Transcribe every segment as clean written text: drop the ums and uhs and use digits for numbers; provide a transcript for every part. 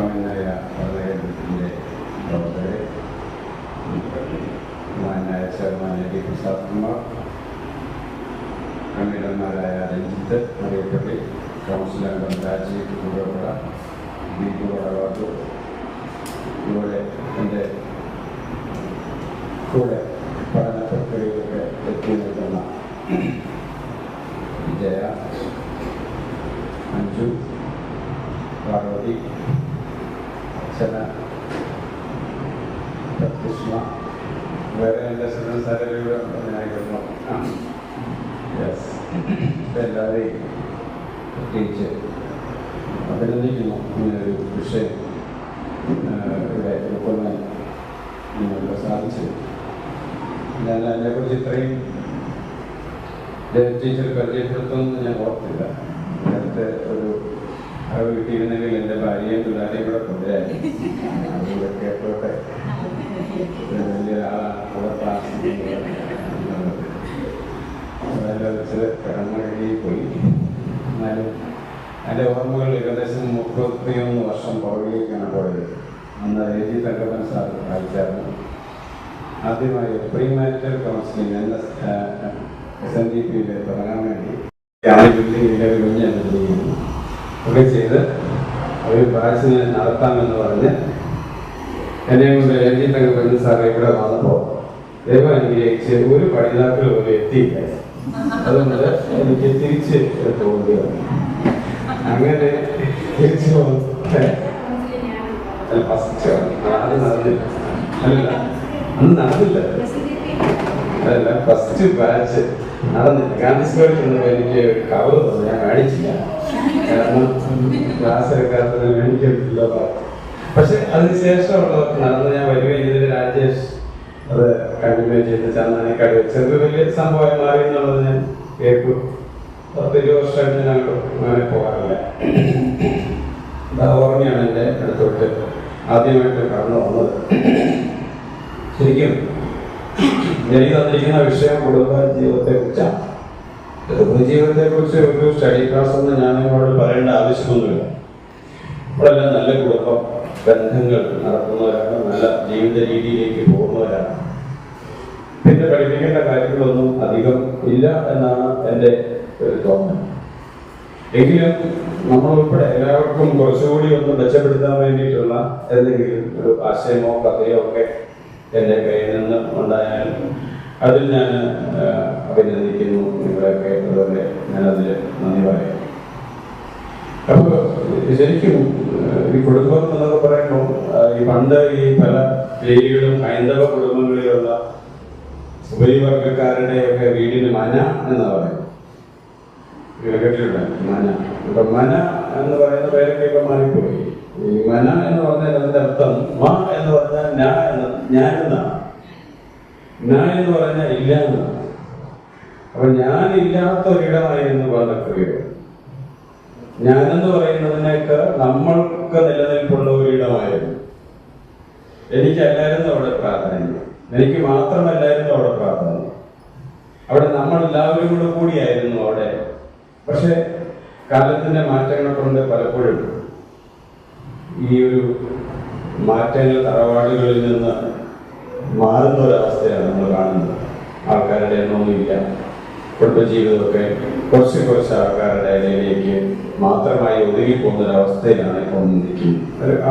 ബഹുമാനായ കേന്ദ്രത്തിൻ്റെ പ്രവർത്തകരെ, ബഹുമാനായ chairman A D Prasad Kumar, കൺവീനർമാരായ രഞ്ജിത്ത് അറിയപ്പെട്ടി, കൗൺസിൽ അംഗം രാജീവ് കൂടപ്പുഴ, ദീപു വടവാട്ടു, ഇവിടെ എൻ്റെ കൂടെ പഠന പ്രക്രിയയിലൊക്കെ എത്തി നിൽക്കുന്ന വിജയ, അഞ്ജു, പാർവതി, അച്ഛന, പ്രത്യുഷ്മ, വേറെ എൻ്റെ ശ്രദ്ധ ഞാനായിരുന്നു. യെസ്, എല്ലാവരെയും പ്രത്യേകിച്ച് അഭിനന്ദിക്കുന്നു. ഇങ്ങനൊരു വിഷയം ഇവിടെ ഉൾക്കൊള്ളാൻ നിങ്ങൾക്ക് സാധിച്ചു. ഞാൻ അതിനെക്കുറിച്ച് ഇത്രയും ടീച്ചർ പരിചയപ്പെടുത്തുമെന്ന് ഞാൻ ഓർത്തില്ല. നേരത്തെ ഒരു അറിവ് കിട്ടിയിരുന്നെങ്കിൽ എൻ്റെ ഭാര്യയും പിള്ളേരെയും കൂടെ കൊണ്ടുവരായി. അതുകൊണ്ട് കേട്ടോട്ടെ, വലിയൊരാളാണ് കൂടെ അതെല്ലാം വെച്ചത് കടന്നു പോയി. എന്നാലും എൻ്റെ ഓർമ്മകൾ ഏകദേശം 31 വർഷം പുറകിലേക്കാണ് പോയത്. അന്ന് എ.ജി. തങ്കപ്പൻ സാർ വായിച്ചായിരുന്നു. ആദ്യമായി പ്രീ മാരിറ്റൽ കൗൺസിലിംഗ് എന്ന SNDP തുടങ്ങാൻ വേണ്ടി ബിൽഡിങ്ങിൻ്റെ ഒരു കുഞ്ഞ് ചെയ്യുന്നു ഒക്കെ ചെയ്ത് ഒരു ബാച്ചിന് നടത്താമെന്ന് പറഞ്ഞ് എന്നെ കൊണ്ട് എ.ജി. തങ്കപ്പൻ സാർ ഇവിടെ വന്നപ്പോൾ ദൈവം എനിക്ക് ഒരു പഠിതാക്കൾ പോലും എത്തിയില്ല. അതുകൊണ്ട് എനിക്ക് തിരിച്ച് പോവുകയാണ്. അങ്ങനെ തിരിച്ചു ഫസ്റ്റ് അന്ന് നടന്നില്ല, അതല്ല ഫസ്റ്റ് ബാച്ച് നടന്നില്ല. ഗാന്ധി സ്ക്വയറിൽ ചെന്നപ്പോൾ എനിക്ക് ഒരു കവർ തന്നു, ഞാൻ മേടിച്ചില്ല. കാരണം ക്ലാസ് എടുക്കാത്തത് മേടിക്കില്ല. പക്ഷെ അതിനുശേഷമുള്ളവർക്ക് നടന്ന് ഞാൻ വരികയും ഇതിൽ രാജേഷ് അത് കണ്ടിന്യൂ ചെയ്ത് ചന്ദനക്കാട് വെച്ചത് വലിയ സംഭവമായി മാറി എന്നുള്ളത് ഞാൻ കേട്ടു. 10-20 വർഷമായിട്ട് ഞാൻ അങ്ങനെ പോകാറില്ല. ഓർമ്മയാണ് എൻ്റെ അടുത്തോട്ട് ആദ്യമായിട്ട് കടന്നു വന്നത്. ശരിക്കും എനിക്ക് തന്നിരിക്കുന്ന വിഷയം കുടുംബ ജീവിതത്തെക്കുറിച്ചാണ്. കുടുംബ ജീവിതത്തെക്കുറിച്ച് ഒരു സ്റ്റഡി ക്ലാസ് ഒന്നും ഞാൻ നിങ്ങളോട് പറയേണ്ട ആവശ്യമൊന്നുമില്ല. ഇവിടെല്ലാം നല്ല കുടുംബ ബന്ധങ്ങൾ നടത്തുന്നവരാണ്, നല്ല ജീവിത രീതിയിലേക്ക് പോകുന്നവരാണ്. പിന്നെ പഠിപ്പിക്കേണ്ട കാര്യങ്ങളൊന്നും അധികം ഇല്ല എന്നാണ് എൻ്റെ ഒരു തോന്നൽ. എങ്കിലും നമ്മളുൾപ്പെടെ എല്ലാവർക്കും കുറച്ചുകൂടി ഒന്ന് മെച്ചപ്പെടുത്താൻ വേണ്ടിയിട്ടുള്ള എന്തെങ്കിലും ഒരു ആശയമോ കഥയോ ഒക്കെ എൻ്റെ കയ്യിൽ നിന്ന് ഉണ്ടായാൽ അതിൽ ഞാൻ അഭിനന്ദിക്കുന്നു നിങ്ങളെയൊക്കെ. അതുപോലെ ഞാനതിൽ നന്ദി പറയാം. അപ്പോൾ ശരിക്കും ഈ കുടുംബം എന്നൊക്കെ പറയുമ്പോൾ ഈ പണ്ട് ഈ പല ജയിലുകളും ഹൈന്ദവ കുടുംബങ്ങളിലുള്ള ഉപരിവർഗക്കാരുടെയൊക്കെ വീടിന് മന എന്ന് പറയും. കേട്ടിട്ടുണ്ട് മന. ഇപ്പൊ മന എന്ന് പറയുന്ന പേരൊക്കെ ഇപ്പൊ മാറിപ്പോയി. ഈ മന എന്ന് പറഞ്ഞാൽ അതിന്റെ അർത്ഥം മ എന്ന് പറഞ്ഞാൽ ഞാൻ എന്നാണ്, ന എന്ന് പറഞ്ഞാൽ ഇല്ല എന്നാണ്. അപ്പൊ ഞാനില്ലാത്ത ഒരിടമായിരുന്നു പണ്ടൊക്കെ. ഞാനെന്ന് പറയുന്നതിനൊക്കെ നമ്മൾക്ക് നിലനിൽപ്പുള്ള ഒരിടമായിരുന്നു. എനിക്കല്ലായിരുന്നു അവിടെ പ്രാധാന്യം, എനിക്ക് മാത്രമല്ലായിരുന്നു അവിടെ പ്രാധാന്യം. അവിടെ നമ്മളെല്ലാവരും കൂടെ കൂടിയായിരുന്നു അവിടെ. പക്ഷെ കാലത്തിന്റെ മാറ്റങ്ങൾ കൊണ്ട് പലപ്പോഴും ഈ ഒരു മാറ്റങ്ങൾ തറവാടുകളിൽ നിന്ന് മാറുന്ന ഒരവസ്ഥയാണ് നമ്മൾ കാണുന്നത്. ആൾക്കാരുടെ എണ്ണമൊന്നുമില്ല. കുടുംബജീവിതമൊക്കെ കുറച്ച് ആൾക്കാരുടെ ഇടയിലേക്ക് മാത്രമായി ഒതുങ്ങിപ്പോകുന്നൊരവസ്ഥയിലാണ് ഇപ്പോൾ നിൽക്കുന്നത്. ആ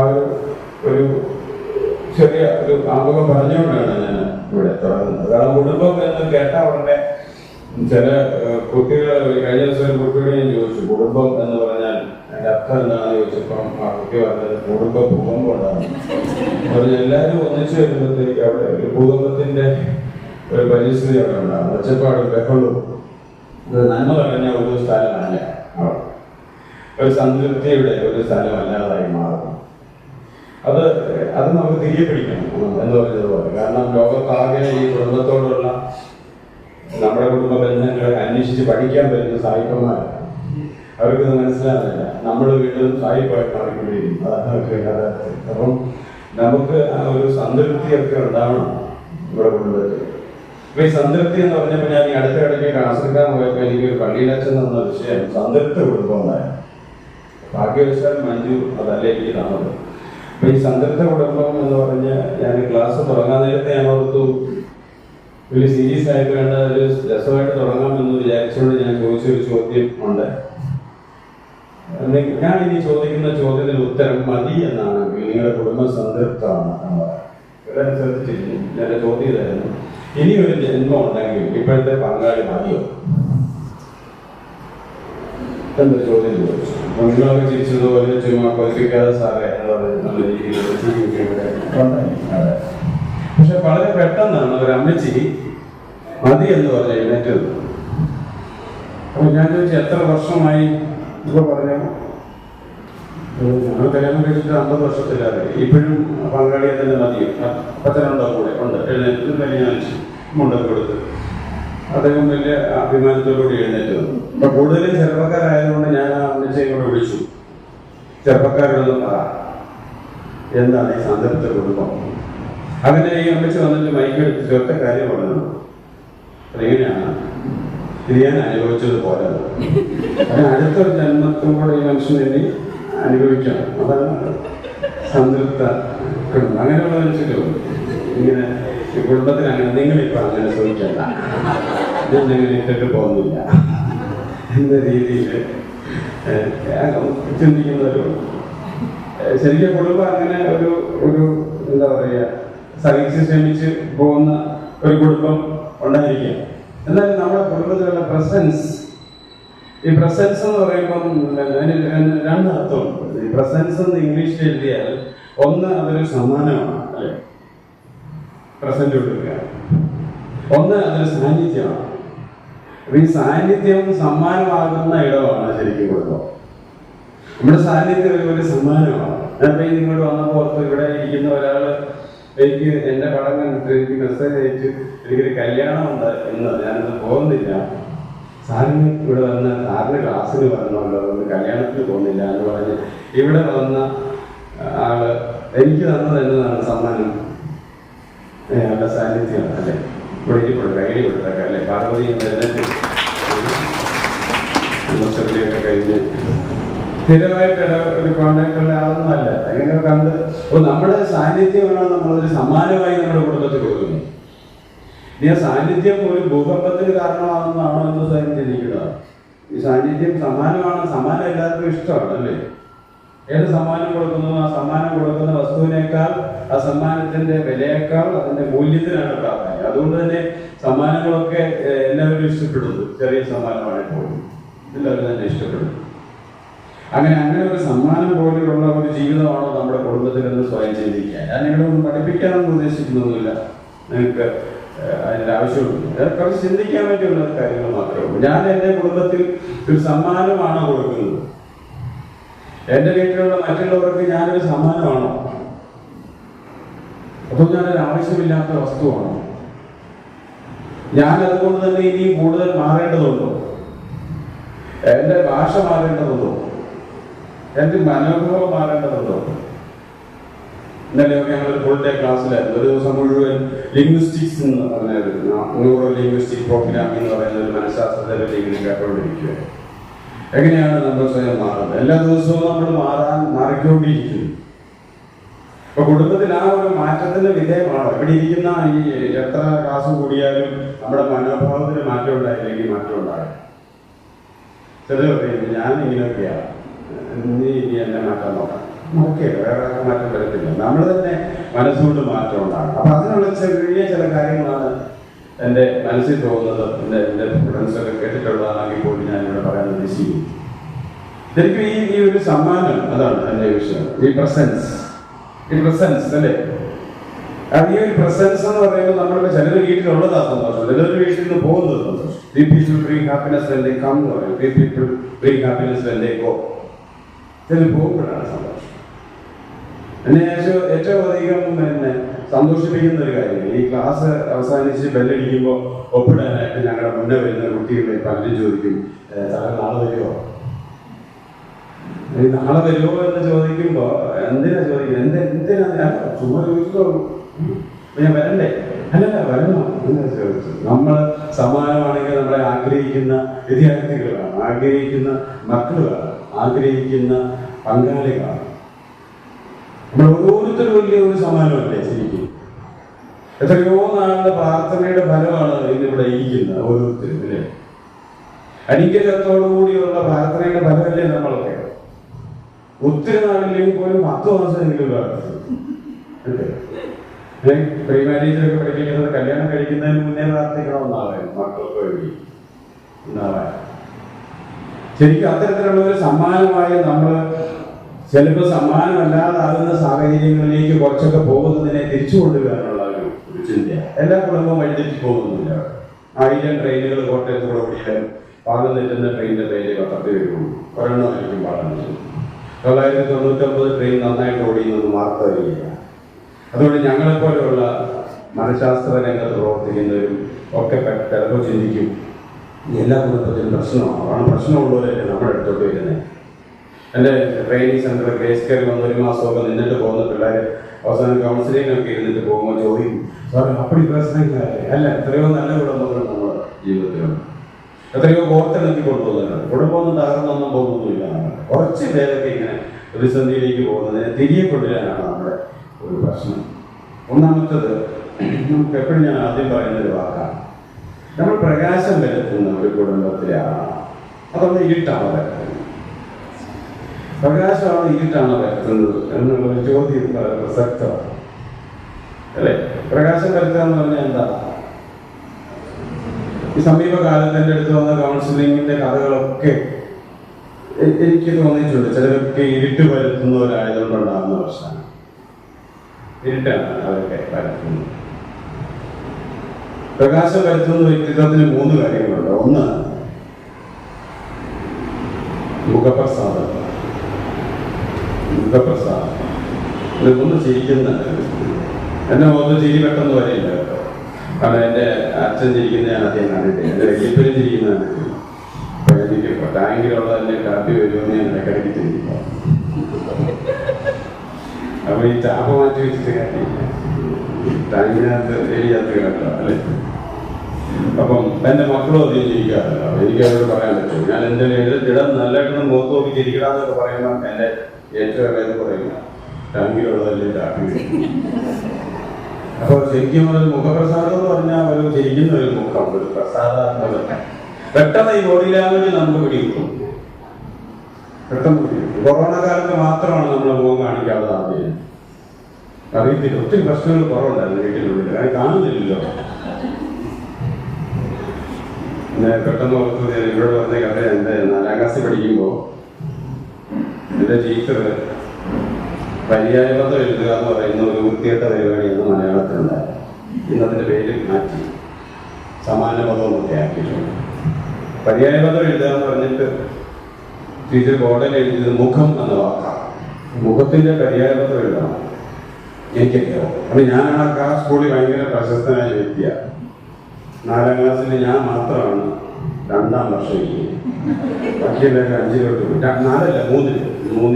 ഒരു ചെറിയ ഒരു ആമുഖം പറഞ്ഞുകൊണ്ടാണ് ഞാൻ ഇവിടെ തുടങ്ങുന്നത്. കാരണം കുടുംബം എന്ന് കേട്ട ഉടനെ ചില കുട്ടികൾ കഴിഞ്ഞ ദിവസം കുട്ടിയോട് ഞാൻ ചോദിച്ചു, കുടുംബം എന്ന് പറഞ്ഞാൽ അതിന്റെ അർത്ഥം എന്താണെന്ന് ചോദിച്ചപ്പം ആ കുട്ടി പറഞ്ഞത് കുടുംബ ഭൂകമ്പം ഉണ്ടാകും. പറഞ്ഞ എല്ലാവരും ഒന്നിച്ചു വരുമ്പോഴത്തേക്ക് അവിടെ ഒരു ഭൂകമ്പത്തിന്റെ ഒരു പരിസ്ഥിതി അവിടെ ഉണ്ടാകും. ഒച്ചപ്പാടും ബഹളവും നന്മ പറഞ്ഞ ഒരു സ്ഥലമല്ല, ഒരു സംതൃപ്തിയുടെ ഒരു സ്ഥലമല്ലാതായി മാറുന്നു. അത് നമുക്ക് തിരികെ പിടിക്കണം എന്ന് പറഞ്ഞതുപോലെ. കാരണം ലോകത്താകെ ഈ കുടുംബത്തോടുള്ള നമ്മുടെ കുടുംബ ബന്ധങ്ങളെ അന്വേഷിച്ച് പഠിക്കാൻ പറ്റുന്ന സായിപ്പന്മാരാണ്. അവർക്കിത് മനസ്സിലാകുന്നില്ല. നമ്മൾ വീണ്ടും സായിപ്പായി മാറിക്കൊണ്ടിരിക്കും. അതാണ്. അപ്പം നമുക്ക് ആ ഒരു സംതൃപ്തിയൊക്കെ ഉണ്ടാവണം നമ്മുടെ കുടുംബത്തിൽ. അപ്പൊ ഈ സംതൃപ്തി എന്ന് പറഞ്ഞപ്പോൾ ഞാൻ ഈ അടുത്തിടയ്ക്ക് കാസർഗോഡ് പോയപ്പോൾ എനിക്കൊരു പള്ളിയിലച്ഛൻ എന്ന വിഷയം സംതൃപ്തി കുടുംബം ഉണ്ടായിരുന്നു. ഭാഗ്യവശാൽ മഞ്ജു അതല്ലേ എനിക്ക് തന്നത്. അപ്പൊ ഈ സംതൃപ്ത കുടുംബം എന്ന് പറഞ്ഞ് ഞാൻ ക്ലാസ് തുടങ്ങാൻ നേരത്തെ ഞാൻ ഓർത്തു ഒരു സീരിയസ് ആയിട്ട് വേണ്ട ഒരു രസമായിട്ട് തുടങ്ങാമെന്ന് വിചാരിച്ചുകൊണ്ട് ഞാൻ ചോദിച്ചൊരു ചോദ്യം ഉണ്ട്. ഞാൻ ഇനി ചോദിക്കുന്ന ചോദ്യത്തിന് ഉത്തരം മതി എന്നാണെങ്കിൽ നിങ്ങളുടെ കുടുംബം സംതൃപ്തമാണ്. എല്ലാവരും ശ്രദ്ധിച്ചിരുന്നു. ഞാൻ ചോദ്യം ഇതായിരുന്നു, ഇനി ഒരു ജന്മം ഉണ്ടെങ്കിൽ ഇപ്പോഴത്തെ പങ്കാളി മതിയോ എന്ന ചോദ്യം ചോദിച്ചു. നിങ്ങളൊക്കെ ചിരിച്ചതുപോലെ ചുമ്മാ കൊതിപ്പിക്കാതെ സാറേ എന്ന് പറഞ്ഞ് നല്ല രീതിയിൽ അതെ. പക്ഷെ വളരെ പെട്ടെന്നാണ് ഒരു അമ്മച്ചി മതി എന്ന് പറഞ്ഞ് എഴുന്നേറ്റത്. അപ്പൊ ഞാൻ ചോദിച്ചു എത്ര വർഷമായി? ഇപ്പൊ പറഞ്ഞു ഞങ്ങൾ കല്യാണം കഴിച്ചിട്ട് 50 വർഷത്തിലായി. ഇപ്പോഴും പങ്കാളിയെ തന്നെ മതിയോ? അപ്പച്ചനുണ്ടോ കൂടെ? ഉണ്ട്. എഴുന്നേറ്റ് കല്യാണിച്ചു മുണ്ടൊക്കെ കൊടുത്ത് അദ്ദേഹം വലിയ അഭിമാനത്തോടുകൂടി എഴുന്നേറ്റത്. അപ്പൊ കൂടുതലും ചെറുപ്പക്കാരായതുകൊണ്ട് ഞാൻ ആ അമ്മച്ചയെ കൂടെ വിളിച്ചു. ചെറുപ്പക്കാരോടൊന്നും പറ എന്താണ് ഈ സംതൃപ്ത കുടുംബം. അങ്ങനെ ഈ അമ്മച്ചി വന്നിട്ട് മൈക്കെടുത്ത് ചേർത്ത കാര്യം പറഞ്ഞു. എങ്ങനെയാണ് ഇത് ഞാൻ അനുഭവിച്ചതുപോലെ അടുത്തൊരു ജന്മത്തും കൂടെ ഈ മനുഷ്യൻ എന്നെ അനുഭവിക്കണം. അതാണ് സംതൃപ്ത കുടുംബം. അങ്ങനെയുള്ള മനുഷ്യരും ഇങ്ങനെ ഈ കുടുംബത്തിന് അങ്ങനെ നിങ്ങളിപ്പോ അങ്ങനെ ചോദിക്കണ്ട, ഞാൻ അങ്ങനെ ഇട്ടിട്ട് പോകുന്നില്ല എന്ന രീതിയിൽ ചിന്തിക്കുന്നവരും ശരിക്കും കുടുംബം അങ്ങനെ ഒരു എന്താ പറയുക സഹിച്ച് ശ്രമിച്ച് പോകുന്ന ഒരു കുടുംബം ഉണ്ടായിരിക്കുക. എന്നാലും നമ്മുടെ കുടുംബത്തിലുള്ള പ്രസൻസ്, ഈ പ്രസൻസ് എന്ന് പറയുമ്പം രണ്ടർത്ഥമുണ്ട്. ഈ പ്രസൻസ് എന്ന് ഇംഗ്ലീഷിൽ എഴുതിയാൽ ഒന്ന് അതൊരു സമ്മാനമാണ്, അല്ലെ, പ്രസന്റ് കൊടുക്കുക. ഒന്ന് അതൊരു സാന്നിധ്യമാണ്. അപ്പൊ ഈ സാന്നിധ്യം സമ്മാനമാകുന്ന ഇടമാണ് ശരിക്കും കുടുംബം. നമ്മുടെ സാന്നിധ്യം ഒരു സമ്മാനമാണ്. ഞാൻ ഇങ്ങോട്ട് വന്നപ്പോൾ ഓർത്ത് ഇവിടെ ഇരിക്കുന്ന ഒരാള് എനിക്ക് എന്റെ പടം കണ്ടിട്ട് എനിക്ക് മെസ്സേജ് അയച്ചു, എനിക്കൊരു കല്യാണം ഉണ്ട് എന്ന്, ഞാനത് പോകുന്നില്ല, സാറിന് ഇവിടെ വന്ന് സാറിന് ക്ലാസ്സിന് വരണമല്ലോ, ഒന്ന് കല്യാണത്തിന് പോകുന്നില്ല എന്ന് പറഞ്ഞ് ഇവിടെ വന്ന ആള് എനിക്ക് തന്നത് എന്നതാണ് സമ്മാനം. അയാളുടെ സാന്നിധ്യം അല്ലെ, കൊടുക്കി കൊടുക്കുക, കൈ കൊടുക്കുക അല്ലെ. പാർവതി ഒക്കെ കഴിഞ്ഞ് സ്ഥിരമായിട്ട് ഒരു കോണ്ടാക്ട് ഉള്ള ആളൊന്നും അല്ല. എങ്ങനെ കണ്ട് നമ്മുടെ സാന്നിധ്യമാണ് നമ്മളൊരു സമ്മാനമായി നമ്മുടെ കുടുംബത്തിൽ കൊടുക്കുന്നത്. ഈ സാന്നിധ്യം ഒരു ഭൂകമ്പത്തിന് കാരണമാകുന്നതാണോ എന്ന് സ്വയം ചിന്തിക്കുന്നതാണ്. ഈ സാന്നിധ്യം സമ്മാനമാണ്. സമ്മാനം എല്ലാവർക്കും ഇഷ്ടമാണ്, അല്ലേ? ഏത് സമ്മാനം കൊടുക്കുന്നു ആ സമ്മാനം കൊടുക്കുന്ന വസ്തുവിനേക്കാൾ ആ സമ്മാനത്തിന്റെ വിലയേക്കാൾ അതിന്റെ മൂല്യത്തിനാണ് പ്രാധാന്യം. അതുകൊണ്ട് തന്നെ സമ്മാനങ്ങളൊക്കെ എല്ലാവരും ഇഷ്ടപ്പെടുന്നു. ചെറിയ സമ്മാനമാണ് പോലും എല്ലാവരും തന്നെ ഇഷ്ടപ്പെടുന്നു. അങ്ങനെ ഒരു സമ്മാനം പോലെയുള്ള ഒരു ജീവിതമാണോ നമ്മുടെ കുടുംബത്തിൽ നിന്ന് സ്വയം ചിന്തിക്കുക. ഞാൻ നിങ്ങളൊന്നും പഠിപ്പിക്കാനൊന്നും ഉദ്ദേശിക്കുന്നൊന്നുമില്ല, നിങ്ങൾക്ക് അതിൻ്റെ ആവശ്യമുണ്ട്. കുറച്ച് ചിന്തിക്കാൻ വേണ്ടിയുള്ള കാര്യങ്ങൾ മാത്രമേ ഉള്ളൂ. ഞാൻ എൻ്റെ കുടുംബത്തിൽ ഒരു സമ്മാനമാണോ കൊടുക്കുന്നത്? എൻ്റെ വീട്ടിലുള്ള മറ്റുള്ളവർക്ക് ഞാനൊരു സമ്മാനമാണോ? അപ്പോൾ ഞാനൊരു ആവശ്യമില്ലാത്ത വസ്തുവാണോ? ഞാൻ അതുകൊണ്ട് തന്നെ ഇനി കൂടുതൽ മാറേണ്ടതുണ്ടോ? എൻ്റെ ഭാഷ മാറേണ്ടതുണ്ടോ? എൻ്റെ മനോഭാവം മാറേണ്ടതുണ്ടോ? ഇന്നലെയൊക്കെ ഞങ്ങളൊരു ഫുൾ ഡേ ക്ലാസ്സിലായിരുന്നു. ഒരു ദിവസം മുഴുവൻ ലിംഗ്വിസ്റ്റിക്സ് എന്ന് പറഞ്ഞൊരു ന്യൂറോ ലിംഗ്വിസ്റ്റിക് പ്രോഗ്രാമിംഗ് എന്ന് പറയുന്ന ഒരു മനഃശാസ്ത്രത്തിലെ ഡിഗ്രി കേട്ടുകൊണ്ടിരിക്കുക. എങ്ങനെയാണ് നമ്മൾ സ്വയം മാറുന്നത്? എല്ലാ ദിവസവും നമ്മൾ മാറിക്കൊണ്ടിരിക്കുന്നു. അപ്പൊ കുടുംബത്തിൽ ആ ഒരു മാറ്റത്തിന് വിധേയമാണോ? ഇവിടെ ഇരിക്കുന്ന ഈ എത്ര ക്ലാസ് കൂടിയാലും നമ്മുടെ മനോഭാവത്തിന് മാറ്റം ഉണ്ടായില്ലെങ്കിൽ മാറ്റം ഉണ്ടാകും. ചിലർ പറയുന്നത് ഞാൻ ഇങ്ങനെയൊക്കെയാണ്, നീ ഇനി എന്നെ മാറ്റാൻ നോക്കാം. ഓക്കെ, വേറെ ആർക്കും മാറ്റം വരത്തില്ല. നമ്മൾ തന്നെ മനസ്സുകൊണ്ട് മാറ്റം ഉണ്ടാകും. അപ്പൊ അതിനുള്ള ചെറിയ ചില കാര്യങ്ങളാണ് എൻ്റെ മനസ്സിൽ തോന്നുന്നത്. എൻ്റെ ഫ്രണ്ട്സൊക്കെ കേട്ടിട്ടുള്ളതാണെങ്കിൽ പോലും ഞാനിവിടെ പറയാൻ ഉദ്ദേശിക്കുന്നു. ശരിക്കും ഈ ഒരു സമ്മാനം, അതാണ് എൻ്റെ വിഷയം. ഈ പ്രസൻസ് അല്ലേ? അത് ഈ ഒരു പ്രസൻസ് എന്ന് പറയുമ്പോൾ നമ്മളിപ്പോൾ ചിലർ വീട്ടിലുള്ളതാ സന്തോഷം, ചിലർ വീട്ടിൽ നിന്ന് പോകുന്നത് സന്തോഷം. The people bring happiness when they come എന്ന് പറയും. The people bring happiness when they go. ചിലർ പോകുമ്പോഴാണ് സന്തോഷം. എന്നെ ഏറ്റവും അധികം സന്തോഷിപ്പിക്കുന്ന ഒരു കാര്യം, ഈ ക്ലാസ് അവസാനിച്ച് ബെല്ലടിക്കുമ്പോൾ ഒപ്പിടാനായിട്ട് ഞങ്ങളുടെ മുന്നേ വരുന്ന കുട്ടികളെ പലരും ചോദിക്കും, നാളെ വരുമോ? നാളെ വരുമോ എന്ന് ചോദിക്കുമ്പോൾ എന്തിനാ ചോദിക്കുന്നത്? എന്തിനാ? ഞാൻ ചുമ്മാ ചോദിച്ചോളൂ, ഞാൻ വരണ്ടേ? അല്ലല്ല, വരണോ എന്ന് ചോദിച്ചു. നമ്മൾ സമാനമാണെങ്കിൽ നമ്മളെ ആഗ്രഹിക്കുന്ന വിദ്യാർത്ഥികളാണ്, ആഗ്രഹിക്കുന്ന മക്കളാണ്, ആഗ്രഹിക്കുന്ന പങ്കാളികളാണ്. നമ്മൾ ഓരോരുത്തരും വലിയൊരു സമ്മാനമല്ലേ ശരിക്കും. എത്രയോ നാളുടെ പ്രാർത്ഥനയുടെ ഫലമാണ് ഇന്നിവിടെ ഇരിക്കുന്നത് ഓരോരുത്തരും അല്ലേ. അനുഗ്രഹത്തോടുകൂടിയുള്ള പ്രാർത്ഥനയുടെ ഫലമല്ലേ നമ്മളൊക്കെ. ഒത്തിരി നാളില്ലെങ്കിൽ പോലും 10 മാസമെങ്കിലും പ്രാർത്ഥിക്കും. പ്രീ മാരേജിലൊക്കെ പഠിപ്പിക്കുന്നത് കല്യാണം കഴിക്കുന്നതിന് മുന്നേ പ്രാർത്ഥിക്കണമെന്നാവായിരുന്നു മക്കൾക്ക് വേണ്ടി ഉണ്ടാവാൻ. ശരിക്കും അത്തരത്തിലുള്ള ഒരു സമ്മാനമായി നമ്മൾ ചിലപ്പോൾ സമ്മാനമല്ലാതാകുന്ന സാഹചര്യങ്ങളിലേക്ക് കുറച്ചൊക്കെ പോകുന്നതിനെ തിരിച്ചു കൊണ്ടുവരാനുള്ള ഒരു ചിന്ത. എല്ലാ കുടുംബവും വഴിതെറ്റി പോകുന്നില്ല. 1000 ട്രെയിനുകൾ കോട്ടയത്ത് കൂടെ ഓടിയാലും പാകം തെറ്റുന്ന ട്രെയിനിന്റെ പേര് 10 വരുള്ളൂ. ഒരെണ്ണമായിരിക്കും പാടുന്നത്. 999 ട്രെയിൻ നന്നായിട്ട് ഓടിയെന്നൊന്നും വാർത്ത വരികയില്ല. അതുകൊണ്ട് ഞങ്ങളെപ്പോലെയുള്ള മനഃശാസ്ത്ര രംഗത്ത് പ്രവർത്തിക്കുന്നവരും ഒക്കെ ചിലപ്പോൾ ചിന്തിക്കും എല്ലാ കുടുംബത്തിലും പ്രശ്നമാണ്. പ്രശ്നമുള്ളവരല്ലേ നമ്മുടെ അടുത്തോട്ട് വരുന്നത്. എൻ്റെ ട്രെയിനിങ് സെൻറ്റർ ഗ്രേസ് കെയർ വന്ന് 1 മാസമൊക്കെ നിന്നിട്ട് പോകുന്ന പിള്ളേർ അവസാനം കൗൺസിലിങ്ങിനൊക്കെ ഇരുന്നിട്ട് പോകുമ്പോൾ ചോദിക്കും, സാർ അപ്പടി പ്രശ്നങ്ങളല്ലേ? അല്ല, എത്രയോ നല്ല കുടുംബങ്ങൾ നമ്മുടെ ജീവിതത്തിലുണ്ട്. എത്രയോ കോർത്തിണക്കി കൊണ്ടുപോകുന്നുണ്ട്. കുടുംബമൊന്നും തകർന്നൊന്നും പോകുന്നില്ല. കുറച്ച് പേരൊക്കെ ഇങ്ങനെ പ്രതിസന്ധിയിലേക്ക് പോകുന്നതിനെ തിരികെ കൊണ്ടുവരാനാണ് നമ്മുടെ ഒരു പ്രശ്നം. ഒന്നാമത്തത്, നമുക്ക് എപ്പോഴും ഞാൻ ആദ്യം പറയുന്നൊരു വാക്കാണ്, നമ്മൾ പ്രകാശം വരുത്തുന്ന ഒരു കുടുംബത്തിലാണ്. അതൊന്ന് ഇരുട്ടാണ് വരുത്തുന്നത്. പ്രകാശമാണ് ഇരുട്ടാണ് വരുത്തുന്നത് എന്നുള്ളൊരു ചോദ്യം വളരെ പ്രസക്തമാണ് അല്ലേ. പ്രകാശം വരുത്തുക എന്ന് പറഞ്ഞാൽ എന്താ? ഈ സമീപകാലത്ത് എൻ്റെ അടുത്ത് വന്ന കൗൺസിലിങ്ങിന്റെ കഥകളൊക്കെ എനിക്ക് തോന്നിയിട്ടുണ്ട്. ചിലരൊക്കെ ഇരുട്ട് വരുത്തുന്നവരായതുകൊണ്ടുണ്ടാകുന്ന പ്രശ്നമാണ്. ഇരുട്ടാണ് അതൊക്കെ വരുത്തുന്നത്. പ്രകാശം വരുത്തുന്ന വ്യക്തിത്വത്തിന് 3 കാര്യങ്ങളുണ്ട്. ഒന്ന്, മുഖപ്രസാദം. ഇതൊന്ന് ചിരിക്കുന്ന, എന്നെ മുഖത്ത് ചിരി പെട്ടെന്ന് വരില്ല കേട്ടോ. കാരണം എൻ്റെ അച്ഛൻ ചിരിക്കുന്ന ഞാൻ അധികം കണ്ടിട്ടില്ല. എൻ്റെ വലിയപ്പനും ചിരിക്കുന്നതാണ്. അപ്പൊ എനിക്ക് ടാങ്കിലുള്ളതല്ലേ കാപ്പി വരുമെന്ന് ഞാൻ ഇടയ്ക്കിടയ്ക്ക് ചിന്തിക്കും. അപ്പൊ ഈ ടാപ്പ് മാറ്റി വെച്ചിട്ട് കാര്യമില്ല, ടാങ്കിനകത്ത് എലിയകത്ത് കിടക്കുക അല്ലേ. അപ്പം എൻ്റെ മക്കളും അധികം ചിരിക്കാറില്ല. അപ്പൊ എനിക്ക് അവരോട് പറയാൻ പറ്റും. ഞാൻ എൻ്റെ ഇടം നല്ലതായിട്ടൊന്നും മുഖത്ത് നോക്കി ചിരിക്കണമെന്നൊക്കെ പറയുമ്പോൾ എൻ്റെ ഏറ്റവും ഇളയത് പറയുക ടാങ്കിലുള്ളതല്ലേ കാപ്പി വരും. അപ്പൊ ശരിക്കും ഒരു മുഖപ്രസാദം എന്ന് പറഞ്ഞാൽ ഒരു ചിരിക്കുന്ന ഒരു മുഖം, ഒരു പ്രസാദാത്മക. പെട്ടെന്ന് ഈ ബോഡി ലാംഗ്വേജ് നമുക്ക് പിടിക്കും. പെട്ടെന്ന് പിടിക്കും. കൊറോണ കാലത്ത് മാത്രമാണ് നമ്മൾ മുഖം കാണിക്കാതെ ആദ്യം. അറിയത്തില്ല, ഒത്തിരി പ്രശ്നങ്ങൾ കുറവുണ്ടായിരുന്നു വീട്ടിലുള്ളിൽ. കാരണം കാണുന്നില്ലല്ലോ. പിന്നെ പെട്ടെന്ന് ഓർത്ത് ഇവിടെ വന്ന കഥ, എൻ്റെ 4ാം ക്ലാസ്സിൽ പഠിക്കുമ്പോൾ എൻ്റെ ടീച്ചർ പര്യായപദം എഴുതുക എന്ന് പറയുന്ന ഒരു വൃത്തികെട്ട പരിപാടിയാണ് മലയാളത്തിലുണ്ടായത്. ഇന്നതിൻ്റെ പേര് മാറ്റി സമാനപദം എന്നൊക്കെ ആക്കിയിട്ടുണ്ട്. പര്യായപദം എഴുതുക എന്ന് പറഞ്ഞിട്ട് ടീച്ചർ ബോർഡിൽ എഴുതിയത് മുഖം എന്ന വാക്കാണ്. മുഖത്തിൻ്റെ പര്യായപദം എഴുതണം. എനിക്കൊക്കെയോ അപ്പം ഞാനാണ് ആ സ്കൂളിൽ ഭയങ്കര പ്രശസ്തനായ വ്യക്തിയാണ്. 4ാം ക്ലാസ്സിൽ ഞാൻ മാത്രമാണ് 2ാം വർഷം ഇരിക്കുന്നത്. ബാക്കിയെല്ലാവരും 5-ലോട്ട് പോയി. 4അല്ല 3-ൽ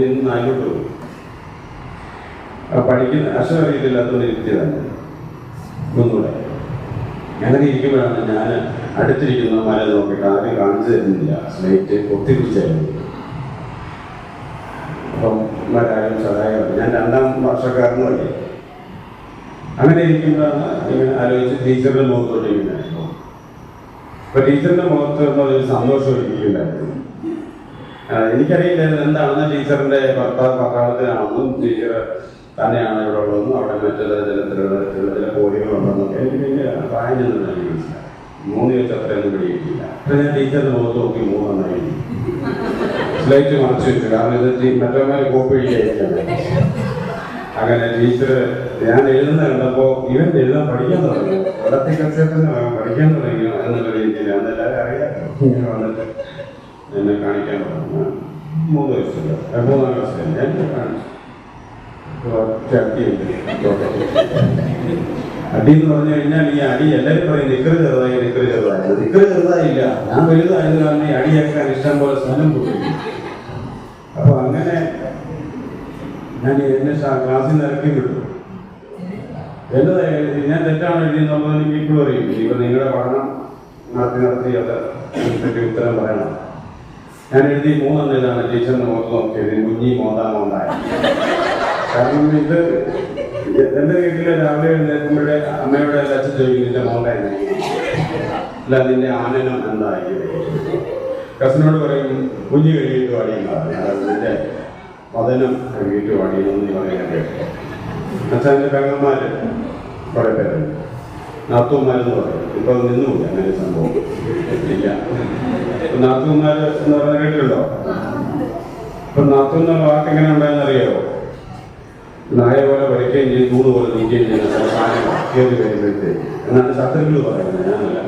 നിന്ന് 4-ലോട്ട് പോയി. പഠിക്കുന്ന അക്ഷരം അറിയത്തില്ലാത്തതുകൊണ്ട് ഇരുത്തിയതാണ്. ഒന്നുകൂടെ അങ്ങനെ ഇരിക്കുമ്പോഴാണ് ഞാൻ അടുത്തിരിക്കുന്ന മല നോക്കിയിട്ട് ആരും കാണിച്ചു തരുന്നില്ല. സ്ലേറ്റ് ഒത്തിരിച്ചായിരുന്നു. അപ്പം മരാരും സഹായം ഞാൻ 2ാം വർഷക്കാരനും അല്ലേ. അങ്ങനെ ഇരിക്കുമ്പോഴാണ് ഇങ്ങനെ ആലോചിച്ച് ടീച്ചറുടെ മുഖത്തോട്ട് ഇങ്ങനെ. അപ്പൊ ടീച്ചറിന്റെ മുഖത്ത് ഒരു സന്തോഷം ഇരിക്കുന്നുണ്ടായിരുന്നു. എനിക്കറിയില്ലായിരുന്നു എന്താണെന്ന്. ടീച്ചറിന്റെ ഭർത്താവ് പട്ടാളത്തിലാണെന്നും ടീച്ചർ തന്നെയാണ് ഇവിടെ ഉള്ളതെന്നും അവിടെ മറ്റുള്ള ചില കോഴികളുണ്ടെന്നൊക്കെ എനിക്ക് വലിയ പ്രായം ചെന്ന് മനസ്സിലായി. 3 വെച്ച് അത്രയൊന്നും പിടിയിട്ടില്ല. അപ്പൊ ഞാൻ ടീച്ചറിന്റെ മുഖത്ത് നോക്കി 3 നന്നായി സ്ലൈറ്റ് മറച്ചു വെച്ചു. കാരണം ഇത് മറ്റവന്മാരെ കോപ്പി അടിക്കാതിരിക്കാൻ. അങ്ങനെ ടീച്ചർ ഞാൻ എഴുതുന്ന കണ്ടപ്പോൾ ഇവൻ എഴുതാൻ പഠിക്കാൻ തുടങ്ങി. ഇടത്തെ കൺസെപ്റ്റിന് പഠിക്കാൻ തുടങ്ങിയോ എന്നുള്ള രീതിയിൽ അന്നെല്ലാവരും അറിയാമല്ലോ. ഇങ്ങനെ വന്നിട്ട് എന്നെ കാണിക്കാൻ തുടങ്ങി. 3 വയസ്സില്ല 3ാം ക്ലാസ്സിൽ എന്നെ കാണിച്ചു. അടി എന്ന് പറഞ്ഞു കഴിഞ്ഞാൽ ഈ അടി എല്ലാവരും പറയും നിക്കറ് ചെറുതായി. നിക്കറ് ചെറുതായില്ല, ഞാൻ വലുതായത് കാരണം ഈ അടിയേക്കാൻ ഇഷ്ടം പോലെ സ്ഥലം പോയി. അപ്പൊ അങ്ങനെ ഞാൻ എന്നെ ക്ലാസ്സിൽ നിന്ന് ഇറക്കി വിട്ടു. എന്നതായാലും ഞാൻ തെറ്റാണ് എഴുതിയെന്നുള്ളത് എനിക്ക് ഇപ്പോഴും അറിയും. ഇപ്പൊ നിങ്ങളുടെ പഠനം നടത്തി അത് ഉത്തരം പറയണം. ഞാൻ എഴുതി 3 ഇതാണ് ടീച്ചറിന്റെ മുഖത്ത് നോക്കിയത്. കുഞ്ഞി മോന്തായ കാരണം ഇത് എന്റെ വീട്ടില് രാവിലെ എഴുന്നേൽക്കുമ്പോഴേ അമ്മയോട് അച്ഛൻ ചോദിക്കും നിന്റെ മോളെ അല്ല നിന്റെ ആനനം എന്തായി. കസിനോട് പറയും കുഞ്ഞു കഴിയിട്ട് പാടിയെന്നാണ് നിന്റെ മദനം കഴിയിട്ട് പാടിയെന്ന് പറയാൻ കേട്ടു. അച്ഛൻ്റെ പെങ്ങന്മാര് കുറെ പേരുണ്ട്, നാത്തൂന്മാരെന്ന് പറയും. ഇപ്പൊ നിന്നുമില്ല അങ്ങനെ സംഭവം ഇല്ല. നാത്തൂന്മാര് എന്ന് പറഞ്ഞ കേട്ടിട്ടുണ്ടോ? ഇപ്പൊ നാത്തൂൻ എന്നുള്ള വാക്ക് എങ്ങനെ ഉണ്ടായെന്നറിയോ? നായ പോലെ വരയ്ക്കുകയും ചെയ്യും, തൂണ് പോലെ നീക്കുകയും ചെയ്യുന്ന സാധനം കയറി വരുമ്പോഴത്തേക്ക് എന്നാണ് ശത്രുക്കൾ പറയുന്നത്, ഞാനല്ല.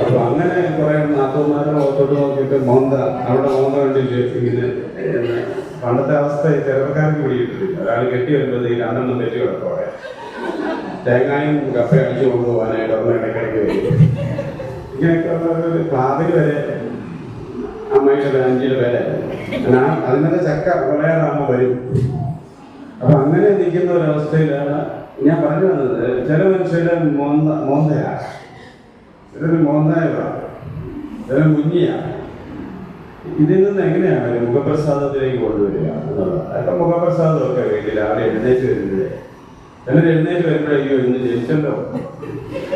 അപ്പൊ അങ്ങനെ കുറെ നാത്തൂന്മാരെ തൊട്ട് നോക്കിയിട്ട് മോന്ത അവിടെ മോന്ത കണ്ടിട്ട് ഇങ്ങനെ പണ്ടത്തെ അവസ്ഥ ചെറുപ്പക്കാർക്ക് പിടിയിട്ടില്ല. ഒരാൾ കെട്ടി വരുമ്പോഴത്തേക്ക് രണ്ടെണ്ണം തെറ്റി കിടക്കോടെ തേങ്ങായും കപ്പ അടിച്ചു കൊണ്ടുപോകാനായിട്ട് ഒന്ന് ഇടയ്ക്കിടയ്ക്ക് വരും. ഇങ്ങനെയൊക്കെ ഉള്ള ക്ലാവിൽ വരെ അമ്മയുടെ അഞ്ചില് വരെ അതിനൊക്കെ ചക്ക വിളയാറാകുമ്പോൾ വരും. അപ്പൊ അങ്ങനെ നിൽക്കുന്ന ഒരവസ്ഥയിലാണ് ഞാൻ പറഞ്ഞു വന്നത്. ചില മനുഷ്യരുടെ മോന്തയാ, ചിലര് മോന്തായതാണ്, ചില മുഞ്ഞിയാണ്. ഇതിൽ നിന്ന് എങ്ങനെയാണ് മുഖപ്രസാദത്തിലേക്ക് കൊണ്ടുവരിക എന്നുള്ളത്? അതൊക്കെ മുഖപ്രസാദമൊക്കെ വീട്ടിൽ രാവിലെ എഴുന്നേറ്റ് വരുന്നത്. ചിലർ എഴുന്നേറ്റ് വരുമ്പോഴേക്കും ഇന്ന് ജനിച്ചല്ലോ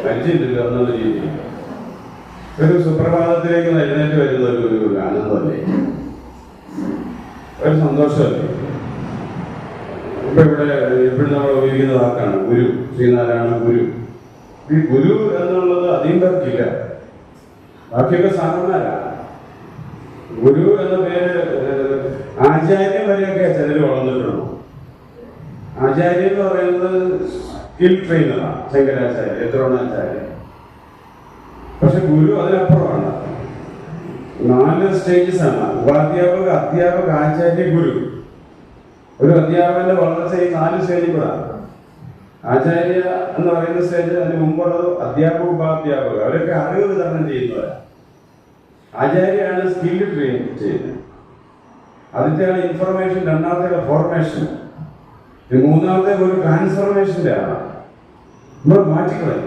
മരിച്ചിട്ടില്ലോ എന്നുള്ള രീതിയിൽ ഒരു സുപ്രഭാതത്തിലേക്ക് എഴുന്നേറ്റ് വരുന്ന ഒരു ആനന്ദമല്ലേ, ഒരു സന്തോഷമല്ലേ. ഇപ്പൊ ഇവിടെ എപ്പോഴും നമ്മൾ ഉപയോഗിക്കുന്ന വാക്കാണ് ഗുരു. ശ്രീനാരായണ ഗുരു. ഈ ഗുരു എന്നുള്ളത് അധികം പേർക്കില്ല, ബാക്കിയൊക്കെ സാധാരണക്കാരാണ്. ഗുരു എന്ന പേര് ആചാര്യൻ വരെയൊക്കെ ചിലർ വളർന്നിട്ടുള്ളൂ. ആചാര്യൻ എന്ന് പറയുന്നത് സ്കിൽ ട്രെയിനറാണ്, ശങ്കരാചാര്യ, ദ്രോണാചാര്യ. പക്ഷെ ഗുരു അതിനപ്പുറമാണ്. 4 സ്റ്റേജസ് ആണ്: ഉപാധ്യാപക, അധ്യാപക, ആചാര്യ, ഗുരു. ഒരു അധ്യാപകന്റെ വളർച്ച ഈ 4 സ്റ്റേജിൽ കൂടാണ്. ആചാര്യ എന്ന് പറയുന്ന സ്റ്റേജ് അതിന് മുമ്പുള്ളത് അധ്യാപക, ഉപാധ്യാപക, അവരൊക്കെ അറിവ് വിതരണം ചെയ്യുന്നവരാണ്. ആചാര്യാണ് സ്കില്ല് ട്രെയിൻ ചെയ്യുന്നത്. ആദ്യത്തെയാണ് ഇൻഫർമേഷൻ, രണ്ടാമത്തെ ഫോർമേഷൻ, മൂന്നാമത്തെ ഒരു ട്രാൻസ്ഫോർമേഷന്റെ ആണ്. നമ്മൾ മാറ്റിക്കളയും.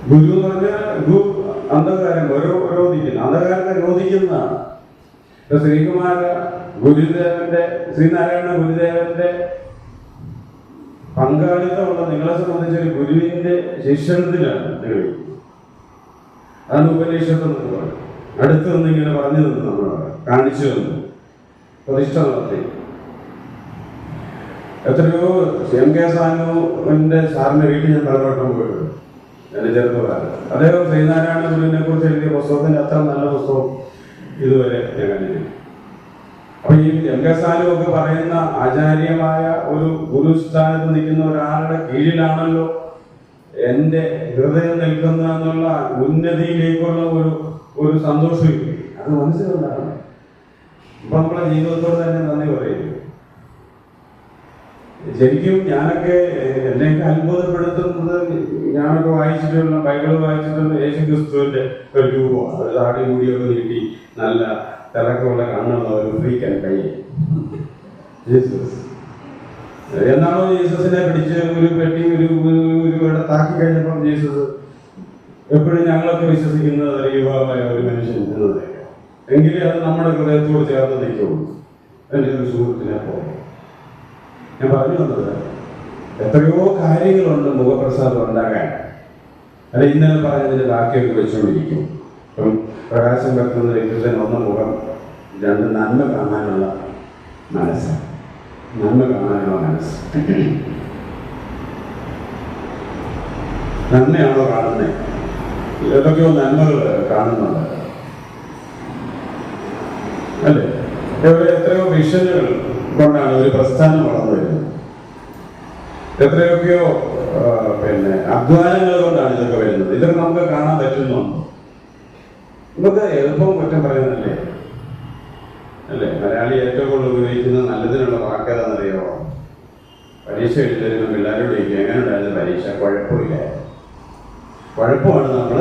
ഗുരു എന്ന് പറഞ്ഞാൽ അന്ധകാരം രോധിക്കുന്നു, അന്ധകാരത്തെ രോധിക്കുന്നതാണ്. ഇപ്പൊ ശ്രീകുമാര ഗുരുദേവന്റെ, ശ്രീനാരായണ ഗുരുദേവന്റെ പങ്കാളിത്തമുള്ള നിങ്ങളെ സംബന്ധിച്ച് ഒരു ഗുരുവിന്റെ ശിക്ഷണത്തിലാണ് നിങ്ങൾ. അതാണ് ഉപനിഷത്ത് എന്ന് പറയുന്നത്. അടുത്ത് നിന്ന് ഇങ്ങനെ പറഞ്ഞു തന്നു, നമ്മൾ കാണിച്ചു തന്നു, പ്രതിഷ്ഠ നടത്തി. എത്രയോ MK സാനുവിന്റെ സാറിന്റെ വീട്ടിൽ ഞാൻ പലവട്ടം പോയിട്ടുണ്ട് എന്റെ ചെറുപ്പക്കാരൻ. അദ്ദേഹം ശ്രീനാരായണ ഗുരുവിനെ കുറിച്ച് എഴുതിയ പുസ്തകത്തിന്റെ അത്ര നല്ല പുസ്തകം ഇതുവരെ ഞാൻ കണ്ടിട്ടില്ല. അപ്പൊ ഈ MK സാനു ഒക്കെ പറയുന്ന ആചാര്യമായ ഒരു ഗുരുസ്ഥാനത്ത് നിൽക്കുന്ന ഒരാളുടെ കീഴിലാണല്ലോ എന്റെ ഹൃദയം നിൽക്കുന്ന എന്നുള്ള ഉന്നതിയിലേക്കുള്ള ഒരു സന്തോഷം. അത് മനസ്സിലുണ്ടാകണം. ഇപ്പൊ നമ്മളെ ജീവിതത്തോട് തന്നെ നന്ദി പറയുന്നു. ശരിക്കും ഞാനൊക്കെ എന്നെയൊക്കെ അത്ഭുതപ്പെടുത്തുന്നത്, ഞാനൊക്കെ വായിച്ചിട്ടുള്ള ബൈബിള് വായിച്ചിട്ടുള്ള യേശു ക്രിസ്തുവിന്റെ ഒരു രൂപമാണ്. ഒരു താടി കൂടിയൊക്കെ നീട്ടി നല്ല തിളക്കമുള്ള കണ്ണുള്ള ഒരു ഫ്രീക്കൻ കൈ ജീസസ്. എന്നാണോ ജീസസിനെ പിടിച്ച് ഒരു പെട്ടി ഒരു ഇവിടെ താക്കി കഴിഞ്ഞപ്പോൾ ജീസസ് എപ്പോഴും ഞങ്ങളൊക്കെ വിശ്വസിക്കുന്നത് യുവാവായ ഒരു മനുഷ്യൻ എന്നത്, എങ്കിലേ അത് നമ്മുടെ ഹൃദയത്തോട് ചേർന്ന് നിൽക്കുള്ളൂ. എൻ്റെ ഒരു സുഹൃത്തിനെ പോലെ ഞാൻ പറഞ്ഞു വന്നത്, എത്രയോ കാര്യങ്ങളുണ്ട് മുഖപ്രസാദം ഉണ്ടാകാൻ. അല്ല ഇന്നലെ പറഞ്ഞതിന്റെ ബാക്കിയൊക്കെ വെച്ചുകൊണ്ടിരിക്കും. ഇപ്പം പ്രകാശം വെക്കുന്ന വ്യക്തിത്വം ഒന്ന് മുഖം, 2 നന്മ കാണാനുള്ള മനസ്സ്. നന്മ കാണാനുള്ള മനസ്സ്. നന്മയാണോ കാണുന്നത്? ഏതൊക്കെയോ നന്മകൾ കാണുന്നുണ്ട് അല്ലേ? എത്രയോ വിഷനുകൾ കൊണ്ടാണ് ഒരു പ്രസ്ഥാനം വളർന്നു വരുന്നത്. എത്രയൊക്കെയോ അധ്വാനങ്ങൾ കൊണ്ടാണ് ഇതൊക്കെ വരുന്നത്. ഇതൊക്കെ നമുക്ക് കാണാൻ പറ്റുന്നുണ്ടോ? നമുക്ക് എളുപ്പം കുറ്റം പറയുന്നല്ലേ അല്ലേ? മലയാളി ഏറ്റവും കൂടുതൽ ഉപയോഗിക്കുന്നത് നല്ലതിനുള്ള വാക്കേതാണെന്നറിയാമോ? പരീക്ഷ എഴുതുന്ന പിള്ളേരോട് ചോദിക്കും എങ്ങനെ ഉണ്ടായിരുന്നു പരീക്ഷ? കുഴപ്പമില്ല. കുഴപ്പമാണ് നമ്മൾ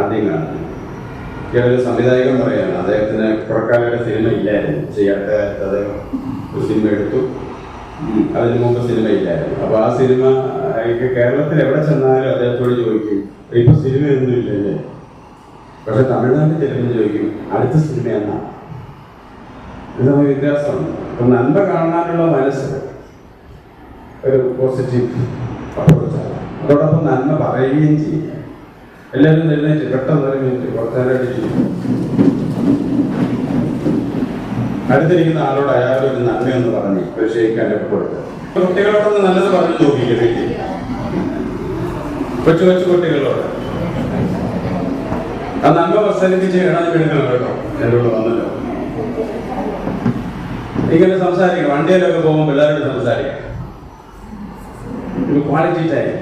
ആദ്യം കാണുന്നത്. ഒരു സംവിധായകൻ പറയാണ്, അദ്ദേഹത്തിന് പുറക്കാലയുടെ സിനിമ ഇല്ലായിരുന്നു, ചെയ്യാത്ത കാലത്ത് അദ്ദേഹം ഒരു സിനിമ എടുത്തു. അതിന് മുമ്പ് സിനിമ ഇല്ലായിരുന്നു. അപ്പൊ ആ സിനിമ കേരളത്തിൽ എവിടെ ചെന്നാലും അദ്ദേഹത്തോട് ചോദിക്കും ഇപ്പൊ സിനിമയൊന്നും ഇല്ലല്ലേ? പക്ഷെ തമിഴ്നാട്ടിൽ ചെല്ലുമ്പോൾ ചോദിക്കും അടുത്ത സിനിമ എന്നാ. ഇത് തമ്മിൽ വ്യത്യാസമുണ്ട്. അപ്പം നന്മ കാണാനുള്ള മനസ്സ് ഒരു പോസിറ്റീവ് അപ്രോച്ചാണ്. അതോടൊപ്പം നന്മ പറയുകയും ചെയ്യും. എല്ലാവരും എഴുന്നേറ്റ് പെട്ടെന്ന് ഒരു മിനിറ്റ് കുറച്ചേരായിട്ട് ചെയ്യും. അടുത്തിരിക്കുന്ന ആളോട് അയാളുടെ ഒരു നന്മയൊന്ന് പറഞ്ഞ് ഒരു ഷെയ്ക്കാനൊക്കെ കൊടുക്കുക. കുട്ടികളോടൊന്ന് നല്ലത് പറഞ്ഞു നോക്കിക്കട്ടെ. കൊച്ചു കൊച്ചു കുട്ടികളോട് ആ നന്മ പ്രസരിപ്പിച്ച് ഇണഞ്ഞു എടുക്കണം കേട്ടോ. എന്നോട് വന്നല്ലോ ഇങ്ങനെ സംസാരിക്കണം. വണ്ടിയിലൊക്കെ പോകുമ്പോൾ എല്ലാവരോടും സംസാരിക്കാം. Quality time.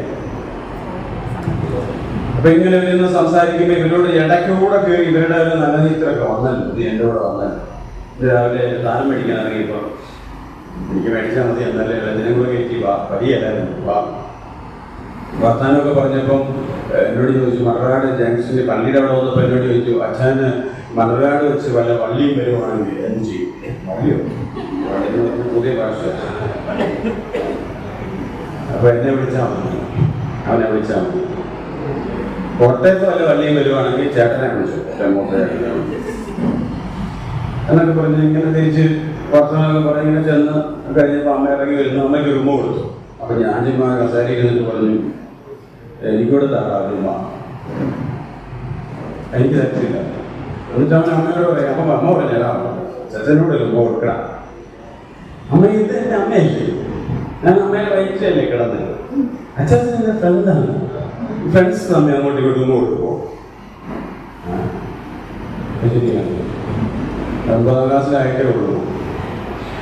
അപ്പൊ ഇങ്ങനെ ഇവരൊന്ന് സംസാരിക്കുമ്പോൾ ഇവരോട് ഇടയ്ക്കൂടെ കയറി ഇവരുടെ ഒരു നല്ല നീത്രമൊക്കെ വന്നല്ലോ. നീ എൻ്റെ കൂടെ വന്നല്ലോ. ഇത് രാവിലെ താനം മേടിക്കാൻ ഇറങ്ങിയപ്പോ എനിക്ക് മേടിച്ചാൽ മതി എന്നല്ലേ ഇതിനും കൂടെ കയറ്റി വാ പതിയല്ലായിരുന്നു വാ. വർത്താനമൊക്കെ പറഞ്ഞപ്പം എന്നോട് ചോദിച്ചു മണർകാട് ജംഗ്ഷനിൽ പള്ളിയുടെ അവിടെ വന്നപ്പോൾ എന്നോട് ചോദിച്ചു അച്ഛന് മണർകാട് വെച്ച് വല്ല വള്ളിയും വരുവാണെങ്കിൽ എന്ത് ചെയ്യും? വള്ളിയോ? പുതിയ ഭാഷ. അപ്പൊ എന്നെ വിളിച്ചാൽ മതി, അവനെ വിളിച്ചാൽ മതി. കോട്ടയത്ത് വല്ല വള്ളിയും വരുവാണെങ്കിൽ ചേട്ടനെ വിളിച്ചു, എന്നൊക്കെ പറഞ്ഞ് ഇങ്ങനെ തിരിച്ച് വർത്തമാനമൊക്കെ പറഞ്ഞ് ഇങ്ങനെ ചെന്ന് കഴിഞ്ഞപ്പോൾ അമ്മ ഇറങ്ങി വരുന്നു. അമ്മയ്ക്ക് റൂമ കൊടുത്തു. അപ്പൊ ഞാൻ ചുമ്മാ കസേരയിൽ ഇരുന്നിട്ട് പറഞ്ഞു എനിക്കൂടെ താറാ റൂമ, എനിക്ക് തെറ്റില്ല. എന്നിട്ട് അവൻ അമ്മയോട് പറയാം. അപ്പൊ അമ്മ പറഞ്ഞാ ചച്ചനോട് റൂമ കൊടുക്കണം. അമ്മ ഇത് എന്റെ അമ്മയല്ലേ, ഞാൻ അമ്മയുടെ വയറ്റിലല്ലേ കിടന്നത്. അച്ഛൻ എന്റെ ഫ്രണ്ടാണ്. ഫ്രണ്ട്സ് തമ്മിൽ അങ്ങോട്ട് ഇങ്ങോട്ട് റൂമ കൊടുക്കുമോ? 9ാം ക്ലാസ്സിലായിട്ടേ ഉള്ളൂ.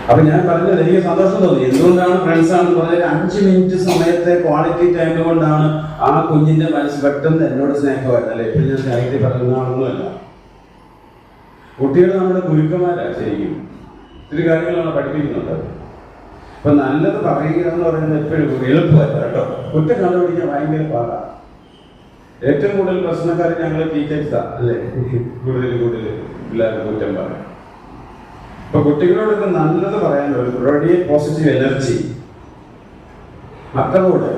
അപ്പൊ ഞാൻ പറഞ്ഞത് എനിക്ക് സന്തോഷം തോന്നി. എന്തുകൊണ്ടാണ് ഫ്രണ്ട്സ് ആണെന്ന് പറഞ്ഞാൽ 5 മിനിറ്റ് സമയത്തെ ക്വാളിറ്റി ടൈം കൊണ്ടാണ് ആ കുഞ്ഞിന്റെ മനസ്സ് പെട്ടെന്ന് എന്നോട് സ്നേഹമായിരുന്നു. അല്ലെ എപ്പോഴും ഞാൻ സ്നേഹത്തിൽ പറയുന്ന ആളൊന്നുമല്ല. കുട്ടികൾ നമ്മുടെ ഗുരുക്കന്മാരാണ് ശരിക്കും. ഒത്തിരി കാര്യങ്ങളാണ് പഠിപ്പിക്കുന്നുണ്ട്. അപ്പൊ നല്ലത് പറയുക എന്ന് പറയുന്നത് എപ്പോഴും എളുപ്പമല്ല കേട്ടോ. കുറ്റം കണ്ടുപിടിക്കാൻ ഭയങ്കര പാടാണ്. ഏറ്റവും കൂടുതൽ പ്രശ്നക്കാർ ഞങ്ങൾ ടീച്ചേഴ്സാ അല്ലേ. കൂടുതൽ പിള്ളേർക്ക് കുറ്റം പറയാം. അപ്പൊ കുട്ടികളോടൊക്കെ നല്ലത് പറയാൻ ഒരു പോസിറ്റീവ് എനർജി മക്കളോട്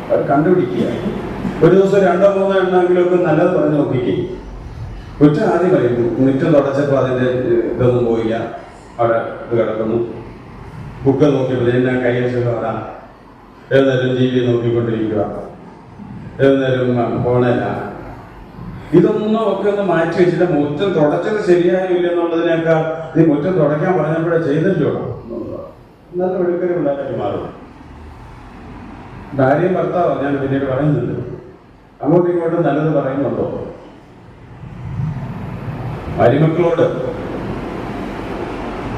അവർ കണ്ടുപിടിക്കുക. ഒരു ദിവസം 2-3 എണ്ണമെങ്കിലും ഒക്കെ നല്ലത് പറഞ്ഞ് നോക്കിക്കേ. കുറ്റം ആദ്യം പറയും. മുറ്റം തുടച്ചപ്പോൾ അതിന്റെ ഇതൊന്നും പോയില്ല, അവിടെ ഇത് കിടക്കുന്നു. ബുക്ക് നോക്കിയപ്പോൾ എന്നെ കൈവശം വരാം. ഏത് നേരം ടി വി നോക്കിക്കൊണ്ടിരിക്കുക, ഏത് നേരം ഫോണില്ല. ഇതൊന്നും ഒക്കെ ഒന്ന് മാറ്റി വെച്ചിട്ട് മുറ്റം തുടച്ചത് ശരിയായില്ല എന്നുള്ളതിനേക്കാൾ നീ മുറ്റം തുടയ്ക്കാൻ പറഞ്ഞപ്പോഴേ ചെയ്തില്ലോ നല്ല ഒഴുക്കൽ ഉണ്ടാക്കി മാറും. ഭാര്യയും ഭർത്താവോ ഞാൻ പിന്നീട് പറയുന്നുണ്ട്. അങ്ങോട്ടും ഇങ്ങോട്ടും നല്ലത് പറയുന്നുണ്ടോ? മരുമക്കളോട്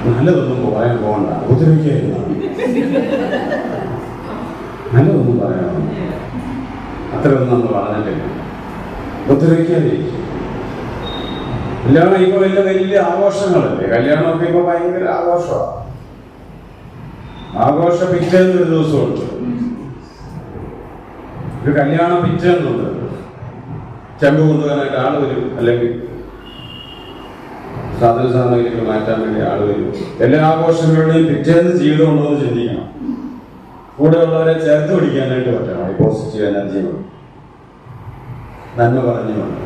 നല്ലതൊന്നും പറയാൻ പോകണ്ട, ഉപദ്രവിക്കായിരുന്നു. നല്ലതൊന്നും പറയാനോ അത്രയൊന്നും നമ്മൾ പറഞ്ഞിട്ടില്ല. ഉപദ്രവിക്കാതെ കല്യാണം ഇപ്പൊ വലിയ ആഘോഷങ്ങളല്ലേ. കല്യാണമൊക്കെ ഇപ്പൊ ഭയങ്കര ആഘോഷമാണ്. ആഘോഷ പിറ്റേന്ന് ഒരു ദിവസമുണ്ട്. ഒരു കല്യാണം പിറ്റേന്നുണ്ട്. ചെമ്പ് കൊണ്ടുപോകാനായിട്ട് ആള് വരും, അല്ലെങ്കിൽ സാധന സാമഗ്രികൾ മാറ്റാൻ വേണ്ടി ആള് വരും. എല്ലാ ആഘോഷങ്ങളുടെയും പിറ്റേന്ന് ജീവിതം ഉണ്ടോ എന്ന് ചിന്തിക്കണം. കൂടെ ഉള്ളവരെ ചേർത്ത് പിടിക്കാനായിട്ട് പറ്റണം. ഈ പോസിറ്റീവ് എനർജി നന്മ പറഞ്ഞുകൊണ്ട്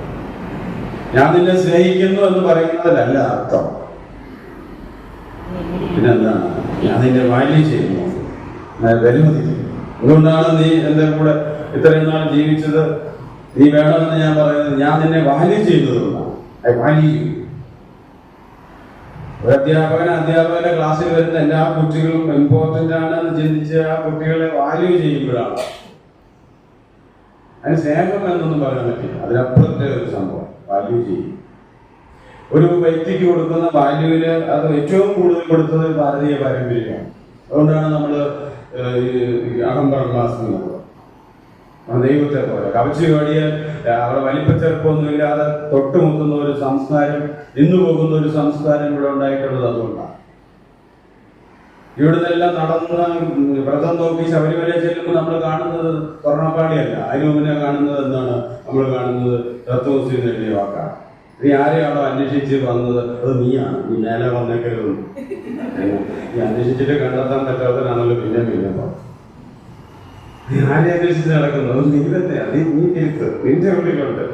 ഞാൻ നിന്നെ സ്നേഹിക്കുന്നു എന്ന് പറയുന്നതിലല്ല അർത്ഥം. പിന്നെന്താണ്? ഞാൻ നിന്നെ വാല്യൂ ചെയ്യുന്നു, വിലമതിക്കുന്നു. അതുകൊണ്ടാണ് നീ എൻ്റെ കൂടെ ഇത്രയും നാൾ ജീവിച്ചത്. നീ വേണമെന്ന് ഞാൻ പറയുന്നത് ഞാൻ നിന്നെ വാല്യൂ ചെയ്യുന്നതുകൊണ്ടാണ്. വാല്യൂ ചെയ്യും. ഒരു അധ്യാപകന്റെ ക്ലാസ്സിൽ വരുന്ന എല്ലാ കുട്ടികളും ഇമ്പോർട്ടൻ്റ് ആണെന്ന് ചിന്തിച്ച് ആ കുട്ടികളെ വാല്യൂ ചെയ്യുമ്പോഴാണ്. അതിന് സ്നേഹം എന്നൊന്നും പറയാൻ പറ്റില്ല. അതിനപ്പുറത്തെ ഒരു സംഭവം വാല്യൂ ചെയ്യും. ഒരു വ്യക്തിക്ക് കൊടുക്കുന്ന വാല്യൂവിന് അത് ഏറ്റവും കൂടുതൽ കൊടുത്തത് ഭാരതീയ പാരമ്പര്യമാണ്. അതുകൊണ്ടാണ് നമ്മൾ അഹംബ്രഹ്മാസ്മി ദൈവത്തെ പോലെ കവച്ചു കാടിയാൽ അവിടെ വലിപ്പച്ചെറുപ്പമൊന്നുമില്ലാതെ തൊട്ടുമുട്ടുന്ന ഒരു സംസ്കാരം, ഇന്നു പോകുന്ന ഒരു സംസ്കാരം ഇവിടെ ഉണ്ടായിട്ടുള്ളത് അതുകൊണ്ടാണ്. ഇവിടുന്നെല്ലാം നടന്ന് വ്രതം നോക്കി ശബരിമല ചെല്ലുമ്പോൾ നമ്മൾ കാണുന്നത് സ്വർണ്ണപ്പാടിയല്ല. അതിന് മുന്നേ കാണുന്നത് എന്താണ്? നമ്മൾ കാണുന്നത് തത്വമുസ്ലിം എഴുതിയ വാക്കാണ്. നീ ആരെയാണോ അന്വേഷിച്ച് വന്നത് അത് നീയാണ്. നീ മേലെ വന്നേക്കരുത്. നീ അന്വേഷിച്ചിട്ട് കണ്ടെത്താൻ പറ്റാത്തവരാണല്ലോ പിന്നെ നീ ആരെ അന്വേഷിച്ച് നടക്കുന്നത്? നീ തന്നെ. നീ തിരുത്ത്. നിന്റെ ഉള്ളിലുണ്ട്.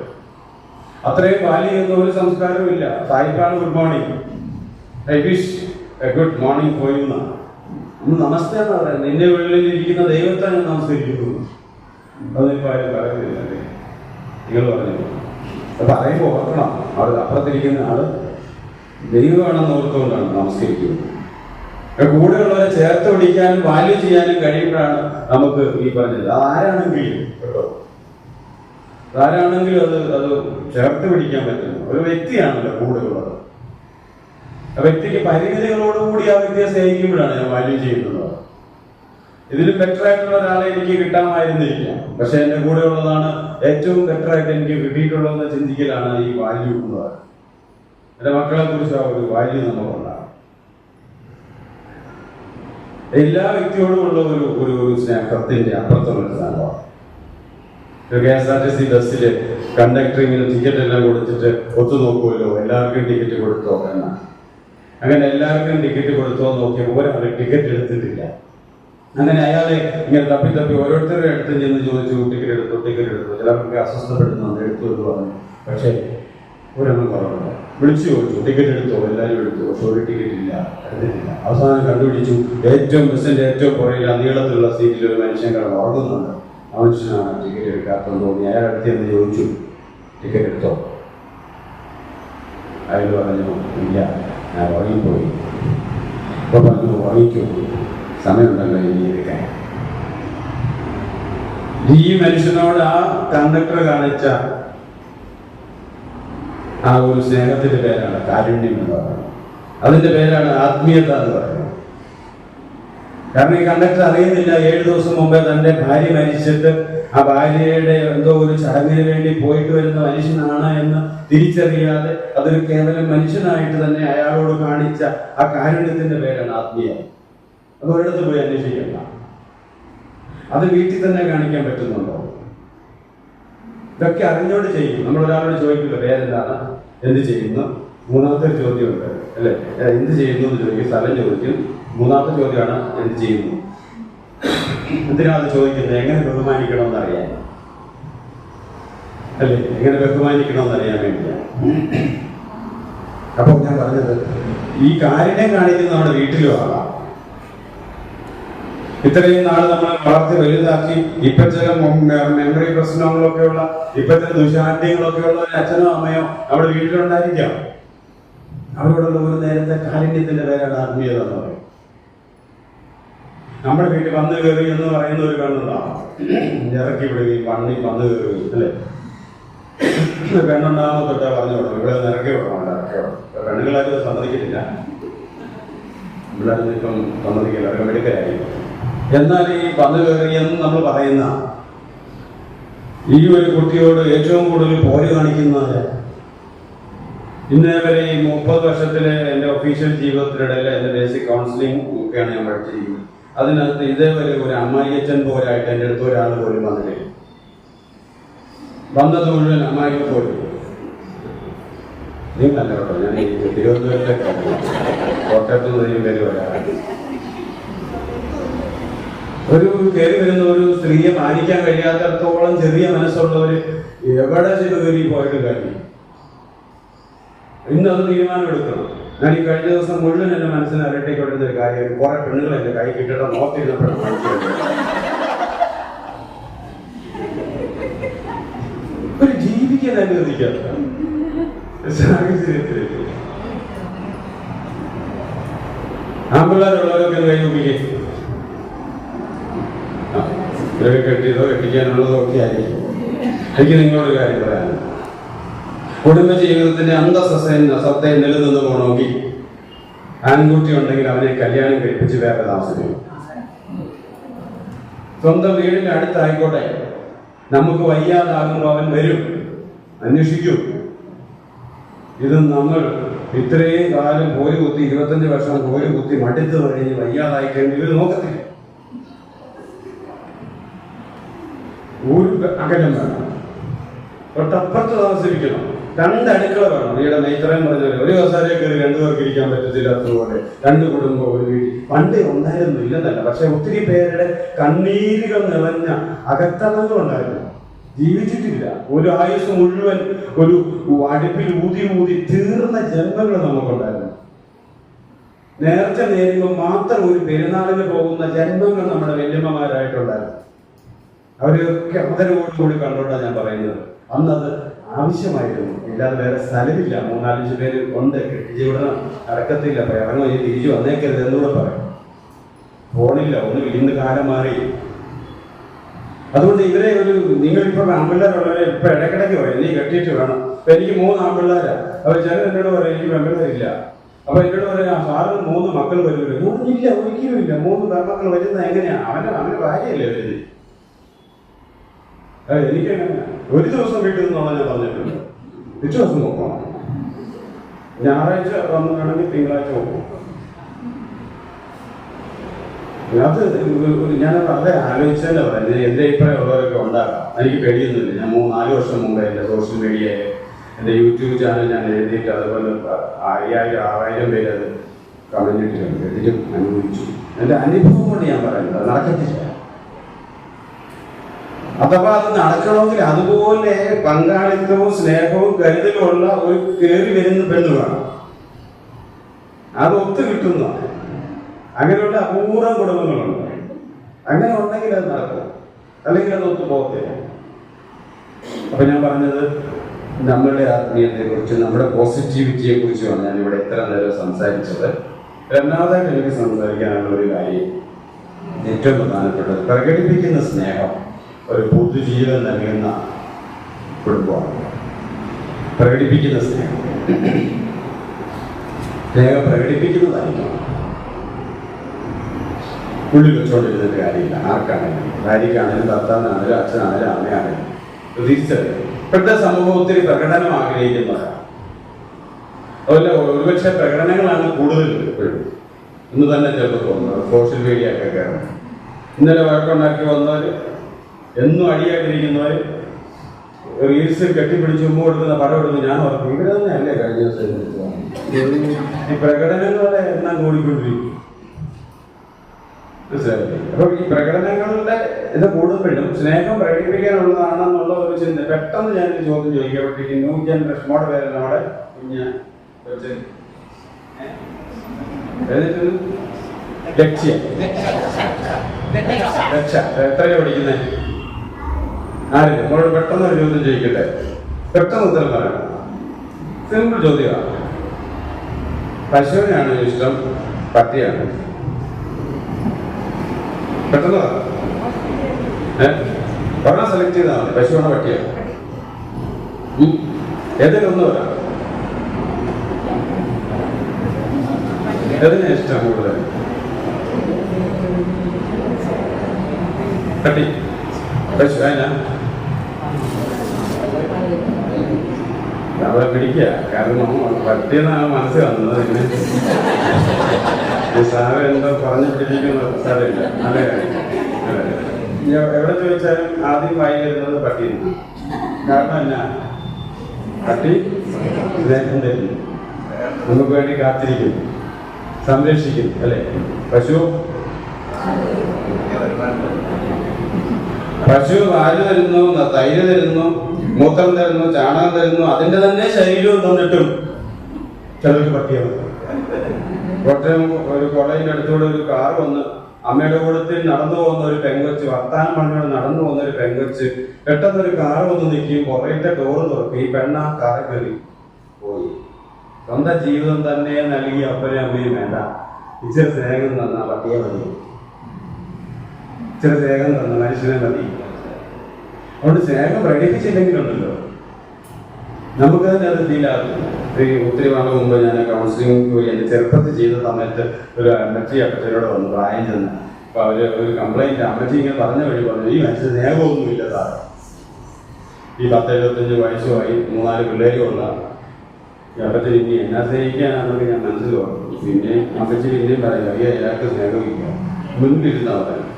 അത്രയും വാല്യൂ ചെയ്യുന്ന ഒരു സംസ്കാരവും ഇല്ല. സായിപ്പാണ് good morning. I wish a good morning for you എന്നാണ്. നമ്മൾ നമസ്തേ എന്ന് പറയുന്നത്. നിന്റെ ഉള്ളിൽ ഇരിക്കുന്ന ദൈവത്തെ ഞാൻ നമസ്കരിക്കുന്നു. അതൊന്നും ആരും പറയുന്നില്ലേ? നിങ്ങൾ പറഞ്ഞു. അത് പറയുമ്പോൾ ഓർക്കണം, അവിടെ അപ്പുറത്തിരിക്കുന്ന ആള് ദൈവമാണെന്ന് ഓർത്തുകൊണ്ടാണ് നമസ്കരിക്കുന്നത്. കൂടെയുള്ളവരെ ചേർത്ത് പിടിക്കാനും വാല്യൂ ചെയ്യാനും കഴിയുമ്പോഴാണ് നമുക്ക് ഈ പറഞ്ഞത് ആരാണെങ്കിലും കേട്ടോ, ആരാണെങ്കിലും അത് ചേർത്ത് പിടിക്കാൻ പറ്റുന്നു. ഒരു വ്യക്തിയാണല്ലോ കൂടെയുള്ളത്. ആ വ്യക്തിക്ക് പരിമിതികളോടുകൂടി ആ വ്യക്തിയെ സ്നേഹിക്കുമ്പോഴാണ് ഞാൻ വാല്യൂ ചെയ്യുന്നത്. ഇതിലും ബെറ്റർ ആയിട്ടുള്ള ഒരാളെ എനിക്ക് കിട്ടാമായിരുന്നിരിക്കാം, പക്ഷെ എന്റെ കൂടെ ഉള്ളതാണ് ഏറ്റവും ബെറ്റർ ആയിട്ട് എനിക്ക് കിട്ടിയിട്ടുള്ളതെന്ന് ചിന്തിക്കലാണ് ഈ വാല്യൂ എന്ന് പറയുന്നത്. എന്റെ മക്കളെ കുറിച്ച് ആ ഒരു വാല്യൂ നമുക്കുണ്ടാകും. എല്ലാ വ്യക്തിയോടുമുള്ള ഒരു സ്നേഹത്തിന്റെ അപ്പുറത്തുള്ള സാധനമാണ്. KSRTC ബസ്സില് കണ്ടക്ടർ ഇങ്ങനെ ടിക്കറ്റ് എല്ലാം കൊടുത്തിട്ട് ഒത്തുനോക്കുമല്ലോ, എല്ലാവർക്കും ടിക്കറ്റ് കൊടുത്തോ എന്നാണ്. അങ്ങനെ എല്ലാവർക്കും ടിക്കറ്റ് കൊടുത്തോ നോക്കിയപ്പോൾ ഒരാൾ ടിക്കറ്റ് എടുത്തിട്ടില്ല. അങ്ങനെ അയാളെ ഇങ്ങനെ തപ്പി ഓരോരുത്തരുടെ അടുത്ത് ചെന്ന് ചോദിച്ചു, ടിക്കറ്റ് എടുത്തു. ചിലർക്ക് അസ്വസ്ഥപ്പെടുന്നുണ്ട്, എടുത്തു എന്ന് പറഞ്ഞു. പക്ഷേ ഒരെണ്ണം കുറവുണ്ട്. വിളിച്ചു ചോദിച്ചു, ടിക്കറ്റ് എടുത്തോ? എല്ലാവരും എടുത്തു. പക്ഷെ ഒരു ടിക്കറ്റ് ഇല്ല, എടുത്തിട്ടില്ല. അവസാനം കണ്ടുപിടിച്ചു, ബസ്സിന്റെ ഏറ്റവും പുറകിൽ നീളത്തിലുള്ള സീറ്റിൽ ഒരു മനുഷ്യൻ കിടന്ന് ഉറങ്ങുന്നുണ്ട്. ആ മനുഷ്യനാണ് ടിക്കറ്റ് എടുക്കാത്തെന്ന് തോന്നി. അയാൾ അടുത്ത് എന്ന് ചോദിച്ചു, ടിക്കറ്റ് എടുത്തോ? അയാൾ പറഞ്ഞു, ഇല്ല, ഞാൻ ഉറങ്ങിപ്പോയി. അപ്പൊ പറഞ്ഞു, ഉറങ്ങിക്കോ, സമയമുണ്ടല്ലോ ഇനി എടുക്കാൻ. ഈ മനുഷ്യനോട് ആ കണ്ടക്ടർ കാണിച്ച ആ ഒരു സ്നേഹത്തിന്റെ പേരാണ് കാരുണ്യം എന്ന് പറയുന്നത്. അതിന്റെ പേരാണ് ആത്മീയത എന്ന് പറയുന്നത്. കാരണം ഈ കണ്ടക്ടർ അറിയുന്നില്ല, 7 ദിവസം മുമ്പേ തന്റെ ഭാര്യ മരിച്ചിട്ട് ആ ഭാര്യയുടെ എന്തോ ഒരു ചടങ്ങിന് വേണ്ടി പോയിട്ട് വരുന്ന മനുഷ്യനാണ് എന്ന് തിരിച്ചറിയാതെ അതൊരു കേവലം മനുഷ്യനായിട്ട് തന്നെ അയാളോട് കാണിച്ച ആ കാരുണ്യത്തിന്റെ പേരാണ് ആത്മീയത. അത് ഒരിടത്ത് പോയി അന്വേഷിക്കണ്ട. അത് വീട്ടിൽ തന്നെ കാണിക്കാൻ പറ്റുന്നുണ്ടോ? ഇതൊക്കെ അറിഞ്ഞോണ്ട് ചെയ്യും. നമ്മൾ ഒരാളോട് ചോദിക്കില്ല, പേരെന്താണ്, എന്ത് ചെയ്യുന്നു. മൂന്നാമത്തെ ചോദ്യമുണ്ട് അല്ലെ, എന്ത് ചെയ്യുന്നു എന്ന് ചോദിക്കും, സ്ഥലം ചോദിക്കും. മൂന്നാമത്തെ ചോദ്യമാണ് എന്ത് ചെയ്യുന്നു. എന്തിനാണ് അത് ചോദിക്കുന്നത്? എങ്ങനെ ബഹുമാനിക്കണമെന്ന് അറിയാൻ അല്ലേ, എങ്ങനെ ബഹുമാനിക്കണമെന്ന് അറിയാൻ വേണ്ടിയാണ്. അപ്പോൾ ഞാൻ പറഞ്ഞത്, ഈ കാരുണ്യം കാണിക്കുന്ന നമ്മുടെ വീട്ടിലും ആകാം. ഇത്രയും നാൾ നമ്മളെ വളർത്തി വലുതാക്കി ഇപ്പൊ ചില മെമ്മറി പ്രശ്നങ്ങളൊക്കെ ഉള്ള, ഇപ്പൊ ചില ദുശാഠ്യങ്ങളൊക്കെ ഉള്ള ഒരു അച്ഛനോ അമ്മയോ നമ്മുടെ വീട്ടിലുണ്ടായിരിക്കാം. അവരോടുള്ള ഒരു നേരത്തെ കാരുണ്യത്തിന്റെ പേരാണ് ആത്മീയത എന്ന് പറയും. നമ്മുടെ വീട്ടിൽ വന്ന് കയറി എന്ന് പറയുന്ന ഒരു പെണ്ണുണ്ടാവും, ഇറക്കി വിടുകയും വന്ന് കയറുകയും അല്ലെ. പെണ്ണുണ്ടാകുമ്പോൾ തൊട്ടാ പറഞ്ഞു വിടണം, ഇവിടെ ഇറക്കി വിടണം, ഇറക്കി വിടണം. പെണ്ണുങ്ങളാരും സമ്മതിക്കില്ല, ഇവിടെ ഇപ്പം സമ്മതിക്കില്ല, അവർക്ക് മെടുക്കലായി. എന്നാൽ ഈ വന്ന് കയറിയെന്ന് നമ്മൾ പറയുന്ന ഈ ഒരു കുട്ടിയോട് ഏറ്റവും കൂടുതൽ പോര് കാണിക്കുന്നത്, ഇന്നേ വരെ ഈ 30 വർഷത്തിലെ എൻ്റെ ഒഫീഷ്യൽ ജീവിതത്തിനിടയിൽ എൻ്റെ ബേസിക് കൗൺസിലിംഗ് ഒക്കെയാണ് ഞാൻ പഠിച്ചിരിക്കുന്നത്. അതിനകത്ത് ഇതേവരെ ഒരു അമ്മായിയച്ഛൻ പോരായിട്ട് എൻ്റെ അടുത്ത് ഒരാൾ പോലും വന്നിട്ടില്ല. വന്നത് മുഴുവൻ അമ്മായിക്ക് പോലും. നിങ്ങളല്ല കേട്ടോ, ഞാൻ ഈ തിരുവനന്തപുരത്തേക്ക് കോട്ടയത്ത് നിന്ന് പേര് വരാറ്. ഒരു കയറി വരുന്ന ഒരു സ്ത്രീയെ മാനിക്കാൻ കഴിയാത്തടത്തോളം ചെറിയ മനസ്സുള്ളവർ എവിടെ ചെയ്ത് കയറി പോയിട്ട് കഴിഞ്ഞു. ഇന്ന് അത് തീരുമാനമെടുക്കണം. ഞാൻ ഈ കഴിഞ്ഞ ദിവസം മുഴുവൻ എന്റെ മനസ്സിന് അരട്ടിക്കൊണ്ടിരുന്ന ഒരു കാര്യം, കുറെ പെണ്ണുകൾ എന്റെ കൈ കിട്ടിയിട്ട് നോക്കിയിരുന്നപ്പോഴാണ് ഒരു ജീവിക്കാൻ അനുവദിക്കാത്ത സാഹചര്യത്തിലേക്ക് ആമ്പിള്ളേരുള്ളവരൊക്കെ കൈ നോക്കിക്കേ. ഇവരൊക്കെ കെട്ടിയതോ കെട്ടിക്കാനുള്ളതോ ഒക്കെ ആയിരിക്കും. എനിക്ക് നിങ്ങളൊരു കാര്യം പറയാനുണ്ട്. കുടുംബജീവിതത്തിന്റെ അന്തസ്സത്തെ നിലനിന്ന് പോകണമെങ്കിൽ ആൺകുട്ടി ഉണ്ടെങ്കിൽ അവനെ കല്യാണം കഴിപ്പിച്ച് വേറെ താമസിക്കണം. സ്വന്തം വീടിന്റെ അടുത്തായിക്കോട്ടെ, നമുക്ക് വയ്യാതാകുമ്പോൾ അവൻ വരും, അന്വേഷിക്കും. ഇത് നമ്മൾ ഇത്രയും കാലം പോര് കുത്തി 25 വർഷം പോര് കുത്തി മടുത്ത് കഴിഞ്ഞ് വയ്യാതായി കഴിഞ്ഞ് ഇവർ നോക്കത്തില്ല. ഒരു അകലം വേണം, തൊട്ടപ്പുറത്ത് താമസിപ്പിക്കണം. 2 അടുക്കള വേണം. ഈയുടെ നെയ്ത്തറയും പറഞ്ഞാൽ ഒരു കസാരയെ കയറി 2 പേർക്ക് ഇരിക്കാൻ പറ്റത്തില്ലാത്തതുപോലെ 2 കുടുംബം ഒരു വീട്ടിൽ പണ്ട് ഉണ്ടായിരുന്നു, ഇല്ലെന്നല്ല. പക്ഷെ ഒത്തിരി പേരുടെ കണ്ണീരുകൾ നിറഞ്ഞ അകത്തളങ്ങളുണ്ടായിരുന്നു. ജീവിച്ചിട്ടില്ല. ഒരു ആയുസ് മുഴുവൻ ഒരു അടുപ്പിൽ ഊതി തീർന്ന ജന്മങ്ങൾ നമുക്കുണ്ടായിരുന്നു. നേർച്ച നേരുമ്പോൾ മാത്രം ഒരു പെരുന്നാളിന് പോകുന്ന ജന്മങ്ങൾ നമ്മുടെ വല്യമ്മമാരായിട്ടുണ്ടായിരുന്നു. അവരെയൊക്കെ അവതരവോടുകൂടി കണ്ടോണ്ടാണ് ഞാൻ പറയുന്നത്. അന്നത് ആവശ്യമായിരുന്നു, ഇല്ലാതെ വേറെ സ്ഥലമില്ല. 3-4 പേര് ഉണ്ട്, ഇവിടെ നടക്കത്തില്ല, അപ്പൊ ഇറങ്ങും ഈ തിരിച്ചു വന്നേക്കരുത് എന്നൂടെ പറയും. ഫോണില്ല, ഒന്നും ഇന്ന് കാലം മാറി. അതുകൊണ്ട് ഇവരെ നിങ്ങളിപ്പോ ആമ്പിള്ളേരുള്ളവരെ ഇപ്പൊ ഇടയ്ക്കിടയ്ക്ക് പറയും നീ കെട്ടിയിട്ട് വേണം. അപ്പൊ എനിക്ക് 3 ആമ്പിള്ളേരാ. അപ്പൊ ചിലർ എന്നോട് പറയും എനിക്ക് പെൺപിള്ളേരില്ല. അപ്പൊ എന്നോട് പറയാം സാറിന് 3 മക്കൾ വരുമല്ലോ. ഇല്ല, ഒരിക്കലും ഇല്ല. 3 പെൺമക്കൾ വരുന്നത് എങ്ങനെയാ? അവന്റെ ഭാര്യയല്ലേ വരുന്നത്. എനിക്കങ്ങനെ ഒരു ദിവസം വീട്ടിൽ നിന്നുള്ള ഞാൻ പറഞ്ഞിട്ടുണ്ട്. പിറ്റേ ദിവസം നോക്കണം. ഞായറാഴ്ച വന്നു വേണമെങ്കിൽ തിങ്കളാഴ്ച നോക്കും. അത് ഞാൻ വളരെ ആലോചിച്ചതന്നെ പറയുന്നത്. എന്റെ അഭിപ്രായം ഉള്ളവരൊക്കെ ഉണ്ടാകാം, എനിക്ക് കഴിയുന്നില്ല. ഞാൻ 4 വർഷം മുമ്പേ എന്റെ സോഷ്യൽ മീഡിയയിൽ എന്റെ യൂട്യൂബ് ചാനൽ ഞാൻ എഴുതിയിട്ട് അതുപോലെ 5000-6000 പേര് അത് കമന്റ് ഇട്ടിട്ടുണ്ട്. ഇതിലും അനുഭവിച്ചു. എന്റെ അനുഭവം കൊണ്ട് ഞാൻ പറയുന്നത് അത് നടക്കത്തില്ല. അഥവാ അത് നടക്കണമെങ്കിൽ അതുപോലെ പങ്കാളിത്തവും സ്നേഹവും കരുതലും ഉള്ള ഒരു കയറി വരുന്ന പെണ്ണ് വേണം. അത് ഒത്തു കിട്ടുന്നതാണ്. അങ്ങനെയുള്ള അപൂർവം കുടുംബങ്ങളുണ്ട്. അങ്ങനെ ഉണ്ടെങ്കിൽ അത് നടക്കും, അല്ലെങ്കിൽ അത് ഒത്തു പോകത്തില്ല. അപ്പൊ ഞാൻ പറഞ്ഞത് നമ്മളുടെ ആത്മീയതയെ കുറിച്ച്, നമ്മുടെ പോസിറ്റിവിറ്റിയെ കുറിച്ചുമാണ് ഞാൻ ഇവിടെ ഇത്ര നേരം സംസാരിച്ചത്. രണ്ടാമതായിട്ട് എനിക്ക് സംസാരിക്കാനുള്ള ഒരു കാര്യം, ഏറ്റവും പ്രധാനപ്പെട്ടത് പ്രകടിപ്പിക്കുന്ന സ്നേഹം ഒരു പൊതുജീവൻ നൽകുന്ന കുടുംബമാണ്. പ്രകടിപ്പിക്കുന്ന സ്നേഹം പ്രകടിപ്പിക്കുന്നതായിരിക്കും. ഉള്ളിൽ വെച്ചുകൊണ്ടിരുന്നിട്ട് കാര്യമില്ല. ആർക്കാണെങ്കിലും, ഭാര്യയ്ക്കാണെങ്കിലും, ഭർത്താവിനാണെങ്കിലും, അച്ഛനാണെങ്കിലും, അമ്മയാണെങ്കിലും തിരിച്ചറിയാം. ഇപ്പോഴത്തെ സമൂഹം ഒത്തിരി പ്രകടനം ആഗ്രഹിക്കുന്നവരാണ്. അതുപോലെ ഒരുപക്ഷെ പ്രകടനങ്ങളാണ് കൂടുതൽ ഇപ്പോഴും. ഇന്ന് തന്നെ ചിലപ്പോൾ തോന്നുന്നത് സോഷ്യൽ മീഡിയ ഒക്കെ കയറുന്നത്. ഇന്നലെ വഴക്കുണ്ടാക്കി വന്നവർ, എന്നും അടിയായിട്ടിരിക്കുന്നവർ, റീൽസ് കെട്ടിപ്പിടിച്ച് ഉമ്മ കൊടുക്കുന്ന പടം എടുത്ത് ഞാൻ ഓർക്കും ഇവിടെ തന്നെ അല്ലേ കഴിഞ്ഞ ദിവസം ഈ പ്രകടനങ്ങളുടെ എണ്ണം കൂടിക്കൊണ്ടിരിക്കും. മനസ്സിലായില്ലേ? അപ്പൊ ഈ പ്രകടനങ്ങളുടെ ഇത് കൂടുമ്പോഴും സ്നേഹം പ്രകടിപ്പിക്കാനുള്ളതാണെന്നുള്ള ഒരു ചിന്ത. പെട്ടെന്ന് ഞാനൊരു ചോദ്യം ചോദിക്കപ്പെട്ടിരിക്കും. ന്യൂ ജനറേഷൻ മോഡൽ പേര് നമ്മുടെ കുഞ്ഞ് ലക്ഷ്യം എത്രയാ പഠിക്കുന്നേ? ആരില്ല? നമ്മളോട് പെട്ടെന്ന് ഒരു ചോദ്യം ചോദിക്കട്ടെ, പെട്ടെന്ന് ഉത്തരം പറയാം. സിമ്പിൾ ചോദ്യമാണ്. പശുവിനാണ് ഇഷ്ടം, പട്ടിയാണ്? പെട്ടെന്ന് പറഞ്ഞാൽ സെലക്ട് ചെയ്താൽ മതി. പശുവാണോ പട്ടിയാണ്? ഏതെങ്കിലും ഒന്ന് വരാം. ഏതിനാ ഇഷ്ടം കൂടുതൽ? പട്ടി, പശു. അതിനാ അവളെ പിടിക്കുക. കാരണം പട്ടിയെന്നാണ് മനസ്സിൽ വന്നത്. ഇതിന് സാറ് എന്തോ പറഞ്ഞു പിടിപ്പിക്കുന്ന സാരമില്ല. നല്ല കാര്യം. എവിടെ ചോദിച്ചാലും ആദ്യം വായി വരുന്നത് പട്ടിയാണ്. കാരണം എന്നാ? പട്ടി സ്നേഹം തരുന്നു, നമുക്ക് വേണ്ടി കാത്തിരിക്കുന്നു, സംരക്ഷിക്കുന്നു, അല്ലെ? പശു പാല് തരുന്നു, തൈര് തരുന്നു, മൂത്രം തരുന്നു, ചാണകം തരുന്നു, അതിന്റെ തന്നെ ശരീരവും തന്നിട്ടും ചിലർക്ക് പട്ടിയാണ്. കോട്ടയം ഒരു കോളേജിന്റെ അടുത്തൂടെ ഒരു കാർ വന്ന് അമ്മയുടെ കൂടത്തിൽ നടന്നു പോകുന്ന ഒരു പെങ്കൊച്ച്, വർത്താനം പറഞ്ഞോട് നടന്നു പോകുന്ന ഒരു പെങ്കൊച്ച്, പെട്ടെന്നൊരു കാർ വന്ന് നിൽക്കും, പുറകിന്റെ ഡോറ് തുറക്കും. ഈ പെണ്ണ ആ കാറിൽ കയറി പോയി. സ്വന്തം ജീവിതം തന്നെ നൽകി അപ്പനെ അമ്മയും വേണ്ട, ഇച്ചിരി സ്നേഹം തന്ന പട്ടിയെ മതി, ഇച്ചിരി സ്നേഹം തന്ന മനുഷ്യനെ മതി. അതുകൊണ്ട് സ്നേഹം പ്രകടിപ്പിച്ചില്ലെങ്കിലുണ്ടല്ലോ നമുക്ക് തന്നെ അത് ഫീലാകും. ഒത്തിരി നാൾ മുമ്പ് ഞാൻ കൗൺസിലിംഗ് ജോലി എൻ്റെ ചെറുപ്പത്തിൽ ചെയ്ത സമയത്ത് ഒരു അമ്മച്ചി അപ്പച്ചനോട് വന്നു, പ്രായം ചെന്ന്. അപ്പൊ അവര് ഒരു കംപ്ലൈന്റ്, അമ്മച്ചി ഇങ്ങനെ പറഞ്ഞ വഴി പറഞ്ഞു, ഈ മനുഷ്യന് സ്നേഹമൊന്നുമില്ല സാർ, ഈ 10-75 വയസ്സുമായി 3-4 പിള്ളേരുമുള്ള ഈ അപ്പച്ചൻ ഇനി എന്നാ സ്നേഹിക്കാനാണെന്നൊക്കെ ഞാൻ മനസ്സിൽ പറഞ്ഞു. പിന്നെ അമ്മച്ചി പിന്നെയും പറയുക, അയ്യ അയാൾക്ക് സ്നേഹമില്ല, മുൻപിരുന്നാ പറയാം.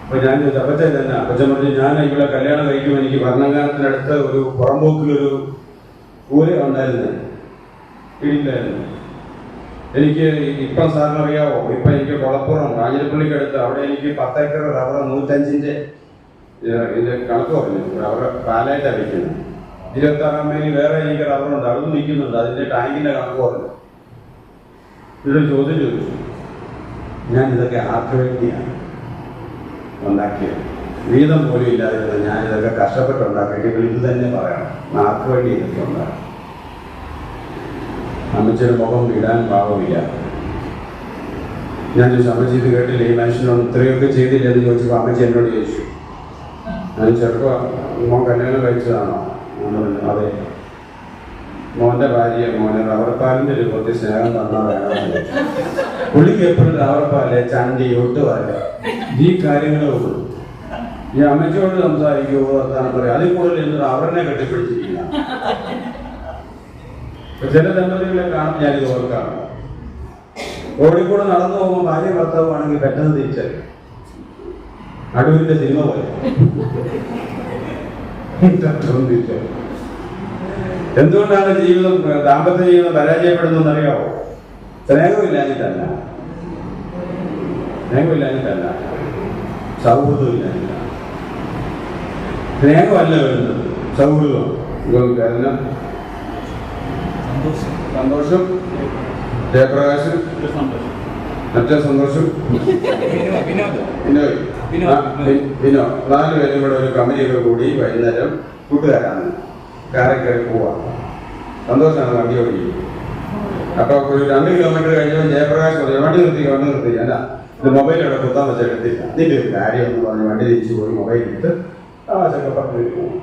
അപ്പൊ ഞാൻ ചോദിച്ചു, അപ്പച്ചൻ തന്നെ? അപ്പച്ചൻ പറഞ്ഞു, ഞാൻ ഇവിടെ കല്യാണം കഴിക്കുമ്പോൾ എനിക്ക് ഭരണങ്ങാനത്തിനടുത്ത് ഒരു പുറമ്പോക്കിലൊരു കൂര ഉണ്ടായിരുന്നു, വീടില്ലായിരുന്നു. എനിക്ക് ഇപ്പം സാറിനറിയാവോ, ഇപ്പൊ എനിക്ക് കൊളപ്പുറം കാഞ്ഞിരപ്പള്ളിക്ക് അടുത്ത്, അവിടെ എനിക്ക് 10 ഏക്കർ റബ്ബർ 105-ന്റെ ഇതിന്റെ കണക്ക് പറഞ്ഞു. റബ്ബർ പാലായിട്ടാണ് വയ്ക്കുന്നത്. 26 മൈൽ വേറെ എനിക്ക് റബ്ബറുണ്ട്, അതൊന്നും നിൽക്കുന്നുണ്ട്, അതിന്റെ ടാങ്കിന്റെ കണക്ക് പറഞ്ഞു. ഇതൊരു ചോദ്യം ചോദിച്ചു, ഞാൻ ഇതൊക്കെ ആർക്ക് വേണ്ടിയാണ് ഉണ്ടാക്കിയത്? വീതം പോലും ഇല്ലാതിരുന്ന ഞാൻ ഇതൊക്കെ കഷ്ടപ്പെട്ടുണ്ടാക്കിയെങ്കിൽ ഇത് തന്നെ പറയണം, ആർക്ക് വേണ്ടി ഇതൊക്കെ ഉണ്ടാകും? അമ്മച്ചിയുടെ മുഖം ഇടാൻ പാവമില്ല. ഞാൻ ചോദിച്ചു, അമ്മച്ചി ഇത് കേട്ടില്ല, ഈ മനുഷ്യനൊന്നും ഇത്രയൊക്കെ ചെയ്തില്ല എന്ന് ചോദിച്ചപ്പോൾ അമ്മച്ചി എന്നോട് ചോദിച്ചു, ഞാൻ മോൻ കല്യാണം കഴിച്ചതാണോ? അതെ. മോൻ്റെ ഭാര്യ മോനെ റബ്ബർപ്പാലിൻ്റെ രൂപത്തിൽ സ്നേഹം തന്നാൽ വേണമെന്ന്. പുള്ളിക്ക് എപ്പോഴും റബ്ബർപ്പാല്, ചണ്ടി, ഒട്ടുപാല, ഈ കാര്യങ്ങളേ ഉള്ളൂ. ഈ അമ്മച്ചിയോട് സംസാരിക്കുമോ വർത്താനം പറയും, അതിൽ കൂടുതൽ എന്ന് റബ്ബറിനെ കെട്ടിപ്പിടിച്ചിരിക്കുന്ന ചില ദമ്പതികളെ കാണും. ഞാനിത് ഓർക്കാണ്, റോഡിൽ കൂടെ നടന്നു പോകുമ്പോൾ ഭാര്യ ഭർത്താവുമാണെങ്കിൽ പെട്ടെന്ന് തിരിച്ചറിയും. അടൂരിന്റെ സിനിമ പോലെ തിരിച്ചറിയും. എന്തുകൊണ്ടാണ് ജീവിതം, ദാമ്പത്യ ജീവിതം പരാജയപ്പെടുന്നതെന്ന് അറിയാവോ? സ്നേഹമില്ലാഞ്ഞിട്ടല്ല, സൗഹൃദമില്ലാഞ്ഞിട്ടല്ല. സ്നേഹമല്ല വരുന്നത്, സൗഹൃദം. കാരണം സന്തോഷം, ജയപ്രകാശ്, മറ്റേ സന്തോഷം, വിനോ, 4 പേരും കൂടെ ഒരു കമ്പനിയൊക്കെ കൂടി വൈകുന്നേരം കൂട്ടുകാരാണ് കാറിൽ കയറി പോവാം. സന്തോഷമാണ് വണ്ടി ഓടിക്കും. അപ്പൊ ഒരു 2 കിലോമീറ്റർ കഴിഞ്ഞപ്പോൾ ജയപ്രകാശ് പറഞ്ഞു, വണ്ടി നിർത്തി അല്ല, ഇത് മൊബൈൽ അവിടെ കുത്താൻ വെച്ചാൽ എടുത്തില്ല, അതിൻ്റെ ഒരു കാര്യം എന്ന് പറഞ്ഞ് വണ്ടി തിരിച്ചു പോയി മൊബൈൽ എടുത്ത് ആശയൊക്കെ പറഞ്ഞു പോകും.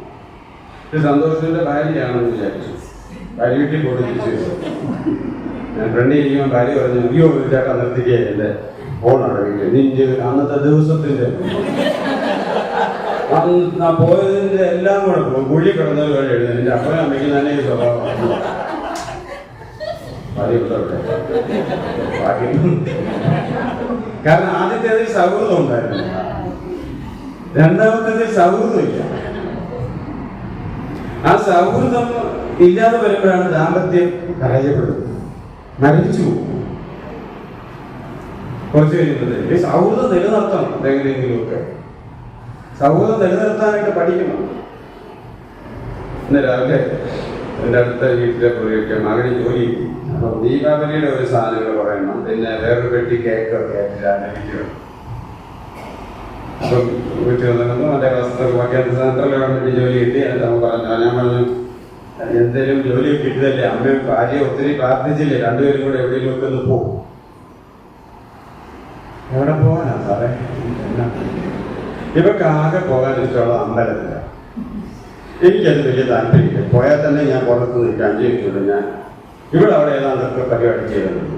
ഇത് സന്തോഷത്തിന്റെ ഭാര്യയാണെന്ന് വിചാരിച്ചു. ഭാര്യ വീട്ടിൽ പോയി തിരിച്ചു വരും. ഞാൻ ഫ്രണ്ട് ചെയ്യുമ്പോൾ ഭാര്യ പറഞ്ഞു, അയ്യോ ചേട്ടാ നിർത്തിക്കുകയല്ലേ, ഫോണവിടെ വീട്ടിൽ നിന്റെ അന്നത്തെ ദിവസത്തിന്റെ പോയതിന്റെ എല്ലാം കൂടെ പോകും. കുഴി കിടന്നത് വഴി എഴുതുന്നത് എന്റെ അപ്പനും അമ്മയ്ക്ക് തന്നെ ഈ സ്വഭാവമാണ്. കാരണം ആദ്യത്തേതിൽ സൗഹൃദം ഉണ്ടായിരുന്നു, രണ്ടാമത്തേതിൽ സൗഹൃദമില്ല. ആ സൗഹൃദം ഇല്ലാതെ വരുമ്പോഴാണ് ദാമ്പത്യം പരാജയപ്പെടുന്നത്, മരിച്ചു പോകും. കുറച്ച് കഴിയുന്നത് ഈ സൗഹൃദം നിലനിർത്തണം. എന്തെങ്കിലുമൊക്കെ സൗഹൃദം നിലനിർത്താനായിട്ട് പഠിക്കണം. ഇന്ന് രാവിലെ എൻ്റെ അടുത്ത വീട്ടിലെ പുള്ളിയൊക്കെ മകന് ജോലി കിട്ടി. അപ്പം ദീപാവലിയുടെ ഒരു സാധനങ്ങൾ പറയണം, പിന്നെ വേറൊരു പെട്ടി കേക്കൊക്കെ ആയിട്ട്. അപ്പം വീട്ടിൽ വന്നിരുന്നു, എൻ്റെ വസ്ത്രമൊക്കെ സെൻട്രൽ ഗവൺമെൻറ് ജോലി കിട്ടി. ഞാൻ പറഞ്ഞു, എന്തെങ്കിലും ജോലി കിട്ടിയതല്ലേ, അമ്മയും ഭാര്യ ഒത്തിരി പ്രാർത്ഥിച്ചില്ലേ, 2 പേരും കൂടെ എവിടെയെങ്കിലുമൊക്കെ ഒന്ന് പോകും. എവിടെ പോകാനാ സാറേ? ഇവർക്ക് ആകെ പോകാൻ ഇഷ്ടമുള്ള അമ്പലത്തില്ല. എനിക്കത് വലിയ താല്പര്യമില്ല. പോയാൽ തന്നെ ഞാൻ പുറത്ത് നിൽക്കാൻ 5 മിനിറ്റുണ്ട്. ഞാൻ ഇവിടെ അവിടെ ഏതാണ്ടൊക്കെ പരിപാടി ചെയ്തിട്ടുണ്ട്.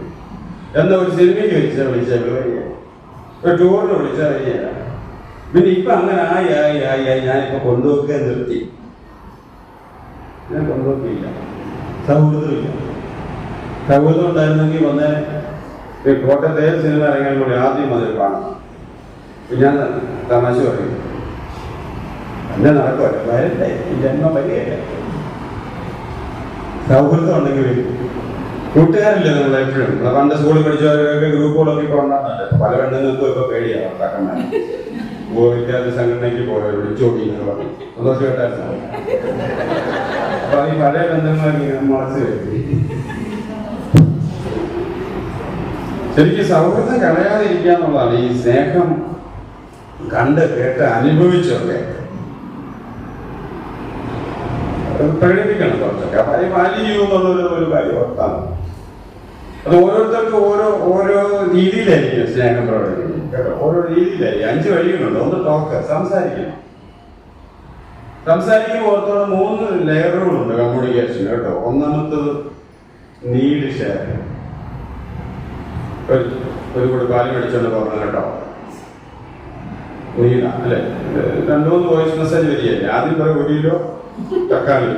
എന്നാ ഒരു സിനിമയ്ക്ക് വിളിച്ചാൽ വരിക, ഒരു ടൂറിന് വിളിച്ചാൽ വരികയില്ല. പിന്നെ ഇപ്പം അങ്ങനെ ആയി ഞാനിപ്പോൾ കൊണ്ടുപോക്കുക നിർത്തി. ഞാൻ കൊണ്ടുപോക്കില്ല. സൗഹൃദമില്ല. സൗഹൃദം ഉണ്ടായിരുന്നെങ്കിൽ വന്ന് കോട്ടയത്തെ സിനിമ ഇറങ്ങിയാൽ കൂടി ആദ്യം അതിൽ കാണാം. ഞാൻ തമാശ പറയും, എന്നെ നടക്കുമല്ലോ, വരട്ടെ, ഈ ജന്മം വരികയില്ല. സൗഹൃദം ഉണ്ടെങ്കിൽ കൂട്ടുകാരില്ലേ നമ്മൾ എപ്പോഴും. പണ്ട് സ്കൂളിൽ പഠിച്ചവരൊക്കെ ഗ്രൂപ്പുകളൊക്കെ ഇപ്പോൾ ഉണ്ടാകുന്നുണ്ട്. പല പെണ്ണുങ്ങൾക്കും ഇപ്പോൾ പേടിയാണ് ഭർത്താക്കന്മാർ. വിദ്യാർത്ഥി സംഘടനയ്ക്ക് പോയവർ വിളിച്ചോടി എന്നൊക്കെ പറഞ്ഞു സന്തോഷം കേട്ടായിരുന്നു. അപ്പൊ ഈ പഴയ ബന്ധങ്ങളൊക്കെ മനസ്സിൽ ശരിക്കും സൗഹൃദം കളയാതിരിക്കുക എന്നുള്ളതാണ്. ഈ സ്നേഹം കണ്ട് കേട്ട് അനുഭവിച്ചൊക്കെ പ്രകടിപ്പിക്കണം കുറച്ചൊക്കെ. അപ്പൊ അത് വാല്യൂ ചെയ്യുമെന്നുള്ളത് ഒരു കാര്യം ഓർത്താണ്. അത് ഓരോരുത്തർക്കും ഓരോ രീതിയിലായിരിക്കും സ്നേഹം പ്രകടിപ്പിക്കുന്നത് കേട്ടോ. ഓരോ രീതിയിലായിരിക്കും. 5 വഴികളുണ്ട്. ഒന്ന് ടോക്ക്, സംസാരിക്കണം. ഓർത്തോടെ 3 ലെയറുകളുണ്ട് കമ്മ്യൂണിക്കേഷൻ കേട്ടോ. ഒന്നാമത്തത് നീഡ് ഷെയർ. ഒരു കൂടി പാല് മേടിച്ചോണ്ട് പോകണം കേട്ടോ. നീല അല്ലെ, 2-3 വോയിസ് മെസ്സേജ് വരികയല്ലേ. ആദ്യം പറയും 1 കിലോ തക്കാളി,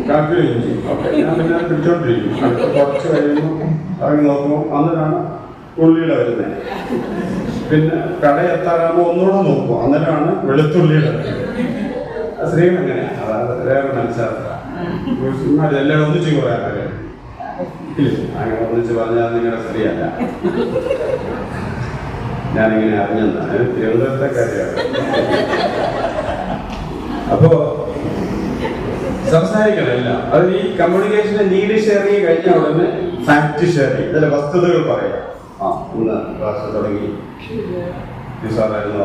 1/4 കിലോ ഇഞ്ചി. ഓക്കെ, ഞാൻ പിന്നെ പിടിച്ചോണ്ടിരിക്കും. അടുത്ത കുറച്ച് കഴിയുന്നു ഇറങ്ങി നോക്കുമ്പോൾ അന്നേരമാണ് ഉള്ളിയുടെ വരുന്നത്. പിന്നെ കടയെത്താറാകുമ്പോൾ ഒന്നുകൂടെ നോക്കും, അന്നേരമാണ് വെളുത്തുള്ളിയുടെ. സ്ത്രീകൾ എങ്ങനെയാണ്, അതായത് വേറെ മനസ്സിലാക്കുക. എല്ലാം ഒന്നിച്ചു പറയാറില്ല. അങ്ങനെ ഒന്നിച്ച് പറഞ്ഞാൽ നിങ്ങളുടെ സ്ത്രീയല്ല. ഞാനിങ്ങനെ അറിഞ്ഞെന്നാണ്, തിരുവനന്തപുരത്തെ കാര്യമാണ്. അപ്പോ സംസാരിക്കണമല്ല. അത് ഈ കമ്മ്യൂണിക്കേഷന്റെ നീഡ് ഷെയറിങ് കഴിഞ്ഞ ഉടനെ ഫാക്ട് ഷെയറിങ്, ഇതിലെ വസ്തുതകൾ പറയാം. ഇന്ന് ക്ലാസ് തുടങ്ങി നിസ്സാറായിരുന്നു,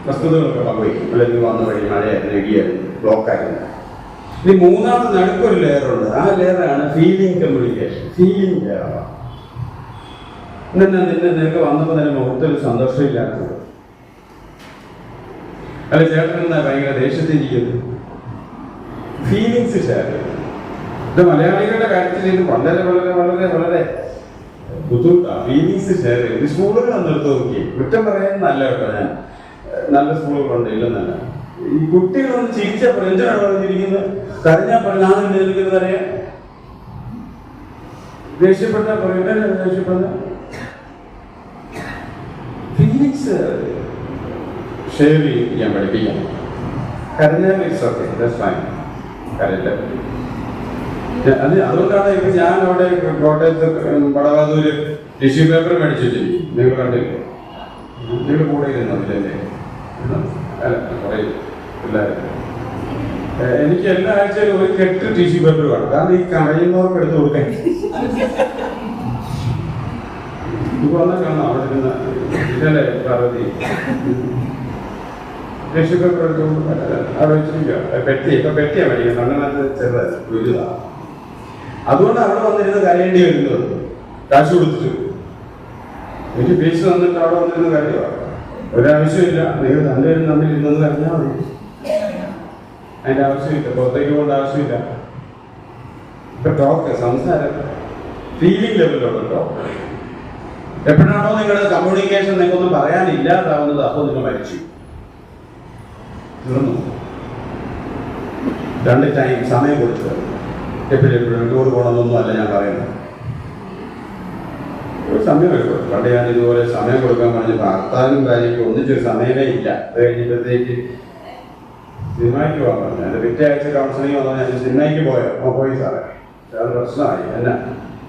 വസ്തുതകളൊക്കെ പങ്കുവയ്ക്കും. അല്ലെങ്കിൽ വന്ന വഴി മഴയായിരുന്നു, ഇടിയായിരുന്നു, ബ്ലോക്കായിരുന്നു. ഇനി മൂന്നാമത് നടുക്കൊരു ലെയറുണ്ട്. ആ ലെയറാണ് ഫീലിംഗ് കമ്മ്യൂണിക്കേഷൻ. ഫീലിംഗ് ലെയറാണ്. നിനക്ക് വന്നപ്പോൾ തന്നെ മുഖത്തൊരു സന്തോഷമില്ലാത്തത്, അല്ല ചേട്ടൻ എന്നാ ഭയങ്കര ദേഷ്യത്തിരിക്കുന്നു. ഫീലിങ്സ് ഷെയർ ചെയ്യും. ഇത് മലയാളികളുടെ കാര്യത്തിൽ ഇത് വളരെ വളരെ വളരെ വളരെ ബുദ്ധിമുട്ടാണ്. ഫീലിങ്സ് ഷെയർ ചെയ്യും. ഇത് സ്കൂളുകൾ ഒന്നെടുത്ത് നോക്കി, കുറ്റം പറയാൻ നല്ല കേട്ടോ, ഞാൻ നല്ല സ്കൂളുകളുണ്ട്, ഇല്ലെന്നല്ല. ഈ കുട്ടികളൊന്ന് ചിരിച്ചാൽ എന്തിനാണ് പറഞ്ഞിരിക്കുന്നത്, കരഞ്ഞാൽ പറഞ്ഞാൽ നിൽക്കുന്നതറിയാം, ദേഷ്യപ്പെട്ടാൽ പറയുന്നത് ദേഷ്യപ്പെടുന്ന ഫീലിങ്സ് ഷെയർ ചെയ്യാൻ പഠിപ്പിക്കാം. കരഞ്ഞാൽ ഇറ്റ്സ് ഓക്കെ, ദാറ്റ്സ് ഫൈൻ. കരയില്ല. അതുകൊണ്ടാണ് ഇപ്പൊ ഞാൻ അവിടെ കോട്ടയത്ത് വടവാതൂര് ടിഷ്യൂ പേപ്പർ മേടിച്ചു വെച്ചിരിക്കും. നിങ്ങൾ കണ്ടില്ലേ? നിങ്ങൾ കൂടെ ഇരുന്നില്ലേ? കുറെ പിള്ളേർ. എനിക്ക് എല്ലാ ആഴ്ചയിലും ഒരു കെട്ട് ടിഷ്യൂ പേപ്പർ വേണം. കാരണം ഈ കരയുന്നവർക്ക് എടുത്ത് കൊടുക്കാൻ. ഇപ്പൊ വന്നാൽ കാണാം അവിടെ ഇരുന്ന ഇതല്ലേ പാർവതി ടിഷ്യൂ പേപ്പർ എടുത്ത് അവിടെ വെച്ചിരിക്കുക. പെട്ടിയാ മേടിക്കുന്നത്. അങ്ങനെ ചെറുതാണ്, വലുതാണ്. അതുകൊണ്ട് അവിടെ വന്നിരുന്ന് കരയേണ്ടി വരുന്നത്, കാശ് കൊടുത്തിട്ട്. എനിക്ക് പീസ് തന്നിട്ട് അവിടെ വന്നിരുന്ന കാര്യമാണ്. ഒരാവശ്യമില്ല. നിങ്ങൾ രണ്ടുപേരും തമ്മിൽ ഇരുന്നത് കരഞ്ഞാൽ മതി. അതിന്റെ ആവശ്യമില്ല, പുറത്തേക്ക് പോകേണ്ട ആവശ്യമില്ല. ഇപ്പൊ ടോക്ക്, സംസാരം, ഫീലിംഗ് ലെവലിലുള്ള ടോക്ക്. എപ്പോഴാണോ നിങ്ങളുടെ കമ്മ്യൂണിക്കേഷൻ നിങ്ങൾക്കൊന്നും പറയാനില്ലാതാവുന്നത്, അപ്പോൾ നിങ്ങൾ മരിച്ചു, തീർന്നു. രണ്ട് ടൈം സമയം കൊടുത്തത്. എപ്പോഴും ടൂർ പോകണമെന്നൊന്നും അല്ല ഞാൻ പറയുന്നത്. ഒരു സമയം എടുക്കും. പണ്ട് ഞാൻ ഇതുപോലെ സമയം കൊടുക്കാൻ പറഞ്ഞപ്പോൾ ഭർത്താവിനും ഭാര്യയ്ക്കും ഒന്നിച്ചൊരു സമയമേ ഇല്ല. അത് കഴിഞ്ഞപ്പോഴത്തേക്ക് സിനിമയ്ക്ക് പോകാൻ പറഞ്ഞു. എൻ്റെ പിറ്റേ ആഴ്ച കൗൺസിലിംഗ് വന്നാൽ ഞാൻ സിനിമയ്ക്ക് പോയി സാറേ. അത് പ്രശ്നമായി. എന്നാ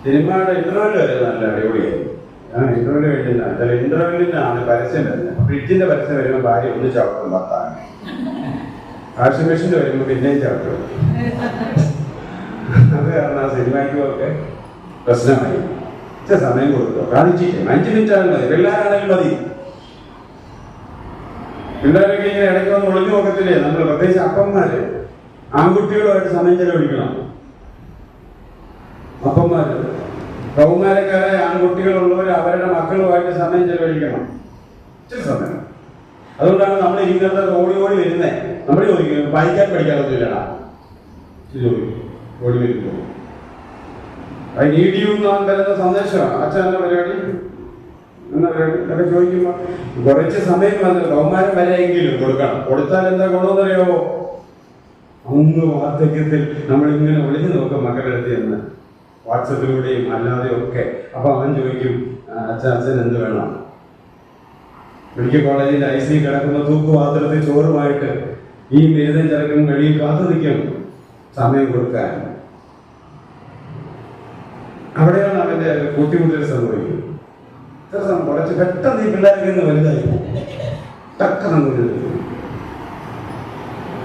സിനിമയുടെ ഇന്റർവെൽ വരെ നല്ല അടിപൊളിയായിരുന്നു. ഞാൻ ഇന്റർവെൽ കഴിഞ്ഞില്ല. ചില ഇന്റർവെല്ലിനാണ് പരസ്യം വരുന്നത്. ഫ്രിഡ്ജിന്റെ പരസ്യം വരുമ്പോൾ ഭാര്യ ഒന്ന് ചവിട്ടും ഭർത്താവിന്. വാഷിംഗ് മെഷീൻ്റെ വരുമ്പോൾ പിന്നെയും ചവിട്ടും. അത് കാരണം ആ സിനിമയ്ക്കും ഒക്കെ പ്രശ്നമായി. സമയം കൊടുക്കുക. കാണിച്ചിട്ട് 5 മിനിറ്റ് ആയാലും മതി. പിള്ളേരാണെങ്കിലും മതി. പിള്ളേരൊക്കെ ഇങ്ങനെ ഇടയ്ക്ക് വന്ന് ഒളിഞ്ഞു നോക്കത്തില്ലേ? നമ്മൾ പ്രത്യേകിച്ച് അപ്പന്മാര് ആൺകുട്ടികളുമായിട്ട് സമയം ചെലവഴിക്കണം. അപ്പന്മാര് കൗമാരക്കാരായ ആൺകുട്ടികളുള്ളവർ അവരുടെ മക്കളുമായിട്ട് സമയം ചെലവഴിക്കണം. ഇച്ചിരി സമയം. അതുകൊണ്ടാണ് നമ്മൾ ഇങ്ങനത്തെ ഓടി വരുന്നത്. നമ്മൾ ചോദിക്കുന്നത് വായിക്കാൻ പഠിക്കാനൊന്നുമില്ലടാ, ഓടി വരുമ്പോൾ അത് നീഡിയുന്നാൻ തരുന്ന സന്ദേശമാണ്. അച്ഛൻ എന്ന പരിപാടി ഒക്കെ ചോദിക്കുമ്പോൾ കുറച്ച് സമയം വന്ന് ബഹുമാനം വരെയെങ്കിലും കൊടുക്കണം. കൊടുത്താൽ എന്താ ഗുണമെന്നറിയാമോ? അങ്ങ് വാർദ്ധക്യത്തിൽ നമ്മളിങ്ങനെ ഒളിഞ്ഞു നോക്കാം മക്കളുടെ അടുത്ത് എന്ന്, വാട്സപ്പിലൂടെയും അല്ലാതെയും ഒക്കെ. അപ്പൊ അവൻ ചോദിക്കും, അച്ഛൻ എന്ത് വേണം? മെഡിക്കൽ കോളേജിന്റെ IC കിടക്കുന്ന തൂക്കുപാത്രത്തിൽ ചോറുമായിട്ട് ഈ ബിരുദം ചിലക്കും വെളിയിൽ കാത്തു നിൽക്കും സമയം കൊടുക്കാൻ. അവിടെയാണ് അവന്റെ കൂട്ടിമുട്ടൽ സംഭവിക്കുന്നത്. കുറച്ച് പെട്ടെന്ന് ഈ പിള്ളേർക്ക് ഇന്ന് വലുതായി ടക്കണം.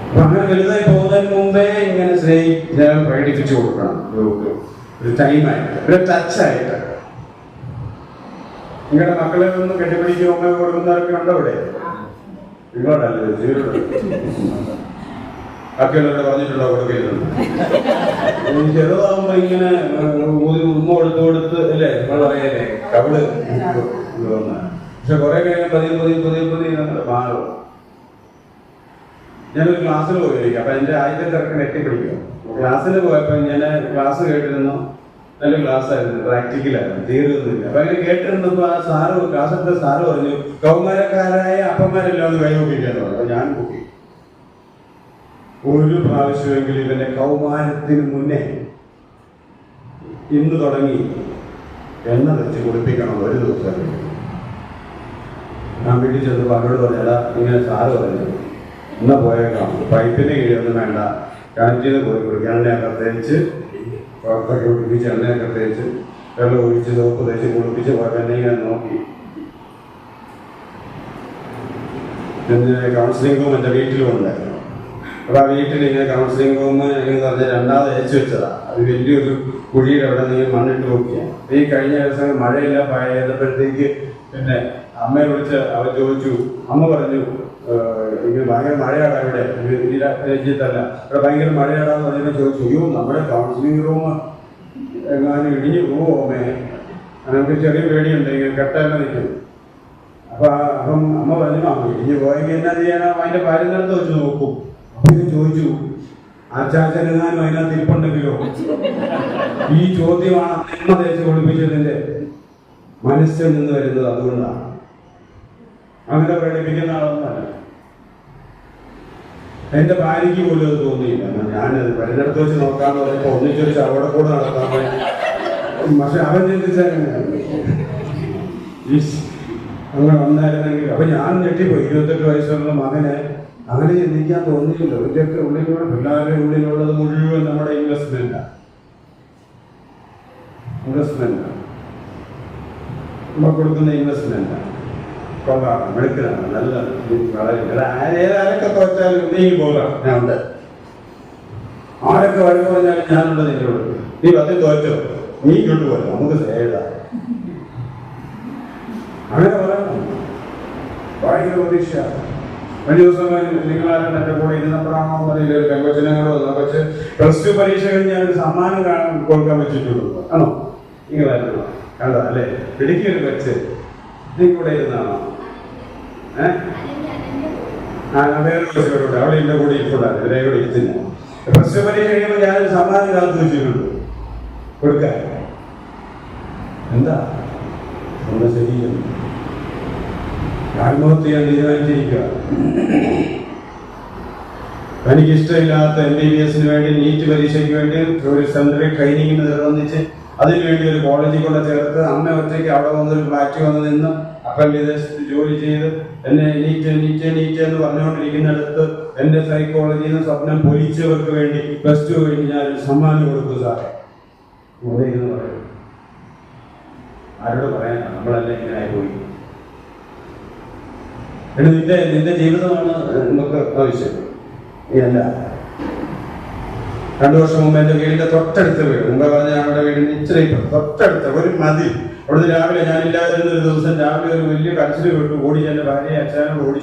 അപ്പൊ അങ്ങനെ വലുതായി പോകുന്നതിന് മുമ്പേ ഇങ്ങനെ സ്നേഹിക്കാൻ പ്രകടിപ്പിച്ചു കൊടുക്കണം. ഒരു ടൈമായിട്ട്, ഒരു ടച്ചായിട്ട്. നിങ്ങളുടെ മക്കളെ ഒന്ന് കെട്ടിപ്പിടിക്കും അമ്മ കൊടുക്കുന്നവരൊക്കെ ഉണ്ടോ ഇവിടെ? നിങ്ങളോടല്ലേ ജീവിതം ബാക്കിയുള്ളവരുടെ പറഞ്ഞിട്ടുണ്ടോ കൊടുക്കരുതെന്ന്? ചെറുതാകുമ്പോ ഇങ്ങനെ ഉമ്മ കൊടുത്ത് അല്ലേ നമ്മൾ പറയല്ലേ കവിള്. പക്ഷെ കുറെ കഴിഞ്ഞാൽ പതിയെ നമ്മുടെ മാറും. ഞാനൊരു ക്ലാസ്സിൽ പോയിരിക്കും. അപ്പൊ എന്റെ ആദ്യത്തെ തിരക്കിന് എത്തിപ്പിടിക്കും. ക്ലാസ്സിൽ പോയപ്പോ ഞാൻ ക്ലാസ് കേട്ടിരുന്നു. നല്ല ക്ലാസ് ആയിരുന്നു, പ്രാക്ടിക്കലായിരുന്നു, തീർന്നില്ല. അപ്പൊ അങ്ങനെ കേട്ടിരുന്നപ്പോ ആ ക്ലാസ്സിലത്തെ സാറ് പറഞ്ഞു, കൗമാരക്കാരായ അപ്പന്മാരെല്ലാം ഒന്ന് കൈവപ്പിക്കാന്ന് പറഞ്ഞു. അപ്പൊ ഞാൻ നോക്കി. ഒരു പ്രാവശ്യമെങ്കിലും ഇവന്റെ കൗമാരത്തിന് മുന്നേ ഇന്ന് തുടങ്ങി എണ്ണ വെച്ച് കുളിപ്പിക്കണം ഒരു ദിവസം. ഞാൻ വീട്ടിൽ ചെന്നപ്പോൾ അവരോട് പറഞ്ഞാ ഇങ്ങനെ സാറ് പറഞ്ഞു, എന്നാ പോയേക്കാം, പൈപ്പിന്റെ കീഴൊന്നും വേണ്ട, കിണറ്റിന് പോയി കുളിക്കുക, എണ്ണയൊക്കെ തേച്ച് പുറത്തൊക്കെ കുളിപ്പിച്ച് എണ്ണയൊക്കെ തേച്ച് വെള്ളം ഒഴിച്ച് സോപ്പ് തേച്ച് കുളിപ്പിച്ച് പോയപ്പോൾ എന്നെ ഇങ്ങനെ നോക്കി. കൗൺസിലിംഗ് റൂം എൻ്റെ വീട്ടിലും ഉണ്ടായിരുന്നു. അപ്പൊ ആ വീട്ടിൽ ഇങ്ങനെ കൗൺസിലിംഗ് റൂം എന്ന് പറഞ്ഞാൽ രണ്ടാമത് അയച്ചു വെച്ചതാ. അത് വലിയൊരു കുഴിയുടെ അവിടെ നിങ്ങൾ മണ്ണിട്ട് നോക്കിയാണ്. ഈ കഴിഞ്ഞ ദിവസം മഴയില്ല ചെയ്തപ്പോഴത്തേക്ക് പിന്നെ അമ്മയെ വിളിച്ച് അവർ ചോദിച്ചു. അമ്മ പറഞ്ഞു ഇങ്ങനെ ഭയങ്കര മഴയാടാ ഇവിടെ രഞ്ജിത്തല്ല, ഇവിടെ ഭയങ്കര മഴയാടാന്ന് പറഞ്ഞപ്പോൾ ചോദിച്ചു, അയ്യോ നമ്മുടെ കൗൺസിലിംഗ് റൂം എങ്ങാനും ഇടിഞ്ഞു പോവോ അമ്മേ, നമുക്ക് ചെറിയ പേടിയുണ്ട്, ഇങ്ങനെ കെട്ടല്ല നിൽക്കും. അപ്പം അമ്മ പറഞ്ഞു, ഇടിഞ്ഞു പോയെങ്കിൽ എന്നാ ചെയ്യാനാ, അതിന്റെ പാരന്തരത്ത് വെച്ച് നോക്കും. അപ്പൊ ഇത് ചോദിച്ചു, ആച്ചാച്ചനെങ്ങാനും അതിനകത്ത് ഇരിപ്പുണ്ടെങ്കിലോ? ഈ ചോദ്യമാണ് അമ്മ തേച്ച് ഒളിപ്പിച്ചതിന്റെ മനസ്സിൽ നിന്ന് വരുന്നത്. അതുകൊണ്ടാണ് അങ്ങനെ പ്രകടിപ്പിക്കുന്ന ആളൊന്നല്ല. എന്റെ ഭാര്യയ്ക്ക് പോലും അത് തോന്നിയില്ല. ഞാനത് പരിണത്ത് വെച്ച് നോക്കാന്ന് പറഞ്ഞപ്പോ ഒന്നിച്ചൊരു അവിടെ കൂടെ നടത്താൻ. പക്ഷെ അവൻ ചിന്തിച്ച അങ്ങനെ വന്നായിരുന്നെങ്കിൽ. അപ്പൊ ഞാൻ ഞെട്ടിപ്പോയി. 28 വയസ്സുള്ള മകനെ അങ്ങനെ ചിന്തിക്കാൻ തോന്നിയില്ല. ഇതൊക്കെ ഉള്ളിലൂടെ പിള്ളേരുടെ ഉള്ളിലുള്ളത് മുഴുവൻ നമ്മുടെ ഇൻവെസ്റ്റ്മെന്റാണ്. നമ്മൾ കൊടുക്കുന്ന ഇൻവെസ്റ്റ്മെന്റാണ്. കൊള്ളാണ്, മെടുക്കലാണ്, നല്ല വളരെ ഏതാരൊക്കെ തോറ്റാലും നീ പോകാം, ഞാൻ ഉണ്ട്. ആരൊക്കെ വഴക്ക് പറഞ്ഞാലും ഞാനുണ്ട് നിന്നോട്. നീ പതി തോറ്റോ, നീ ഇങ്ങോട്ട് പോലെ നമുക്ക് സേതാ അങ്ങനെ പറയണം. ഭയങ്കര പ്രതീക്ഷ. ഒരു ദിവസം നിങ്ങളാരും എന്റെ കൂടെ ഇരുന്നപ്പോഴാണോ എന്നറിയില്ല, ഒരു പെങ്കൊച്ചിനോട് കൊച്ച് +2 പരീക്ഷ കഴിഞ്ഞ് ഞാനൊരു സമ്മാനം കൊടുക്കാൻ വെച്ചിട്ടുള്ളൂ. ആണോ? നിങ്ങളായിരുന്നു കണ്ടോ അല്ലേ? ഇടുക്കിയൊരു കൊച്ച് നീ കൂടെ ഇരുന്നാണോ? വേറെ കൊച്ചുകൂടെ അവിടെ എന്റെ കൂടെ ഇരിപ്പുണ്ടായിരുന്നു. ഇവരെ കൂടെ ഇരുത്തില്ല. +2 പരീക്ഷ കഴിയുമ്പോൾ ഞാനൊരു സമ്മാനം കാത്തു വെച്ചിട്ടുണ്ട് കൊടുക്കാൻ. എന്താ ഒന്ന് ശരിയും ആത്മഹത്യ ചെയ്യാൻ തീരുമാനിച്ചിരിക്കുക. എനിക്ക് ഇഷ്ടമില്ലാത്ത MBBS വേണ്ടി, നീറ്റ് പരീക്ഷയ്ക്ക് വേണ്ടി ഒരു സെൻട്രൽ ട്രെയിനിങ്ങിന് നിർബന്ധിച്ച് അതിനുവേണ്ടി ഒരു കോളേജിൽ കൊണ്ട് ചേർത്ത് അമ്മ ഒറ്റയ്ക്ക് അവിടെ വന്നൊരു ഫ്ലാറ്റ് വന്ന് നിന്ന് അപ്പം വിദേശത്ത് ജോലി ചെയ്ത് എന്നെ നീറ്റ് എന്ന് പറഞ്ഞുകൊണ്ടിരിക്കുന്നിടത്ത് എന്റെ സൈക്കോളജിയിൽ നിന്ന് സ്വപ്നം പൊലിച്ചവർക്ക് വേണ്ടി +2 കഴിഞ്ഞ് ഞാനൊരു സമ്മാനം കൊടുത്തു സാറേ. ഇവിടെ ഇരുന്ന് പറയും. ആരോട് പറയാനാ? നമ്മളല്ലേ ഇങ്ങനെ ആയിപ്പോയി. നിന്റെ ജീവിതമാണ് നമുക്ക് ആവശ്യം. അല്ല, 2 വർഷം മുമ്പ് എന്റെ വീടിന്റെ തൊട്ടടുത്ത വീട്, മുമ്പ് പറഞ്ഞ ഞങ്ങളുടെ വീടിന് ഇച്ചിരി തൊട്ടടുത്ത ഒരു മതി. അവിടുന്ന് രാവിലെ ഞാനില്ലാതിരുന്ന ഒരു ദിവസം രാവിലെ ഒരു വലിയ കരച്ചിൽ കേട്ടു. ഓടി എന്റെ ഭാര്യയെ അച്ഛനോട് ഓടി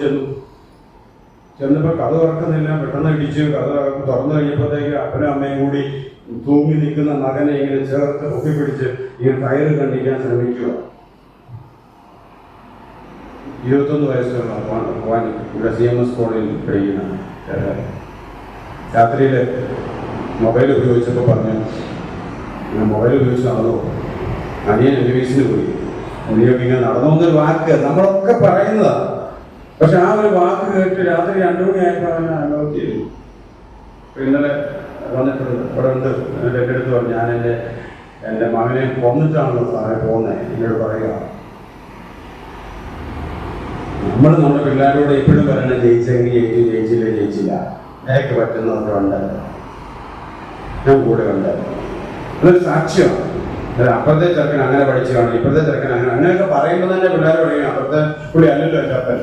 ചെന്നപ്പോ കഥ തുറക്കുന്നില്ല. പെട്ടെന്ന് ഇടിച്ചു. കഥ തുറന്നു കഴിഞ്ഞപ്പോഴത്തേക്ക് അപ്പനും അമ്മയും കൂടി തൂങ്ങി നിൽക്കുന്ന മകനെ ഇങ്ങനെ ചേർത്ത് പൊക്കിപ്പിടിച്ച് ഇങ്ങനെ കയറ് കണ്ടിക്കാൻ ശ്രമിക്കുക. 21 വയസ്സുള്ള ഇവിടെ CMS കോളേജിൽ കഴിയുന്ന രാത്രിയിൽ മൊബൈൽ ഉപയോഗിച്ചപ്പോൾ പറഞ്ഞു, മൊബൈൽ ഉപയോഗിച്ച് നടന്നു. അനിയൻ MBBS പോയി. നീയൊക്കെ ഇങ്ങനെ നടന്നൊന്നൊരു വാക്ക് നമ്മളൊക്കെ പറയുന്നതാണ്. പക്ഷെ ആ ഒരു വാക്ക് കേട്ട് രാത്രി 2 മണിയായപ്പോൾ അവനെ ആലോചിച്ച് ചെയ്തു. ഇന്നലെ വന്നിട്ടുണ്ട്, ഇവിടെ ഉണ്ട്. എൻ്റെ അടുത്ത് പറഞ്ഞു, ഞാൻ എൻ്റെ മകനെ കൊന്നിട്ടാണല്ലോ സാറേ പോകുന്നത്, എന്നോട് പറയുക. നമ്മൾ നമ്മുടെ പിള്ളേരോട് എപ്പോഴും പറയണ ജയിച്ചെങ്കിൽ ജയിച്ചില്ല എനിക്ക് പറ്റുന്നവരുണ്ട്, ഞാൻ കൂടെ ഉണ്ട്. അതൊരു സാക്ഷ്യമാണ്. അപ്പുറത്തെ ചെറുക്കൻ അങ്ങനെ പഠിച്ചു കാണും, ഇപ്പുറത്തെ ചെറുക്കൻ അങ്ങനെയൊക്കെ പറയുമ്പോൾ തന്നെ പിള്ളേർ പറയും അപ്പുറത്തെ കൂടി അല്ലല്ലോ എൻ്റെ അപ്പൻ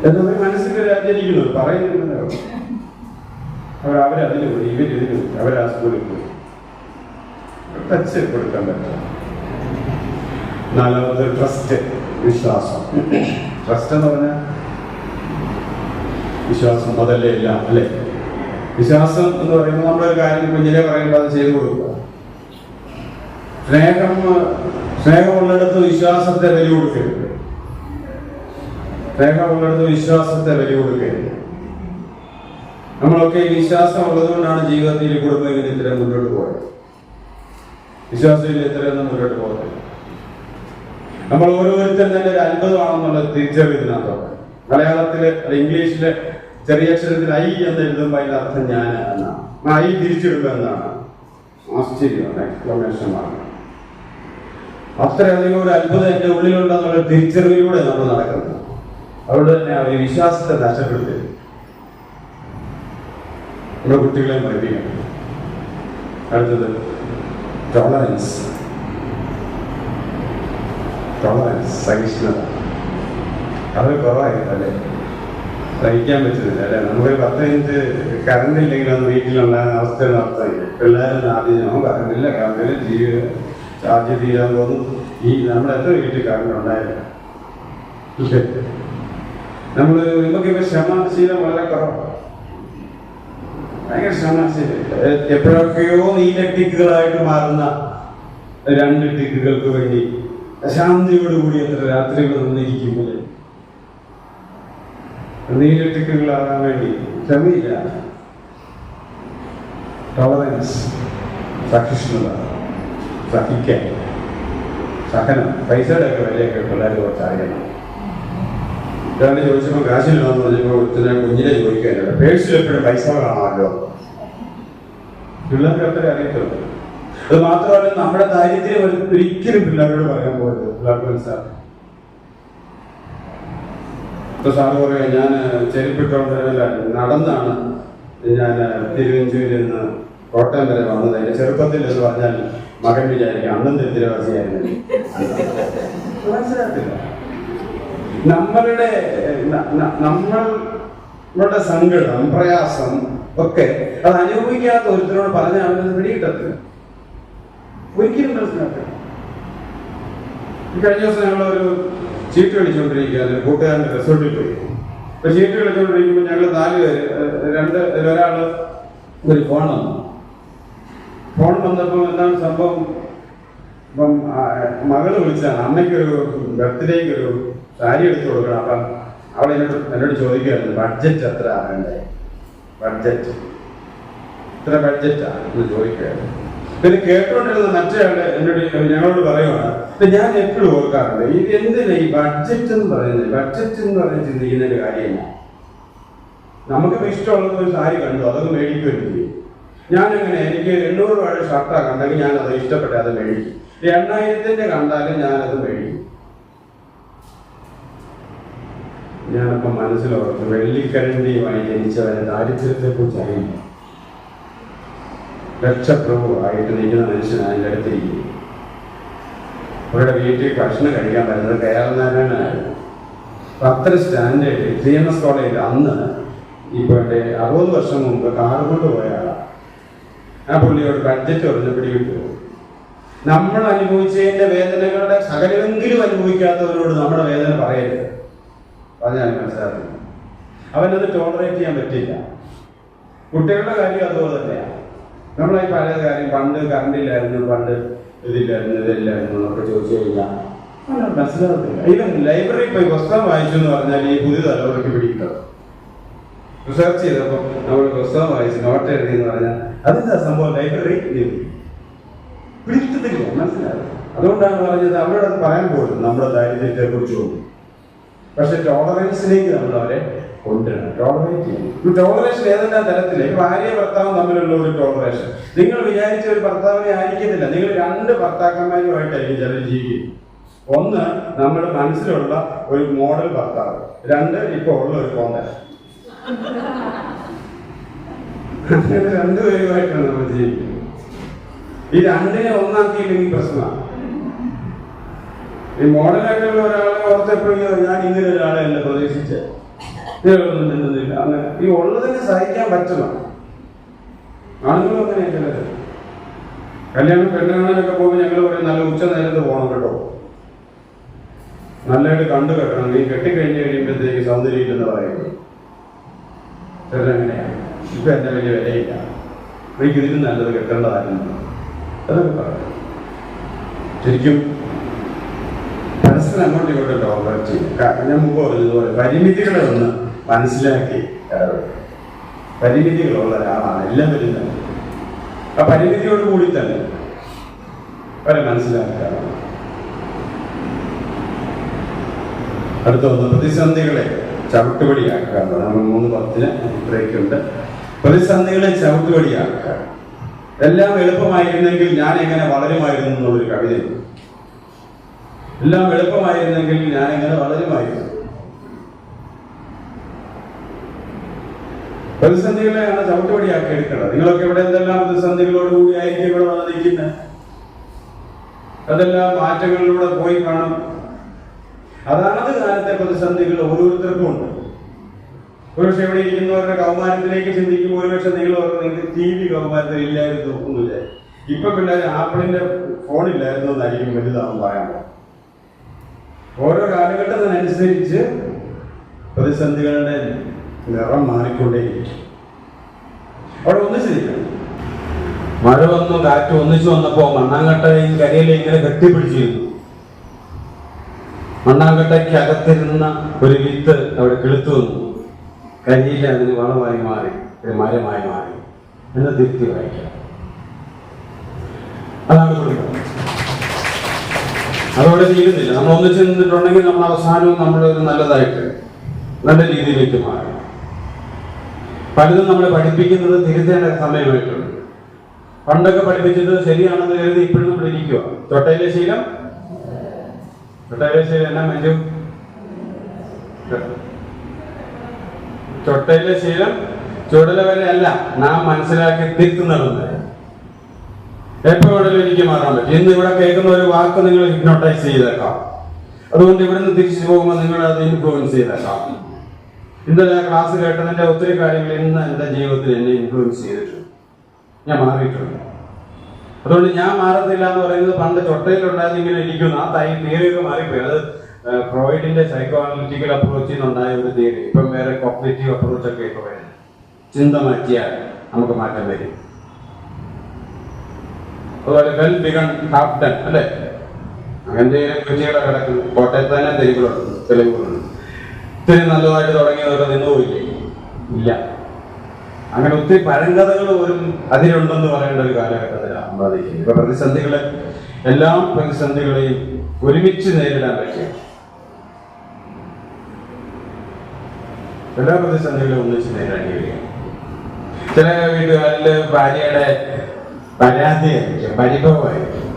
എന്നൊക്കെ മനസ്സിൽ രാജ്യരിക്കുന്നു. പറയുന്നില്ല. അവരതിന് പോയി, ഇവരിതിന് പോയി, അവരാ സ്കൂളിൽ പോയി. ടച്ച് കൊടുക്കാൻ പറ്റും. 4ാമത് ട്രസ്റ്റ്, വിശ്വാസം. ട്രസ്റ്റ് എന്ന് പറഞ്ഞാൽ വിശ്വാസം അതല്ലേ ഇല്ല അല്ലേ? വിശ്വാസം എന്ന് പറയുമ്പോൾ നമ്മളൊരു കാര്യം കുഞ്ഞിനെ പറയുമ്പോൾ അത് ചെയ്തു കൊടുക്കുക. സ്നേഹമുള്ളിടത്ത് വിശ്വാസത്തെ വില കൊടുക്കരുത്. നമ്മളൊക്കെ ഈ വിശ്വാസം ഉള്ളതുകൊണ്ടാണ് ജീവിതത്തിൽ കുടുംബം ഇങ്ങനെ ഇത്തരം മുന്നോട്ട് പോയത്. വിശ്വാസത്തിൽ ഇത്തരം മുന്നോട്ട് പോകുന്നത് നമ്മൾ ഓരോരുത്തരും തന്നെ ഒരു അത്ഭുതമാണെന്നുള്ള തിരിച്ചറിവിനകത്തോടെ. മലയാളത്തില് ഇംഗ്ലീഷില് ചെറിയ അക്ഷരത്തിൽ I എന്ന് എഴുതുമ്പോൾ അതിന്റെ അർത്ഥം ഞാൻ എന്നാണ്. I തിരിച്ചെടുക്കുക എന്നാണ്. ആശ്ചര്യമാണ്, എക്സ്ക്ലമേഷൻ ആണ്. അത്രയധികം ഒരു അത്ഭുതം എന്റെ ഉള്ളിലുണ്ടെന്നുള്ള തിരിച്ചറിവിലൂടെ നമ്മൾ നടക്കുന്നത്. അതുകൊണ്ട് തന്നെ അവർ വിശ്വാസത്തെ നഷ്ടപ്പെടുത്തരുത്. നമ്മുടെ കുട്ടികളെ പഠിപ്പിക്കണം. അടുത്തത് ടോളറൻസ്, സഹിഷ്ണുത. അത് കുറവായിട്ടല്ലേ? സഹിക്കാൻ പറ്റുന്നില്ല അല്ലെ. നമുക്കൊരു 10 മിനിറ്റ് കറണ്ട് ഇല്ലെങ്കിൽ അത് വീട്ടിലുള്ള അവസ്ഥ നടത്താനില്ല. പിള്ളേരൊന്നും ആദ്യം കറണ്ടില്ല ജീവിതം ചാർജ് തീരാൻ തോന്നും. നമ്മുടെ എത്ര വീട്ടിൽ കറണ്ട് ഉണ്ടായില്ല. നമുക്കിപ്പോ ക്ഷമാശീലം വളരെ കുറവാണ്. ഭയങ്കര ക്ഷമാശീലം. എപ്പോഴൊക്കെയോ നീല ടിക്കുകളായിട്ട് മാറുന്ന 2 ടിക്കുകൾക്ക് വേണ്ടി അശാന്തിയോടുകൂടി എത്ര രാത്രികൾ നിന്നിരിക്കുമ്പോൾ നീല ടിക്കുകളാകാൻ വേണ്ടി ക്ഷമയില്ല. ടോളറൻസ്, സഹിഷ്ണുത, സഹിക്കാൻ, സഹനം. പൈസയുടെ ഒക്കെ വിലയൊക്കെ പിള്ളേർ കുറച്ചറിയണം. ഒരാളെ ചോദിച്ചപ്പോൾ കാശില്ലാന്ന് പറഞ്ഞപ്പോൾ കുഞ്ഞിനെ ചോദിക്കാനുണ്ട്, പേഴ്സിൽ എപ്പോഴും പൈസ കാണാമല്ലോ. പിള്ളേർക്ക് അത്ര അറിയത്തുള്ളൂ. അത് മാത്രമല്ല, നമ്മുടെ ദാരിദ്ര്യം ഒരിക്കലും പിള്ളേരോട് പറയാൻ പോകരുത്. പിള്ളേർക്ക് മനസ്സിലാക്കും. ഇപ്പൊ സാറ് പറയാ, ഞാൻ ചെരുപ്പിട്ടോണ്ടല്ല നടന്നാണ് ഞാൻ തിരുവഞ്ചൂരിൽ നിന്ന് കോട്ടയം വരെ വന്നത്. എന്റെ ചെറുപ്പത്തിൽ എന്ന് പറഞ്ഞാൽ മകൻ വിചാരിക്കും അന്നും തിരുവാസിയായിരുന്നു. മനസ്സിലാക്കില്ല. നമ്മളുടെ സങ്കടം, പ്രയാസം ഒക്കെ അത് അനുഭവിക്കാത്ത ഒരുത്തരോട് പറഞ്ഞാൽ അവനത് പിടികിട്ടത്തില്ല. ഒരിക്കലും മനസ്സിലാക്കില്ല. കഴിഞ്ഞ ദിവസം ഞങ്ങളൊരു ചീട്ട് കളിച്ചുകൊണ്ടിരിക്കുകയാണ്. കൂട്ടുകാരൻ്റെ റിസോർട്ടിൽ പോയി. അപ്പൊ ചീട്ട് കളിച്ചുകൊണ്ടിരിക്കുമ്പോൾ ഞങ്ങൾ 4 പേര്, ഒരാള് ഒരു ഫോൺ വന്നപ്പോൾ എന്താണ് സംഭവം? ഇപ്പം മകള് വിളിച്ചാണ്, അമ്മയ്ക്കൊരു ബർത്ത്ഡേക്ക് ഒരു സാരി എടുത്തു കൊടുക്കണം. അപ്പം അവൾ എന്നോട് ചോദിക്കുകയായിരുന്നു, ബഡ്ജറ്റ് എത്ര ആകണ്ടേ, ബഡ്ജറ്റ് ഇത്ര ബഡ്ജറ്റാ എന്ന് ചോദിക്കുകയായിരുന്നു. പിന്നെ കേട്ടോണ്ടിരുന്ന മറ്റേയാള് ഞങ്ങളോട് പറയുവാണ്, ഞാൻ എപ്പോഴും ഓർക്കാറുണ്ട്, ഇത് എന്തിനാ ഈ ബഡ്ജറ്റ് എന്ന് പറയുന്നത്? ബഡ്ജറ്റ് എന്ന് പറഞ്ഞ് ചിന്തിക്കുന്ന ഒരു കാര്യമില്ല. നമുക്കിപ്പോ ഇഷ്ടമുള്ളത് ഒരു സാരി കണ്ടു, അതൊക്കെ മേടിക്കുകയും ചെയ്യും. ഞാനങ്ങനെ എനിക്ക് 800 രൂപയുടെ ഷർട്ടാ കണ്ടെങ്കിൽ ഞാനത് ഇഷ്ടപ്പെട്ടെ അത് മേടിക്കും. 8000-ന്റെ കണ്ടാലും ഞാനത് മേടിക്കും. ഞാനപ്പം മനസ്സിലോർത്തു, വെള്ളിക്കരണ്ടിയുമായി ജനിച്ചവരെ ദാരിദ്ര്യത്തെ കുറിച്ച് അറിയില്ല. ലക്ഷപ്രഭു ആയിട്ട് നിൽക്കുന്ന മനുഷ്യനാണ് എൻ്റെ അടുത്തിരിക്കുന്നത്. അവരുടെ വീട്ടിൽ ഭക്ഷണം കഴിക്കാൻ പറ്റുന്നത് കേരളനാരായണനായിരുന്നു. 10 സ്റ്റാൻഡേർഡ് CMS കോളേജിൽ അന്ന് ഇപ്പോൾ 60 വർഷം മുമ്പ് കാറ് കൊണ്ടുപോയ ആളാണ്. ആ പുള്ളിയോട് ബഡ്ജറ്റ് പറഞ്ഞ് പിടിവിട്ടു. നമ്മൾ അനുഭവിച്ചതിന്റെ വേദനകളുടെ സകലമെങ്കിലും അനുഭവിക്കാത്തവരോട് നമ്മുടെ വേദന പറയരുത്. പറഞ്ഞാൽ മനസ്സിലാക്കുന്നു. അവനത് ടോളറേറ്റ് ചെയ്യാൻ പറ്റില്ല. കുട്ടികളുടെ കാര്യം അതുപോലെ തന്നെയാണ്. നമ്മളീ പല കാര്യം, പണ്ട് കറണ്ടില്ലായിരുന്നു, പണ്ട് ഇതില്ലായിരുന്നു, ഇതില്ലായിരുന്നു എന്നൊക്കെ ചോദിച്ചു കഴിഞ്ഞാൽ മനസ്സിലാകത്തില്ല. ഈവൻ ലൈബ്രറി പോയി പുസ്തകം വായിച്ചു എന്ന് പറഞ്ഞാൽ ഈ പുതിയ തലമുറയ്ക്ക് പിടിക്കുന്നത്. റിസർച്ച് ചെയ്തപ്പോൾ നമ്മൾ പുസ്തകം വായിച്ച് നോട്ട് എഴുതി എന്ന് പറഞ്ഞാൽ അതിന്റെ സംഭവം ലൈബ്രറി പിടിക്കത്തില്ല, മനസ്സിലാകും. അതുകൊണ്ടാണ് പറഞ്ഞത് അവരോട് അത് പറയാൻ പോലും നമ്മുടെ ദാരിദ്ര്യത്തെ കുറിച്ച് പോകും. പക്ഷെ ടോളറൻസിലേക്ക് നമ്മൾ അവരെ കൊണ്ടുവരണം. ടോളറേറ്റ് ചെയ്യും. ടോളറേഷൻ ഏതെല്ലാം തരത്തില്ല. ഈ ഭാര്യ ഭർത്താവും തമ്മിലുള്ള ഒരു ടോളറേഷൻ നിങ്ങൾ വിചാരിച്ച ഒരു ഭർത്താവിനെ ആയിരിക്കത്തില്ല. നിങ്ങൾ 2 ഭർത്താക്കന്മാരുമായിട്ടായിരിക്കും ചിലർ ജീവിക്കും. ഒന്ന് നമ്മുടെ മനസ്സിലുള്ള ഒരു മോഡൽ ഭർത്താവ്, 2 ഇപ്പോൾ ഉള്ള ഒരു കോന്തൻ. അങ്ങനെ 2 പേരുമായിട്ടാണ് നമ്മൾ ജീവിക്കുന്നത്. ഈ 2നെ ഒന്നാക്കിയില്ലെങ്കിൽ പ്രശ്നമാണ്. ഈ മോഡലായിട്ടുള്ള ഒരാളെ ഓർത്തപ്പോഴും ഞാൻ ഇങ്ങനെ ഒരാളെ അല്ല പ്രതീക്ഷിച്ചത്, ഇതൊന്നും നിന്നതില്ല. അങ്ങനെ ഈ ഉള്ളതിനെ സഹിക്കാൻ പറ്റണം. ആണുങ്ങളും അങ്ങനെയല്ല. കല്യാണം പെണ്ണ് കാണാനൊക്കെ പോകുമ്പോൾ ഞങ്ങൾ പറയും നല്ല ഉച്ച നേരത്ത് പോകണം കേട്ടോ, നല്ലതായിട്ട് കണ്ടു കെട്ടണം. നീ കെട്ടിക്കഴിഞ്ഞ് കഴിയുമ്പോഴത്തേക്ക് സൗന്ദര്യമില്ലെന്ന് പറയുന്നത് അങ്ങനെയാണ്. ഇപ്പൊ എന്റെ വലിയ വിലയില്ല, എനിക്ക് ഇതിലും നല്ലത് കെട്ടേണ്ടതായിരുന്നു അതൊക്കെ പറയാം. ശരിക്കും പരസ്പരം അങ്ങോട്ടും ഇങ്ങോട്ടും ടോളറേറ്റ് ചെയ്യും. ഞാൻ മുമ്പ് പറഞ്ഞതുപോലെ പരിമിതികളെ ഒന്ന് മനസ്സിലാക്കി പരിമിതികളുള്ള ഒരാളാണ് എല്ലാവരും തന്നെ. ആ പരിമിതിയോട് കൂടി തന്നെ അവരെ മനസ്സിലാക്കാറാണ്. അടുത്ത ഒന്ന് പ്രതിസന്ധികളെ ചവിട്ടുപടിയാക്കുക. നമ്മൾ 3:10 ബ്രേക്ക് ഉണ്ട്. പ്രതിസന്ധികളെ ചവിട്ടുപടിയാക്കുക. എല്ലാം എളുപ്പമായിരുന്നെങ്കിൽ ഞാൻ എങ്ങനെ വളരുമായിരുന്നു എന്നുള്ളൊരു കവിതയുണ്ട്. എല്ലാം എളുപ്പമായിരുന്നെങ്കിൽ ഞാൻ എങ്ങനെ വളരുമായിരുന്നു. പ്രതിസന്ധികളെയാണ് ചവിട്ടുപടിയാക്കി എടുക്കേണ്ടത്. നിങ്ങളൊക്കെ ഇവിടെ എന്തെല്ലാം പ്രതിസന്ധികളോടുകൂടി ആയിരിക്കും ഇവിടെ വന്ന് നിൽക്കുന്നത്. അതെല്ലാം മാറ്റങ്ങളിലൂടെ പോയി കാണും. അതാത് കാലത്തെ പ്രതിസന്ധികൾ ഓരോരുത്തർക്കും ഉണ്ട്. ഒരുപക്ഷെ ഇവിടെ ഇരിക്കുന്നവരുടെ കൗമാരത്തിലേക്ക് ചിന്തിക്കുമ്പോൾ ഒരുപക്ഷെ നിങ്ങൾക്ക് ടി വി കൗമാരത്തിൽ ഇല്ലായിരുന്നു ഒന്നുമില്ല. ഇപ്പൊ പിള്ളേർ ആപ്പിളിന്റെ ഫോണില്ലായിരുന്നു എന്നായിരിക്കും വലുതാവും പറയാൻ. ഓരോ കാലഘട്ടത്തിനനുസരിച്ച് പ്രതിസന്ധികളുടെ നിറം മാറിക്കൊണ്ടേയിരിക്കും. അവിടെ ഒന്നിച്ചിരിക്കണം. മഴ വന്നു, കാറ്റ് ഒന്നിച്ചു വന്നപ്പോ മണ്ണാങ്കട്ടയും കരിയിലും ഇങ്ങനെ കെട്ടിപ്പിടിച്ചിരുന്നു. മണ്ണാങ്കട്ടയ്ക്ക് അകത്തിരുന്ന ഒരു വിത്ത് അവിടെ കിളുത്തു വന്നു. കരിയില അതിന് വളമായി മാറി, ഒരു മരമായി മാറി എന്ന് തിരുത്തി വായിക്കാം. അതാണ് കുടുംബം. അതോടെ തീരുന്നില്ല. നമ്മൾ ഒന്നിച്ച് നിന്നിട്ടുണ്ടെങ്കിൽ നമ്മൾ അവസാനവും നമ്മളൊരു നല്ലതായിട്ട് നല്ല രീതിയിലേക്ക് മാറി. പലതും നമ്മളെ പഠിപ്പിക്കുന്നത് തിരുത്തേണ്ട സമയമായിട്ടുണ്ട്. പണ്ടൊക്കെ പഠിപ്പിച്ചത് ശരിയാണെന്ന് കരുതി ഇപ്പോഴും നമ്മൾ ഇരിക്കുക. ചൊട്ടയിലെ ശീലം എന്നാ മഞ്ജു? ചൊട്ടയിലെ ശീലം ചുടല വരെ അല്ല, നാം മനസ്സിലാക്കി തിരുത്തുന്നത്. എപ്പോ വേണമെങ്കിലും എനിക്ക് മാറാൻ പറ്റും. ഇന്ന് ഇവിടെ കേൾക്കുന്ന ഒരു വാക്ക് നിങ്ങൾ ഹിപ്നോട്ടൈസ് ചെയ്തേക്കാം. അതുകൊണ്ട് ഇവിടുന്ന് തിരിച്ചു പോകുമ്പോൾ നിങ്ങൾ അത് ഇൻഫ്ലുവൻസ് ചെയ്തേക്കാം. ഇന്നലെ ആ ക്ലാസ് കേട്ടതിന്റെ ഒത്തിരി കാര്യങ്ങൾ ഇന്ന് എന്റെ ജീവിതത്തിൽ എന്നെ ഇൻഫ്ലുവൻസ് ചെയ്തിട്ടുണ്ട്. ഞാൻ മാറിയിട്ടുണ്ട്. അതുകൊണ്ട് ഞാൻ മാറത്തില്ല എന്ന് പറയുന്നത് പണ്ട് ചൊട്ടയിലുണ്ടായത് ഇങ്ങനെ ഇരിക്കുന്നു. ആ തിയറിയൊക്കെ മാറിപ്പോയി. അത് ഫ്രോയിഡിന്റെ സൈക്കോളജിക്കൽ അപ്രോച്ചിൽ നിന്നുണ്ടായ ഒരു തിയറി. ഇപ്പം വേറെ കോഗ്നിറ്റീവ് അപ്രോച്ച് ഒക്കെ ഇപ്പൊ വരുന്നത്. ചിന്ത മാറ്റിയാൽ നമുക്ക് മാറ്റം വരും. അതുപോലെ വെൽ ബിഗൺ ഹാഫ് ഡൺ അല്ലെ, അങ്ങനത്തെ കൃഷികളെ കിടക്കുന്നു. കോട്ടയത്ത് തന്നെ തെളിവുകളുണ്ട്. ഒത്തിരി നല്ലതായിട്ട് തുടങ്ങിയതൊക്കെ നിന്നുപോയില്ലേ? ഇല്ല. അങ്ങനെ ഒത്തിരി പഴങ്കഥകൾ ഒരു അതിലുണ്ടെന്ന് പറയേണ്ട ഒരു കാലഘട്ടത്തിലാണ് നമ്മളതിരിക്കുന്നത്. ഇപ്പൊ പ്രതിസന്ധികളെ, എല്ലാ പ്രതിസന്ധികളെയും ഒരുമിച്ച് നേരിടാൻ പറ്റും. എല്ലാ പ്രതിസന്ധികളെയും ഒന്നിച്ച് നേരിടേണ്ടി വരിക. ചില വീട്ടുകാരില് ഭാര്യയുടെ പരാതിയായിരിക്കും, പരിഭവമായിരിക്കും.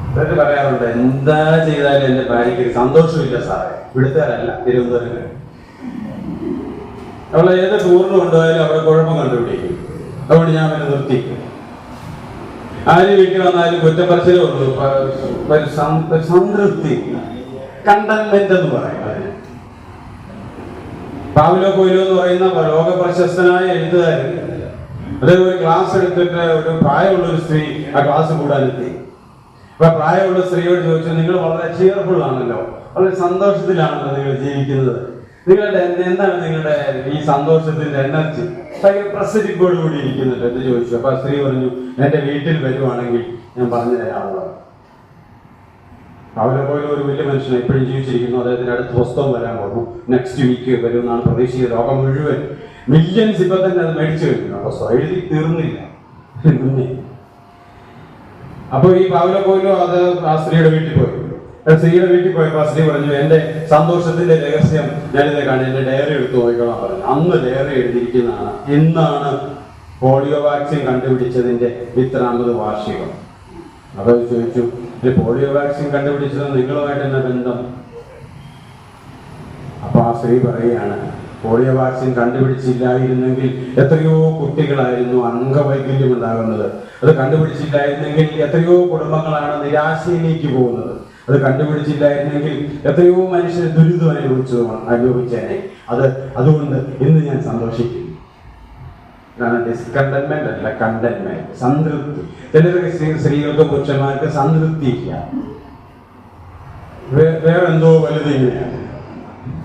എന്നിട്ട് പറയാറുണ്ട്, എന്താ ചെയ്താലും എന്റെ ഭാര്യയ്ക്ക് ഒരു സന്തോഷമില്ല സാറേ. ഇവിടുത്തേരല്ല, തിരുവനന്തപുരം. അവളെ ഏത് ടൂറിന് കൊണ്ടുപോയാലും അവിടെ കുഴപ്പം കണ്ടുപിടിക്കും. അതുകൊണ്ട് ഞാൻ അവനെ നിർത്തിക്കും. ആര് വീട്ടിൽ വന്നാലും കുറ്റപ്പറച്ചിലേ ഉള്ളൂ, സംതൃപ്തി, കണ്ടൻമെന്റ് എന്ന് പറയും അതിന്. പാവ്ലോ കൊയ്ലോ എന്ന് പറയുന്ന ലോക പ്രശസ്തനായ എഴുത്തുകാരൻ അദ്ദേഹം ഒരു ക്ലാസ് എടുത്തിട്ട് ഒരു പ്രായമുള്ള ഒരു സ്ത്രീ ആ ക്ലാസ് കൂടാനെത്തി. അപ്പൊ പ്രായമുള്ള സ്ത്രീയോട് ചോദിച്ചു, നിങ്ങൾ വളരെ ചിയർഫുൾ ആണല്ലോ, വളരെ സന്തോഷത്തിലാണല്ലോ നിങ്ങൾ ജീവിക്കുന്നത്, നിങ്ങളുടെ എന്താണ് നിങ്ങളുടെ ഈ സന്തോഷത്തിന്റെ എനർജി, ഭയങ്കര പ്രസരിപ്പോട് കൂടി ഇരിക്കുന്നുണ്ട് എന്ന് ചോദിച്ചു. അപ്പൊ ആ സ്ത്രീ പറഞ്ഞു, എന്റെ വീട്ടിൽ വരുവാണെങ്കിൽ ഞാൻ പറഞ്ഞു തരാനുള്ളത്. പാവ്ലോ കൊയ്ലോ ഒരു വലിയ മനുഷ്യനെ ഇപ്പോഴും ജീവിച്ചിരിക്കുന്നു. അദ്ദേഹത്തിന്റെ അടുത്ത് പുസ്തകം വരാൻ പോകുന്നു, നെക്സ്റ്റ് വീക്ക് വരുമെന്നാണ് പ്രതീക്ഷിച്ചത്. ലോകം മുഴുവൻ മില്യൻസ് ഇപ്പൊ തന്നെ അത് മേടിച്ചു കഴിഞ്ഞു. പുസ്തകം എഴുതി തീർന്നില്ല. അപ്പൊ ഈ പാവ്ലോ കൊയ്ലോ അത് ആ സ്ത്രീയുടെ വീട്ടിൽ പോയി. സ്ത്രീയുടെ വീട്ടിൽ പോയപ്പോ സ്ത്രീ പറഞ്ഞു, എന്റെ സന്തോഷത്തിന്റെ രഹസ്യം ഞാനിത് കാണാൻ എന്റെ ഡയറി എടുത്ത് നോക്കിക്കോളാൻ പറഞ്ഞു. അന്ന് ഡയറി എഴുതിയിരിക്കുന്നതാണ്, ഇന്നാണ് പോളിയോ വാക്സിൻ കണ്ടുപിടിച്ചതിന്റെ 3ാമത് വാർഷികം. അപ്പൊ ചോദിച്ചു, പോളിയോ വാക്സിൻ കണ്ടുപിടിച്ചത് നിങ്ങളുമായിട്ട് എന്നാ ബന്ധം? അപ്പൊ ആ സ്ത്രീ പറയുകയാണ്, പോളിയോ വാക്സിൻ കണ്ടുപിടിച്ചില്ലായിരുന്നെങ്കിൽ എത്രയോ കുട്ടികളായിരുന്നു അംഗവൈകല്യം ഉണ്ടാകുന്നത്. അത് കണ്ടുപിടിച്ചില്ലായിരുന്നെങ്കിൽ എത്രയോ കുടുംബങ്ങളാണ് നിരാശയിലേക്ക് പോകുന്നത്. അത് കണ്ടുപിടിച്ചില്ലായിരുന്നെങ്കിൽ എത്രയോ മനുഷ്യർ ദുരിതം അനുഭവിച്ചേനെ. അതുകൊണ്ട് ഇന്ന് ഞാൻ സന്തോഷിക്കുന്നു. ഡിസ്കണ്ടൻമെന്റ് അല്ല, കണ്ടൻമെന്റ്, സംതൃപ്തി. ചിലർക്ക് സ്ത്രീകൾക്ക് പുരുഷന്മാർക്ക് സംതൃപ്തി ഇല്ല, വേറെന്തോ വലുത് ഇങ്ങനെയാണ്.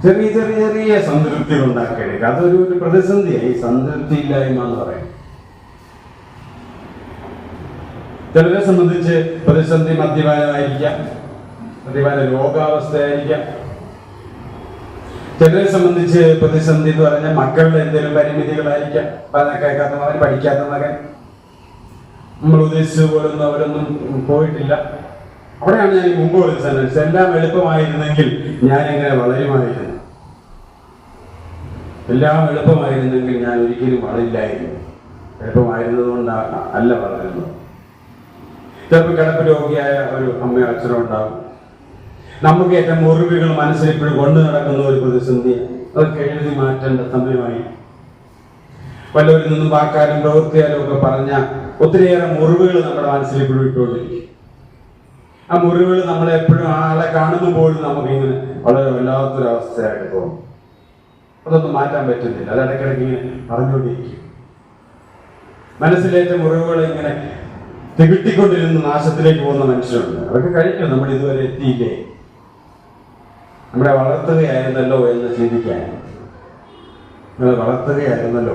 ചെറിയ ചെറിയ ചെറിയ സംതൃപ്തികൾ ഉണ്ടാക്കിയെടുക്കുക. അതൊരു പ്രതിസന്ധിയായി സംതൃപ്തി ഇല്ലായ്മ എന്ന് പറയും. ചിലരെ സംബന്ധിച്ച് പ്രതിസന്ധി മദ്യപാനമായിരിക്കാം, മദ്യപാന രോഗാവസ്ഥയായിരിക്കാം. ചിലരെ സംബന്ധിച്ച് പ്രതിസന്ധി എന്ന് പറഞ്ഞാൽ മക്കളുടെ എന്തെങ്കിലും പരിമിതികളായിരിക്കാം. കേൾക്കാത്ത മകൻ, പഠിക്കാത്ത മകൻ, നമ്മൾ ഉദ്ദേശിച്ചതുപോലൊന്നും അവരൊന്നും പോയിട്ടില്ല. അവിടെയാണ് ഞാൻ മുമ്പ് വിളിച്ചത്, എല്ലാം എളുപ്പമായിരുന്നെങ്കിൽ ഞാൻ എങ്ങനെ വളരുമായിരുന്നു. എല്ലാം എളുപ്പമായിരുന്നെങ്കിൽ ഞാൻ ഒരിക്കലും വളരില്ലായിരുന്നു. എളുപ്പമായിരുന്നത് കൊണ്ട് അല്ല വളരുന്നത്. ചിലപ്പോൾ കിടപ്പ് രോഗിയായ ഒരു അമ്മയോ അച്ഛനോ ഉണ്ടാവും. നമുക്ക് ഏറ്റവും മുറിവുകൾ മനസ്സിൽ ഇപ്പോഴും കൊണ്ടു നടക്കുന്ന ഒരു പ്രതിസന്ധി, അതൊക്കെ എഴുതി മാറ്റേണ്ട സമയമായി. വല്ലവരിൽ നിന്നും വാക്കാലും പ്രവൃത്തിയാലും ഒക്കെ പറഞ്ഞ ഒത്തിരിയേറെ മുറിവുകൾ നമ്മുടെ മനസ്സിൽ ഇപ്പോഴും ഇട്ടുകൊണ്ടിരിക്കും. ആ മുറിവുകൾ നമ്മളെപ്പോഴും ആളെ കാണുമ്പോഴും നമുക്കിങ്ങനെ വളരെ വല്ലാത്തൊരവസ്ഥയായിട്ട് തോന്നും. അതൊന്നും മാറ്റാൻ പറ്റുന്നില്ല. അത് ഇടയ്ക്കിടയ്ക്ക് ഇങ്ങനെ പറഞ്ഞുകൊണ്ടിരിക്കും. മനസ്സിലേറ്റ മുറിവുകൾ ഇങ്ങനെ തികിട്ടിക്കൊണ്ടിരുന്ന് നാശത്തിലേക്ക് പോകുന്ന മനുഷ്യരുണ്ട്. അതൊക്കെ കഴിഞ്ഞു. നമ്മൾ ഇതുവരെ എത്തിയില്ലേ? നമ്മളെ വളർത്തുകയായിരുന്നല്ലോ എന്ന് ചിന്തിക്കാൻ. നമ്മളെ വളർത്തുകയായിരുന്നല്ലോ.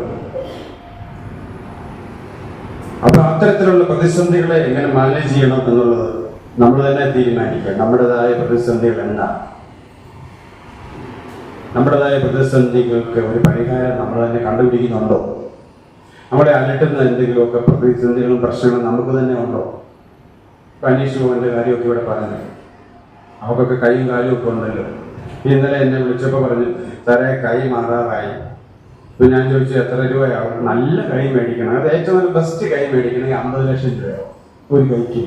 അപ്പൊ അത്തരത്തിലുള്ള പ്രതിസന്ധികളെ എങ്ങനെ മാനേജ് ചെയ്യണം എന്നുള്ളത് നമ്മൾ തന്നെ തീരുമാനിക്കുക. നമ്മുടേതായ പ്രതിസന്ധികൾ എന്താ? നമ്മുടേതായ പ്രതിസന്ധികൾക്ക് ഒരു പരിഹാരം നമ്മൾ തന്നെ കണ്ടുപിടിക്കുന്നുണ്ടോ? നമ്മളെ അലട്ടുന്ന എന്തെങ്കിലുമൊക്കെ പ്രതിസന്ധികളും പ്രശ്നങ്ങളും നമുക്ക് തന്നെ ഉണ്ടോ? അനീഷ് മോഹന്റെ കാര്യമൊക്കെ ഇവിടെ പറഞ്ഞു. അവർക്കൊക്കെ കൈയും കാലും ഒക്കെ ഉണ്ടല്ലോ. ഇന്നലെ എന്നെ വിളിച്ചപ്പോൾ പറഞ്ഞു, സാറേ കൈ മാറാറായി. ഇപ്പൊ ഞാൻ ചോദിച്ചു എത്ര രൂപയാവും? നല്ല കൈ മേടിക്കണം, അത് ഏറ്റവും നല്ല ബെസ്റ്റ് കൈ മേടിക്കണമെങ്കിൽ 50 ലക്ഷം രൂപയാവും ഒരു കൈക്ക്.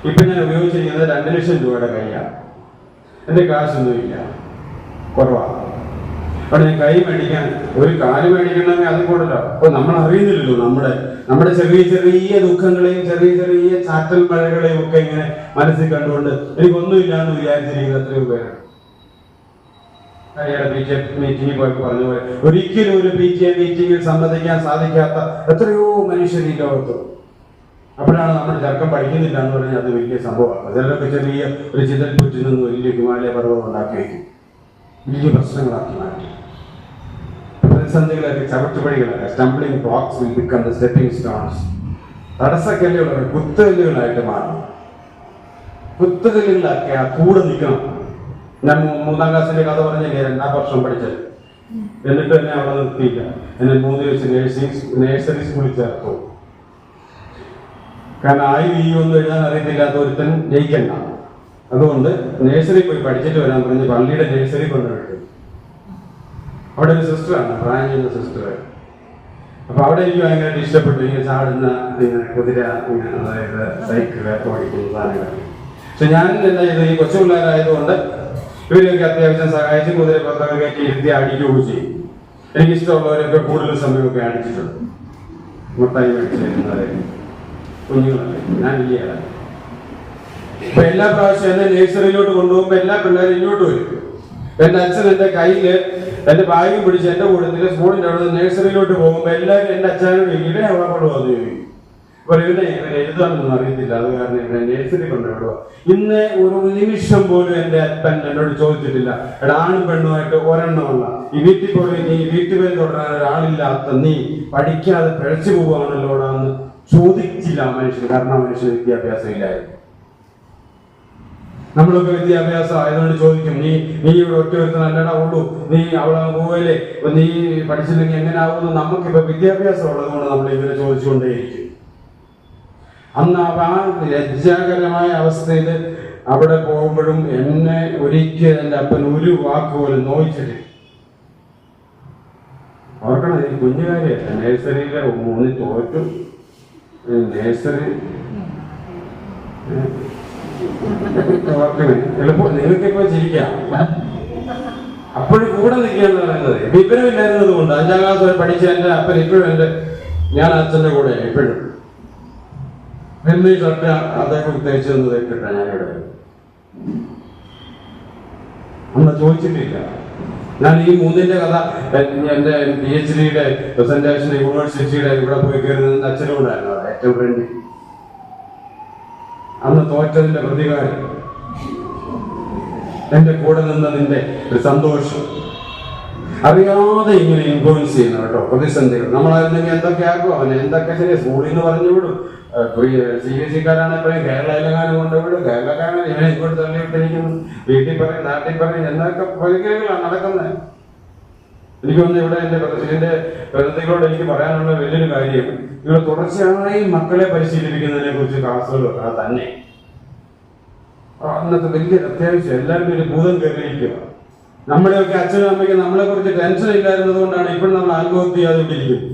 ഇപ്പൊ ഞാൻ ഉപയോഗിച്ചിരിക്കുന്നത് 2 ലക്ഷം രൂപയുടെ കൈയാണ്. എന്റെ കാശൊന്നുമില്ല, കുറവാണ്. അവിടെ ഞാൻ കൈ മേടിക്കാൻ, ഒരു കാല് മേടിക്കണമെങ്കിൽ അത് കൂടുതലോ. അപ്പൊ നമ്മൾ അറിയുന്നില്ലല്ലോ നമ്മുടെ ചെറിയ ചെറിയ ദുഃഖങ്ങളെയും ചെറിയ ചെറിയ ചാറ്റൽ മഴകളെയും ഒക്കെ ഇങ്ങനെ മനസ്സിൽ കണ്ടുകൊണ്ട് എനിക്കൊന്നുമില്ല എന്ന് വിചാരിച്ചിരിക്കുന്ന എത്രയോ പേരാണ്. മീറ്റിംഗിൽ പോയി പറഞ്ഞ പോലെ ഒരിക്കലും ഒരു PTA മീറ്റിംഗിൽ സംബന്ധിക്കാൻ സാധിക്കാത്ത എത്രയോ മനുഷ്യർ ഈ ലോകത്ത്. അപ്പോഴാണ് നമ്മൾ ചെറുക്കം പഠിക്കുന്നില്ല എന്ന് പറഞ്ഞാൽ അത് വലിയ സംഭവമാണ്. ചിലരൊക്കെ ചെറിയ ഒരു ചിതൽപുറ്റിൽ നിന്ന് വലിയ ഹിമാലയ പർവ്വതം ഉണ്ടാക്കി വയ്ക്കും, വലിയ പ്രശ്നങ്ങളാക്കി മാറ്റി. പ്രതിസന്ധികളൊക്കെ ചവിട്ടുപടികളൊക്കെ, stumbling blocks will become the stepping stones. തടസ്സക്കല്ലുകളൊക്കെ കുത്തുകല്ലുകളായിട്ട് മാറും. കുത്തുകല്ലുകളൊക്കെ ആ കൂടെ നിൽക്കണം. ഞാൻ 3ാം ക്ലാസ്സിന്റെ കഥ പറഞ്ഞില്ലേ, 2ാം വർഷം പഠിച്ചത്. എന്നിട്ട് എന്നെ അവിടെ നിർത്തിയില്ല. എന്നെ 3 വെച്ച് നേഴ്സറി സ്കൂളിൽ ചേർത്തു. കാരണം ഒന്നും എഴുതാൻ അറിയത്തില്ലാത്ത ഒരുത്തൻ ജയിക്കണ്ട. അതുകൊണ്ട് നേഴ്സറി പോയി പഠിച്ചിട്ട് വരാൻ പറഞ്ഞ് പള്ളിയുടെ നേഴ്സറി കൊണ്ടുപോയിട്ട്, അവിടെ ഒരു സിസ്റ്ററാണ്, പ്രായം ചെയ്യുന്ന സിസ്റ്റർ. അപ്പൊ അവിടെ എനിക്ക് ഭയങ്കരമായിട്ട് ഇഷ്ടപ്പെട്ടു. ഇങ്ങനെ ചാടുന്ന കുതിര, അതായത് സൈക്കിള് ഓടിക്കുന്ന സാധനങ്ങൾ. പക്ഷെ ഞാൻ എന്താ ചെയ്തത്, ഈ കൊച്ചു പിള്ളേരായതുകൊണ്ട് ഇവരെയൊക്കെ അത്യാവശ്യം സഹായിച്ച് കുതിര പുറത്തൊക്കെ കയറ്റി ഇരുത്തി അടിക്കുകയും ചെയ്യും. എനിക്കിഷ്ടമുള്ളവരൊക്കെ കൂടുതൽ സമയമൊക്കെ അടിച്ചിട്ടുണ്ട്. മുട്ടായി മേടിച്ചിരുന്നവരെ കുഞ്ഞുങ്ങളല്ലേ, ഞാൻ ഇല്ല. അപ്പൊ എല്ലാ പ്രാവശ്യം എന്നെ നേഴ്സറിയിലോട്ട് കൊണ്ടുപോകുമ്പോ എല്ലാ പിള്ളേരും ഇങ്ങോട്ട് വരും. എന്റെ അച്ഛൻ എന്റെ കയ്യില് എന്റെ ബാഗും പിടിച്ച് എന്റെ കൂട്ടത്തില് സ്കൂളിന്റെ അവിടെ നേഴ്സറിയിലോട്ട് പോകുമ്പോ എല്ലാവരും എന്റെ അച്ഛനോട് ഇവിടെ അവിടെ കൊണ്ടുപോകുന്നു ചോദിക്കും. അപ്പൊ ഇവനെ എഴുതാനൊന്നും അറിയത്തില്ല, അത് കാരണം ഇവനെ നേഴ്സറി കൊണ്ടുവിടുക. ഇന്ന് ഒരു നിമിഷം പോലും എന്റെ അപ്പൻ എന്നോട് ചോദിച്ചിട്ടില്ല, എടാ ആണും പെണ്ണുമായിട്ട് ഒരെണ്ണമല്ല, ഈ വീട്ടിൽ പോയി നീ വീട്ടുപേര് തുടരാൻ ഒരാളില്ലാത്ത നീ പഠിക്കാതെ പിഴച്ചു പോവുകയാണല്ലോടാന്ന് ചോദിച്ചില്ല മനുഷ്യൻ. കാരണം മനുഷ്യന് വിദ്യാഭ്യാസം ഇല്ലായിരുന്നു. നമ്മളൊക്കെ വിദ്യാഭ്യാസം ആയതുകൊണ്ട് ചോദിക്കും, നീ ഇവിടെ ഒറ്റ നല്ലടാ ഉള്ളൂ, നീ അവിടെ പോവല്ലേ, നീ പഠിച്ചില്ലെങ്കിൽ എങ്ങനെ ആവുമെന്ന്. നമുക്കിപ്പോ വിദ്യാഭ്യാസം ഉള്ളത് കൊണ്ട് നമ്മൾ ഇവരെ ചോദിച്ചുകൊണ്ടേയിരിക്കും. അന്ന് ആ ലജ്ജാകരമായ അവസ്ഥയിൽ അവിടെ പോകുമ്പോഴും എന്നെ ഒരിക്കലും എൻ്റെ അപ്പൻ ഒരു വാക്ക് പോലും നോയിച്ചിട്ടില്ല. ഓർക്കണം, ഈ കുഞ്ഞുകാരിയല്ല, നേഴ്സറിയിലെ 3 തോറ്റു. നേഴ്സറി ഓർക്കണേ, എളുപ്പം നിങ്ങൾക്കിപ്പോ ചിരിക്കാം. അപ്പോഴും കൂടെ നിൽക്കുകയെന്ന് പറയുന്നത് വിവരമില്ലായിരുന്നത് കൊണ്ട് 5ാം ക്ലാസ് വരെ പഠിച്ച എൻ്റെ അപ്പൻ ഇപ്പോഴും ഞാൻ അച്ഛൻ്റെ കൂടെ ഇപ്പോഴും എന്നീ ഷർട്ട് അദ്ദേഹം തേച്ച് തന്നത് ഇട്ടിട്ടാ ഞാനിവിടെ. അന്ന് ചോദിച്ചിട്ടില്ല. ഞാൻ ഈ 3ന്റെ കഥ എന്റെ PhDയുടെ പ്രസന്റേഷൻ യൂണിവേഴ്സിറ്റിയുടെ ഇവിടെ പോയി കയറുന്നത് അച്ഛനോടായിരുന്നു. ഏറ്റവും ഫ്രണ്ട് അന്ന് തോറ്റതിന്റെ പ്രതികാരം, എന്റെ കൂടെ നിന്നതിന്റെ ഒരു സന്തോഷം അറിയാതെ ഇങ്ങനെ ഇൻഫ്ലുവൻസ് ചെയ്യുന്നു കേട്ടോ. പ്രതിസന്ധികൾ നമ്മളായിരുന്നെങ്കിൽ എന്തൊക്കെ ആക്കും, അവന് എന്തൊക്കെ ശരി സ്കൂളിൽ നിന്ന് പറഞ്ഞു വിടും. CBSE-ക്കാരാണ് എപ്പോഴും കേരളയിലെങ്ങാനും കൊണ്ടുവിടും, കേരളക്കാരാണ് ഇവനെ ഇങ്ങോട്ട് തള്ളിവിട്ടിരിക്കുന്നു, വീട്ടിൽ പറയും നാട്ടിൽ പറയും എന്നൊക്കെ പരിഗണനകളാണ് നടക്കുന്നത്. എനിക്കൊന്ന് ഇവിടെ എന്റെ പ്രതിനിധികളോട് എനിക്ക് പറയാനുള്ള വലിയൊരു കാര്യം, നിങ്ങൾ തുടർച്ചയായി മക്കളെ പരിശീലിപ്പിക്കുന്നതിനെ കുറിച്ച് ക്ലാസ്സുകൾ വെക്കണം തന്നെ. അന്നത്തെ വലിയൊരു അത്യാവശ്യം, എല്ലാവരും ഒരു ഭൂതം കയറിയിരിക്കുക. നമ്മുടെയൊക്കെ അച്ഛനും അമ്മയ്ക്ക് നമ്മളെ കുറിച്ച് ടെൻഷൻ ഇല്ലായിരുന്നത് കൊണ്ടാണ് ഇപ്പോഴും നമ്മൾ ആത്മഹത്യ ചെയ്യാതിരിക്കുന്നത്.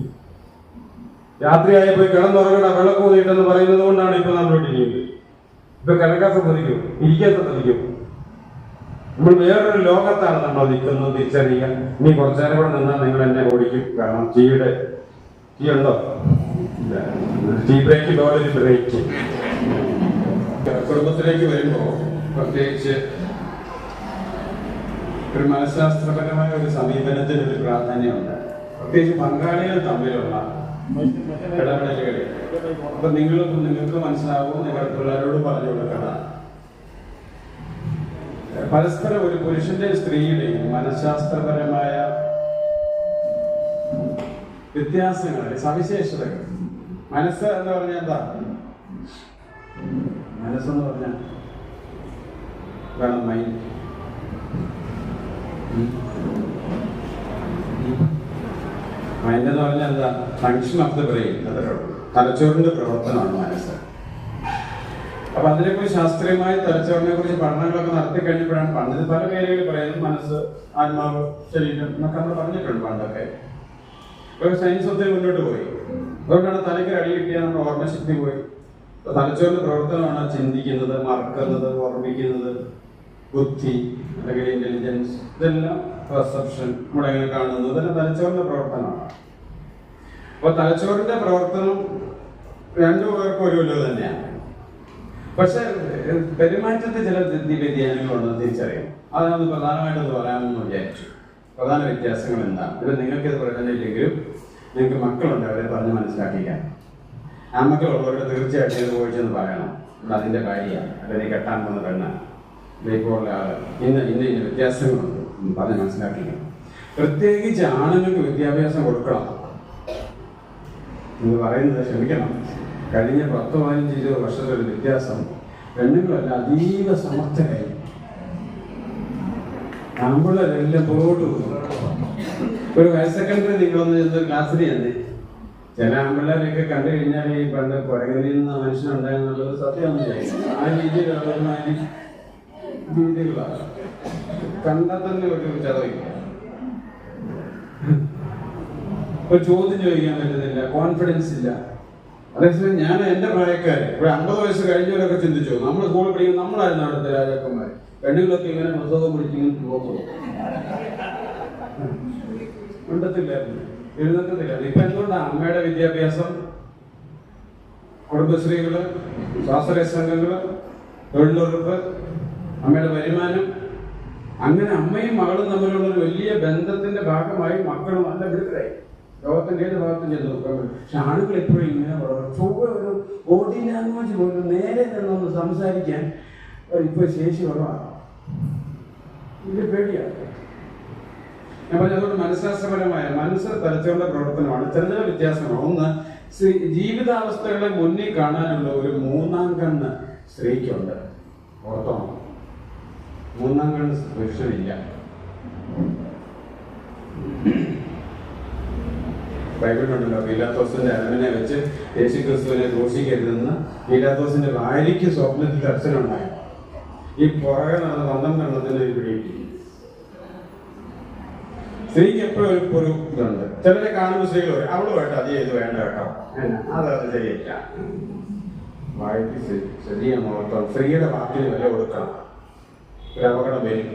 രാത്രിയായി പോയി കിടന്നുറങ്ങണ വെള്ളക്കൂന്നിട്ടെന്ന് പറയുന്നത് കൊണ്ടാണ് ഇപ്പൊ നമ്മൾ ഇട്ടിരിക്കുന്നത്. ഇപ്പൊ കിടക്കാൻ സമ്മതിക്കും, ഇരിക്കാൻ സമ്മതിക്കും. നമ്മൾ വേറൊരു ലോകത്താണ് നമ്മൾ നിൽക്കുന്നത് തിരിച്ചറിയുക. ഇനി കുറച്ചു നേരം കൂടെ നിന്നാൽ നിങ്ങൾ എന്നെ ഓടിക്കും. കാരണം ടീ ഉണ്ടോ? ടീ ബ്രേക്ക് ലോലൊരു ബ്രേക്ക്. കുടുംബത്തിലേക്ക് വരുമ്പോ പ്രത്യേകിച്ച് ഒരു മനഃശാസ്ത്രപരമായ ഒരു സമീപനത്തിന് ഒരു പ്രാധാന്യമുണ്ട്, പ്രത്യേകിച്ച് പങ്കാളികൾ തമ്മിലുള്ള ഇടപെടലുകളിൽ. അപ്പൊ നിങ്ങൾക്ക് മനസ്സിലാവും, നിങ്ങളുടെ പിള്ളേരോട് പറഞ്ഞു കൊടുക്കണം. പരസ്പരം ഒരു പുരുഷന്റെയും സ്ത്രീയുടെയും മനഃശാസ്ത്രപരമായ വ്യത്യാസങ്ങൾ, സവിശേഷതകൾ. മനസ്സ് എന്ന് പറഞ്ഞാൽ എന്താ? മനസ്സെന്ന് പറഞ്ഞാൽ വേണം മൈൻഡ്. മൈൻഡ് എന്ന് പറഞ്ഞാൽ എന്താ? Function of the brain. തലച്ചോറിന്റെ പ്രവർത്തനമാണ് മനസ്സ്. അപ്പൊ അതിനെക്കുറിച്ച് ശാസ്ത്രീയമായി തലച്ചോറിനെ കുറിച്ച് പഠനങ്ങളൊക്കെ നടത്തി കഴിഞ്ഞപ്പോഴാണ് പണ്ട് പല പേരുകൾ പറയുന്നത്. മനസ്സ്, ആത്മാവ്, ശരീരം എന്നൊക്കെ നമ്മൾ പറഞ്ഞിട്ടുണ്ട് പണ്ടൊക്കെ. സയൻസ് ഒത്തിരി മുന്നോട്ട് പോയി. അതുകൊണ്ടാണ് തലയ്ക്ക് അടി കിട്ടിയാൽ നമ്മുടെ ഓർമ്മശക്തി പോയി. തലച്ചോറിന്റെ പ്രവർത്തനമാണ് ചിന്തിക്കുന്നത്, മറക്കുന്നത്, ഓർമ്മിക്കുന്നത്, ബുദ്ധി അല്ലെങ്കിൽ ഇന്റലിജൻസ്, ഇതെല്ലാം പെർസെപ്ഷൻ, നമ്മളെങ്ങനെ കാണുന്നത്, ഇതെല്ലാം തലച്ചോറിന്റെ പ്രവർത്തനമാണ്. അപ്പൊ തലച്ചോറിന്റെ പ്രവർത്തനം രണ്ടുപേർക്കും ഒരുപോലെ തന്നെയാണ്. പക്ഷെ പെരുമാറ്റത്തിൽ ചില വ്യതിയാനങ്ങളുണ്ടെന്ന് തിരിച്ചറിയാം. അതാണ് പ്രധാനമായിട്ടൊന്ന് പറയാമെന്ന് വിചാരിച്ചു. പ്രധാന വ്യത്യാസങ്ങൾ എന്താണ്? ഇത് നിങ്ങൾക്കിത് പറയുന്നില്ലെങ്കിലും നിങ്ങൾക്ക് മക്കളുണ്ട്, അവരെ പറഞ്ഞ് മനസ്സിലാക്കിക്കാൻ. ആ മക്കളുള്ളവരുടെ തീർച്ചയായിട്ടും ഇത് പോയിച്ചെന്ന് പറയണം. അതിന്റെ കാര്യമാണ്, അല്ലെങ്കിൽ കെട്ടാൻ പോകുന്ന പെണ്ണാണ്, ഇതേപോലുള്ള ആള്, ഇന്ന വ്യത്യാസങ്ങളുണ്ട് പറഞ്ഞ് മനസ്സിലാക്കിക്കണം. പ്രത്യേകിച്ച് ആണുങ്ങൾക്ക് വിദ്യാഭ്യാസം കൊടുക്കണം എന്ന് പറയുന്നത് ക്ഷമിക്കണം. കഴിഞ്ഞ 10-15-20 വർഷത്തൊരു വ്യത്യാസം. പെണ്ണുങ്ങളല്ല അതീവ സമർത്ഥരായി, നമ്മളെല്ലാം പുറകോട്ട് പോകും. ഒരു ഹയർ സെക്കൻഡറി നിങ്ങളൊന്ന് ചെന്ന് ക്ലാസ്സിൽ ചെന്ന് ചില ആമ്പിള്ളേരെയൊക്കെ കണ്ടു കഴിഞ്ഞാൽ ഈ പണ്ട് പുറകിൽ നിന്ന് മനുഷ്യനുണ്ടായെന്നുള്ളത് സത്യമൊന്നും ചെയ്യില്ല. ആ രീതിയിലുള്ള രീതികളാണ്. കണ്ടാൽ തന്നെ ഒരു ചതവില്ല, ഒരു ചോദ്യം ചോദിക്കാൻ പറ്റുന്നില്ല, കോൺഫിഡൻസ് ഇല്ല. അതേസമയം ഞാൻ എൻ്റെ പ്രായക്കാര് ഇവിടെ 50 വയസ്സ് കഴിഞ്ഞവരൊക്കെ ചിന്തിച്ചു, നമ്മൾ സ്കൂളിൽ പഠിക്കുമ്പോൾ നമ്മളായിരുന്നു അവിടുത്തെ രാജാക്കന്മാർ. പെണ്ണുങ്ങളൊക്കെ ഇങ്ങനെ പുസ്തകം പിടിച്ചിങ്ങനെ പോകുന്നു, ഉണ്ടത്തില്ലായിരുന്നു, എഴുന്നേറ്റത്തില്ലായിരുന്നു. ഇപ്പൊ എന്തുകൊണ്ടാണ് അമ്മയുടെ വിദ്യാഭ്യാസം, കുടുംബശ്രീകള്, സ്വാശ്രയ സംഘങ്ങള്, തൊഴിലുറപ്പ്, അമ്മയുടെ വരുമാനം, അങ്ങനെ അമ്മയും മകളും തമ്മിലുള്ള ഒരു വലിയ ബന്ധത്തിന്റെ ഭാഗമായി മക്കൾ നല്ല വിടുതലായി. ലോകത്തിന്റെ ഏത് ഭാഗത്തും ചെന്ന് നോക്കാൻ പറ്റും. പക്ഷെ ആളുകൾ എപ്പോഴും ഇങ്ങനെ ഒരു ബോഡി ലാംഗ്വേജ് പോലും നേരെ നിന്നൊന്ന് സംസാരിക്കാൻ ഇപ്പൊ ശേഷി കുറവാണ്. ഇത് പേടിയാണ്. ഞാൻ പറഞ്ഞ അതുകൊണ്ട് മനഃശാസ്ത്രപരമായ മനസ്സ് തലച്ചോറിന്റെ പ്രവർത്തനമാണ്. ചില വ്യത്യാസമാണ്. ഒന്ന്, ജീവിതാവസ്ഥകളെ മുന്നിൽ കാണാനുള്ള ഒരു മൂന്നാം കണ്ണ് സ്ത്രീക്കുണ്ട്. ഓർത്തോണം, മൂന്നാം കണ്ണ് പുരുഷനില്ല. ബൈബിളിലുണ്ടല്ലോ, പീലാത്തോസിന്റെ അരമനെ വെച്ച് യേശുക്രിസ്തുവിനെ ക്രൂശിക്കരുതെന്ന് പീലാത്തോസിന്റെ ഭാര്യയ്ക്ക് സ്വപ്നത്തിൽ ദർശനമുണ്ടായി. ഈ പുറകെ നടന്ന 12 എണ്ണത്തിന് പിടികിട്ടി. സ്ത്രീക്ക് എപ്പോഴും ഒരു ഇതുണ്ട്. ചിലരെ കാണുമ്പോൾ സ്ത്രീകൾ പറയും അവളുമായിട്ട് അധികം ഇത് വേണ്ട കേട്ടോ, അത് ശരിയില്ല. വായിക്ക് ശരിയാണ് ഓർത്തോ. സ്ത്രീയുടെ വാക്കിന് വില കൊടുക്കണം, ഒരു അപകടം വരും.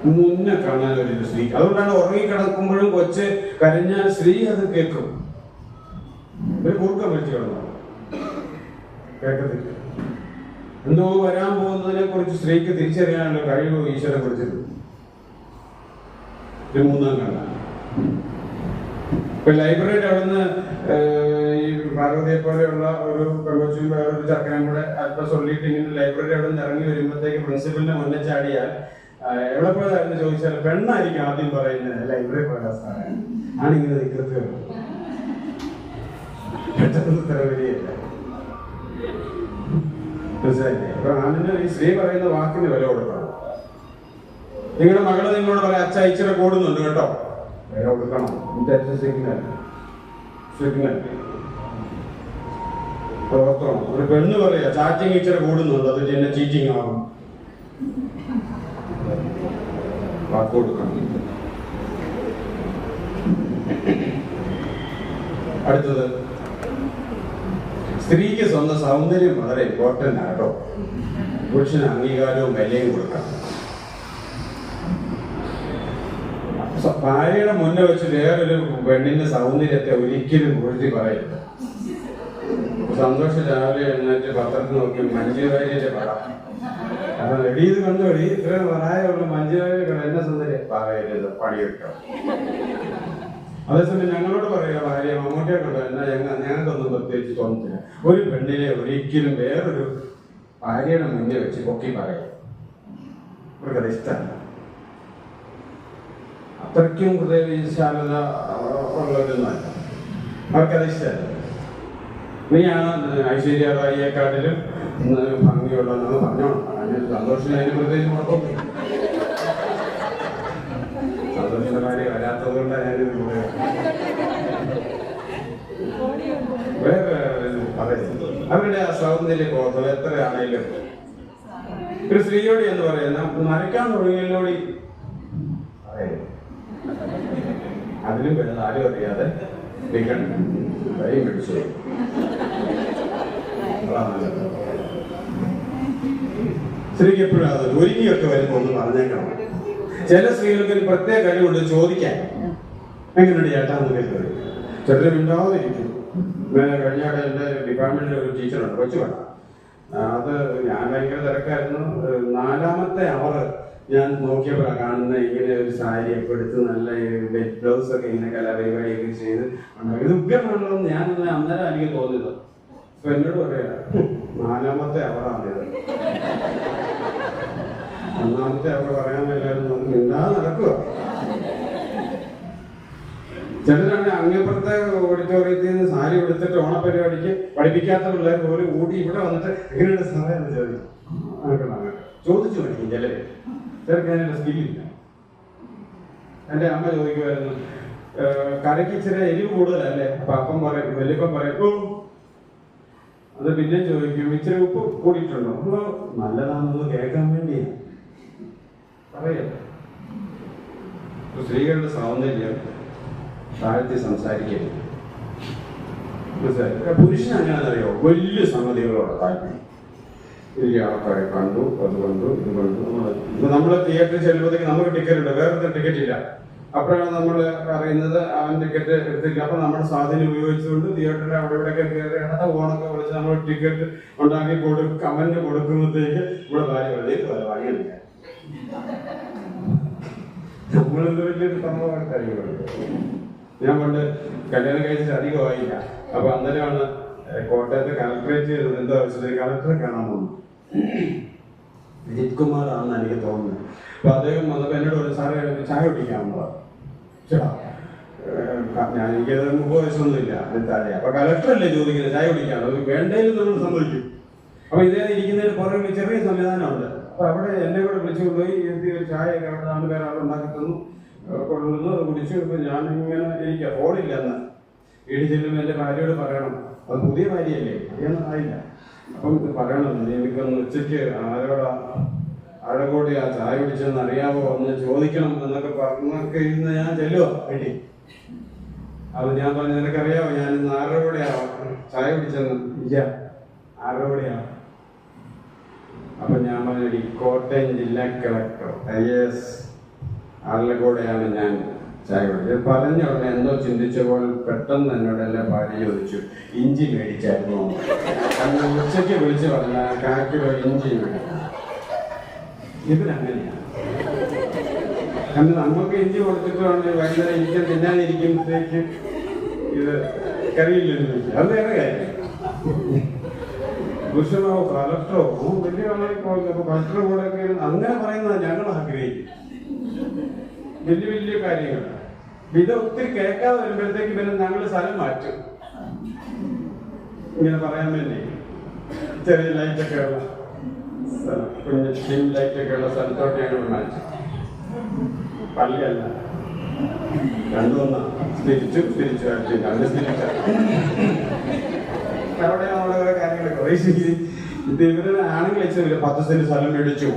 മുന്നേ കാണാൻ ഒരു സ്ത്രീ. അതുകൊണ്ടാണ് ഉറങ്ങിക്കിടക്കുമ്പോഴും കൊച്ച് കരഞ്ഞാൽ സ്ത്രീ അത് കേൾക്കും. ഒരു കുറുക്കം വെച്ച് കിടന്നു കേൾക്കത്തില്ല. എന്തോ വരാൻ പോകുന്നതിനെ കുറിച്ച് സ്ത്രീക്ക് തിരിച്ചറിയാനുള്ള കഴിവ് ഈശ്വരനെ കുറിച്ചിട്ടുണ്ട്. ഒരു മൂന്നാം കണ്ണാണ്. ഇപ്പൊ ലൈബ്രറിയുടെ അവിടുന്ന് ഈ പാർവതിയെ പോലെയുള്ള ഒരു പെൺകൊച്ചും വേറൊരു ചക്കനും കൂടെ അല്പം ചൊല്ലിയിട്ട് ഇങ്ങനെ ലൈബ്രറി അവിടെ നിന്ന് ഇറങ്ങി വരുമ്പോഴത്തേക്ക് പ്രിൻസിപ്പലിന്റെ മുന്നേ ചാടിയാൽ എവിടെ പോയതായിരുന്നു ചോദിച്ചാൽ പെണ്ണായിരിക്കും ആദ്യം പറയുന്നത്. ലൈബ്രറി പോയ സാറാണ് ആണിങ്ങനെ നിൽക്കുന്നത്. പെട്ടെന്ന് തരവരിയല്ല, മനസ്സിലായില്ലേ? അപ്പൊ ആണിന് ഈ സ്ത്രീ പറയുന്ന വാക്കിന് വില കൊടുക്കണം. നിങ്ങളുടെ മകള് നിങ്ങളോട് പറയാം അച്ഛ ഇച്ചിരി കൂടുന്നുണ്ട് കേട്ടോ, വില കൊടുക്കണം. സിഗ്നൽ പ്രവർത്തനം. ഒരു പെണ്ണ് പറയാ ചാറ്റിങ് ഇച്ചിരി കൂടുന്നുണ്ട്, അത് എന്നെ ചീറ്റിങ് ആകും, വാക്ക് കൊടുക്കണം. അടുത്തത്, സ്ത്രീക്ക് സ്വന്തം സൗന്ദര്യം വളരെ ഇമ്പോർട്ടൻ്റ് ആട്ടോ. പുരുഷന് അംഗീകാരവും വിലയും കൊടുക്കണം. ഭാര്യയുടെ മുന്നേ വെച്ച് വേറൊരു പെണ്ണിന്റെ സൗന്ദര്യത്തെ ഒരിക്കലും പുകഴ്ത്തി പറയരുത്. സന്തോഷം രാവിലെ എഴുന്നേറ്റ് പത്രത്തിൽ നോക്കി മഞ്ജു വാര്യരുടെ പടം, കാരണം എടീത് കണ്ടോടി ഇത്ര പ്രായമുള്ള മഞ്ജുവാരികൾ എന്നെ സുന്ദരി പറയരുത് പണിയെടുക്കാം. അതേസമയം ഞങ്ങളോട് പറയുക ഭാര്യ മമ്മൂട്ടിയെ കണ്ടോ എന്നാ ഞങ്ങൾക്കൊന്നും പ്രത്യേകിച്ച് തോന്നത്തില്ല. ഒരു പെണ്ണിനെ ഒരിക്കലും വേറൊരു ഭാര്യയുടെ മുന്നിൽ വെച്ച് പൊക്കി പറയും. അവർക്കത് ഇഷ്ടമല്ല. അത്രയ്ക്കും ഹൃദയവിശാലത ഉള്ളതൊന്നുമല്ല, അവർക്കത് ഇഷ്ടമല്ല. നീയാണ് ഐശ്വര്യ റായിയെക്കാട്ടിലും ഭംഗിയുള്ളതെന്ന് പറഞ്ഞോണം. സന്തോഷത്തിന് അതിന് പ്രത്യേകിച്ച് കുഴപ്പമില്ല. സന്തോഷത്തിന്റെ കാര്യം വരാത്തത് കൊണ്ടാണ് ഞാനിത് വേറെ പറയുന്നത്. അവരുടെ ആ സൗന്ദര്യ ബോധം എത്രയാണെങ്കിലും ഒരു സ്ത്രീയോട് എന്ന് പറയുന്ന നരയ്ക്കാൻ തുടങ്ങിയല്ലോടി അതിലും വലുത് ആരും അറിയാതെ കൈയും പിടിച്ചു. സ്ത്രീക്ക് എപ്പോഴും അത് ഒരുങ്ങിയൊക്കെ വരുമ്പോൾ ഒന്ന് പറഞ്ഞേക്കണം. ചില സ്ത്രീകൾക്ക് ഒരു പ്രത്യേക കഴിവുണ്ട് ചോദിക്കാൻ. എങ്ങനെയുണ്ട് ചേട്ടാന്ന് കേൾക്കുന്നത് ചിലർ മിണ്ടാതിരിക്കും. കഴിഞ്ഞാൽ എൻ്റെ ഡിപ്പാർട്ട്മെന്റിൽ ഒരു ടീച്ചറുണ്ട്, കൊച്ചു വേണ്ട. അത് ഞാൻ ഭയങ്കര തിരക്കായിരുന്നു. 4ാമത്തെ അവർ ഞാൻ നോക്കിയപ്പോഴാണ് കാണുന്ന ഇങ്ങനെ ഒരു സാരിയൊക്കെ എടുത്ത് നല്ല വെറ്റ് ബ്ലൗസ് ഒക്കെ ഇങ്ങനെ കലാപരിപാടിയൊക്കെ ചെയ്ത് ഇത് ഉഗ്രമാണല്ലോ എന്ന് ഞാൻ അന്നേരം എനിക്ക് തോന്നിയത്. അപ്പൊ എന്നോട് പറയാ 4ാമത്തെ അവറാണിത്. 1ാമത്തെ അവർ പറയാൻ എല്ലാവരും മിണ്ടാതെ നടക്കുക. ചിലരാണ് അങ്ങേപ്പുറത്തെ ഓഡിറ്റോറിയത്തിൽ നിന്ന് സാരി എടുത്തിട്ട് ഓണപരിപാടിക്ക് പഠിപ്പിക്കാത്ത പിള്ളേർ പോലും കൂടി ഇവിടെ വന്നിട്ട് എങ്ങനെയുള്ള സമയമെന്ന് ചോദിക്കും. ചോദിച്ചു പഠിക്കും ചിലര്. ചിലർക്ക് അതിനുള്ള സ്കില്ലില്ല. എൻ്റെ അമ്മ ചോദിക്കുമായിരുന്നു, കറിക്ക് ഇച്ചിരി എരിവ് കൂടുതലല്ലേ? അപ്പൊ അപ്പം പറയും, വലിയപ്പം പറയും ഓ. അത് പിന്നെ ചോദിക്കും ഇച്ചിരി ഉപ്പ് കൂടിയിട്ടുണ്ടോ? നല്ലതാണെന്ന് കേൾക്കാൻ വേണ്ടിയാ പറയല്ലേ. സ്ത്രീകളുടെ സൗന്ദര്യം താഴ്ത്തി സംസാരിക്കരുത്. മനസ്സിലായി? പുരുഷൻ അങ്ങനെയാണെന്നറിയോ, വലിയ സംഗതികളോട് താല്പര്യം. വലിയ ആൾക്കാരെ കണ്ടു, അത് കണ്ടു, ഇത് കണ്ടു. ഇപ്പൊ നമ്മള് തിയേറ്ററിൽ ചെല്ലുമ്പോഴത്തേക്ക് നമുക്ക് ടിക്കറ്റ് ഉണ്ട്, വേറെ ടിക്കറ്റ് ഇല്ല. അപ്പോഴാണ് നമ്മൾ അറിയുന്നത് അവൻ ടിക്കറ്റ് എടുത്തില്ല. അപ്പൊ നമ്മുടെ സ്വാധീനം ഉപയോഗിച്ചുകൊണ്ട് തിയേറ്ററിൽ അവിടെ ഇവിടെയൊക്കെ കയറി അടുത്ത ഓണൊക്കെ വിളിച്ച് നമ്മൾ ടിക്കറ്റ് ഉണ്ടാക്കി അവന് കൊടുക്കുമ്പോഴത്തേക്ക് ഇവിടെ ഭാര്യ വാങ്ങിയില്ല. നമ്മളെന്ത് വലിയൊരു സംഭവമാണ് കഴിയുന്നത്. ഞാൻ പണ്ട് കല്യാണം കഴിച്ചിട്ട് അധികമായില്ല. അപ്പൊ അന്നേരമാണ് കോട്ടയത്ത് കളക്ടറേറ്റ് എന്തോ ആവശ്യത്തിന് കളക്ടറെ കാണാൻ വന്നു. വിജിത് കുമാർ ആണെന്ന് എനിക്ക് തോന്നുന്നത്. അപ്പൊ അദ്ദേഹം വന്നപ്പോ എന്നോട് ഒരു സാറേ ചായ കുടിക്കാമെന്ന് ചേട്ടാ. ഞാൻ എനിക്കത് 30 വയസ്സൊന്നുമില്ല താഴെ. അപ്പൊ കളക്ടറല്ലേ ചോദിക്കുന്നത് ചായ കുടിക്കാണ്, വേണ്ടതിൽ നമ്മൾ സമ്മതിക്കും. അപ്പൊ ഇതേ ഇരിക്കുന്നതിന് പുറമെ ചെറിയ സംവിധാനമുണ്ട്. അപ്പൊ അവിടെ എന്നെ കൂടെ വിളിച്ചു കൊണ്ടുപോയി ഒരു ചായയൊക്കെ അവിടെ 4 പേർ അവിടെ ഉണ്ടാക്കി തന്നു, കൊണ്ടുവന്നു, കുടിച്ചു. ഇപ്പൊ ഞാനിങ്ങനെ ഇരിക്കുക, ഫോണില്ല എന്ന്. വീട്ടിൽ ചെല്ലുമ്പോൾ എൻ്റെ ഭാര്യയോട് പറയണം, അത് പുതിയ ഭാര്യയല്ലേ, അറിയാൻ ആയില്ല. അപ്പം പറയണം, എനിക്കൊന്ന് ഉച്ചയ്ക്ക് ആരുടെ കൂടെ ആ ചായ കുടിച്ചെന്ന് അറിയാമോ ഒന്ന് ചോദിക്കണം എന്നൊക്കെ പറഞ്ഞൊക്കെ ഇരുന്ന് ഞാൻ ചെല്ലുക വീട്ടിൽ. അത് ഞാൻ പറഞ്ഞു, നിനക്കറിയാമോ ഞാൻ ഇന്ന് 6 കൂടെയാ ചായ കുടിച്ചെന്ന്? ഇല്ല, 6 കൂടെയാ. അപ്പൊ ഞാൻ പറഞ്ഞു, കോട്ടയം ജില്ലാ കളക്ടർ IAS ആളുടെ കൂടെയാണ് ഞാൻ ചായ കുടിച്ചത്. പറഞ്ഞ ഉടനെ എന്തോ ചിന്തിച്ചപ്പോൾ പെട്ടെന്ന് എന്നോട് എല്ലാം ഭാര്യ ചോദിച്ചു, ഇഞ്ചി മേടിച്ചായിരുന്നു? അന്ന് ഉച്ചയ്ക്ക് വിളിച്ച് പറഞ്ഞ 1/4 കിലോ ഇഞ്ചി മേടിച്ചു. ഇവരങ്ങനെയാണ്. കാരണം നമുക്ക് ഇഞ്ചി കൊടുത്തിട്ട് വൈകുന്നേരം ഇഞ്ചി തിന്നാതിരിക്കുമ്പോഴത്തേക്ക് ഇത് കറിയില്ലെന്ന് ചോദിച്ചു. അത് വേറെ കാര്യം. പുരുഷനോ കളക്ടറോ വലിയ ആളെ കളക്ടറുടെ കൂടെ ഒക്കെ അങ്ങനെ പറയുന്നത് ഞങ്ങൾ ആഗ്രഹിക്കും. വലിയ വലിയ കാര്യങ്ങൾ ഇത് ഒത്തിരി കേൾക്കാതെ വരുമ്പോഴത്തേക്ക് പിന്നെ ഞങ്ങൾ സ്ഥലം മാറ്റും. ഇങ്ങനെ പറയാൻ വേണ്ടി ചെറിയ ലൈറ്റൊക്കെ ഉള്ള സ്ഥലം, കുഞ്ഞ് ഡിം ലൈറ്റൊക്കെ ഉള്ള സ്ഥലത്തോട്ട് ഞങ്ങൾ മാറ്റും. പള്ളിയല്ല, 2 സ്പിരിച്വാലിറ്റി അവിടെ നമ്മുടെ ഓരോ കാര്യങ്ങളൊക്കെ. ഇത് ഇവരുടെ ആണെങ്കിൽ വെച്ചില്ല 10 സെന്റ് സ്ഥലം മേടിച്ചു.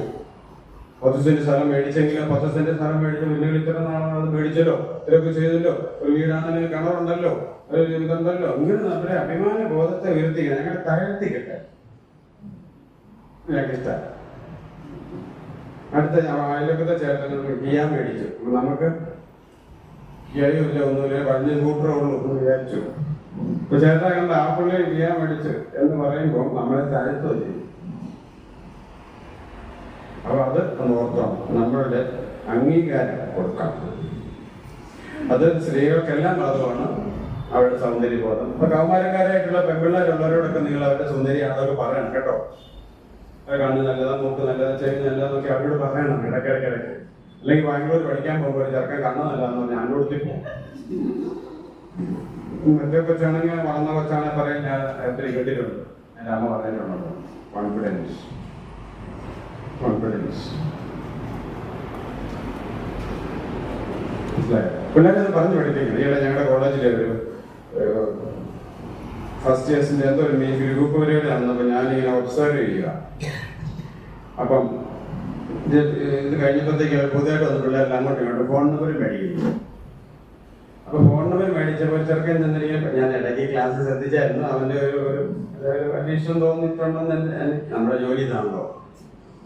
10 സെന്റ് സ്ഥലം മേടിച്ചെങ്കിലും 10 സെന്റ് സ്ഥലം മേടിച്ചു പിന്നെ ഇത്ര നാളെ അത് മേടിച്ചല്ലോ, ഇതൊക്കെ ചെയ്തല്ലോ, ഒരു വീടാണെങ്കിലും കിണറുണ്ടല്ലോ, ഒരു ഇതുണ്ടല്ലോ. ഇങ്ങനെ നമ്മുടെ അഭിമാന ബോധത്തെ ഉയർത്തിക്കണം, ഞങ്ങൾ തകർത്തിക്കട്ടെ. ഞങ്ങൾക്കിഷ്ടം. അടുത്ത അയലൊക്കത്തെ ചേട്ടൻ ഗിയ മേടിച്ചു. നമുക്ക് ഗിയയും ഇല്ല, ഒന്നുമില്ല, കഴിഞ്ഞ സ്കൂട്ടറേ ഉള്ളൂ എന്ന് വിചാരിച്ചു. ഇപ്പൊ ചേട്ടാ കണ്ട ആ പുള്ളി ഗിയ മേടിച്ചു എന്ന് പറയുമ്പോൾ നമ്മളെ താഴ്ത്തോ ചെയ്യും. അപ്പോൾ അത് ഒന്ന് ഓർത്തോണം, നമ്മളുടെ അംഗീകാരം കൊടുക്കണം. അത് സ്ത്രീകൾക്കെല്ലാം ബാധകമാണ്, അവരുടെ സൗന്ദര്യബോധം. ഇപ്പൊ കൗമാരക്കാരായിട്ടുള്ള പെൺപിള്ളേരുള്ളവരോടൊക്കെ നിങ്ങൾ അവരുടെ സൗന്ദര്യമാണതൊക്കെ പറയണം കേട്ടോ. കണ്ണ് നല്ലതാ, മൂക്ക് നല്ലതാ, ചെവി നല്ലതെന്നൊക്കെ അവരോട് പറയണം ഇടയ്ക്കിടയ്ക്കിടയ്ക്ക്. അല്ലെങ്കിൽ ബാംഗ്ലൂർ പഠിക്കാൻ പോകുമ്പോൾ ചെറുക്കൻ കണ്ണ് നല്ലതെന്ന് പറഞ്ഞാൽ അന്നോടത്തിൽ പോകും. മറ്റേ കൊച്ചാണെങ്കിൽ വളർന്ന കൊച്ചാണെങ്കിൽ പറയാൻ ഞാൻ എത്ര കേട്ടിട്ടുണ്ട്, എൻ്റെ അമ്മ പറഞ്ഞിട്ടുണ്ടോ, കോൺഫിഡൻസ്. മനസ്സിലായോ? പിള്ളേരത് പറഞ്ഞു പഠിപ്പിക്കണം. ഈയിടെ ഞങ്ങളുടെ കോളേജിലെ ഒരു ഫസ്റ്റ് ഇയേഴ്സിന്റെ എന്തോ ഒരു ഗ്രൂപ്പ് പരിപാടി നടന്നപ്പോൾ ഞാനിങ്ങനെ ഒബ്സർവ് ചെയ്യുക. അപ്പം ഇത് കഴിഞ്ഞപ്പോഴത്തേക്ക് പുതിയതായിട്ട് വന്ന പിള്ളേരെല്ലാം അങ്ങോട്ടും ഇങ്ങോട്ടും ഫോൺ നമ്പർ മേടിക്കുന്നു. അപ്പൊ ഫോൺ നമ്പർ മേടിച്ചപ്പോൾ ചെറുക്കൻ ചെന്നിരിക്കും. ഞാൻ ഇടയ്ക്ക് ക്ലാസ് ശ്രദ്ധിച്ചായിരുന്നു. അവന്റെ ഒരു അന്വേഷണം തോന്നിയിട്ടുണ്ടെന്ന് നമ്മുടെ ജോലി ഇതാണല്ലോ,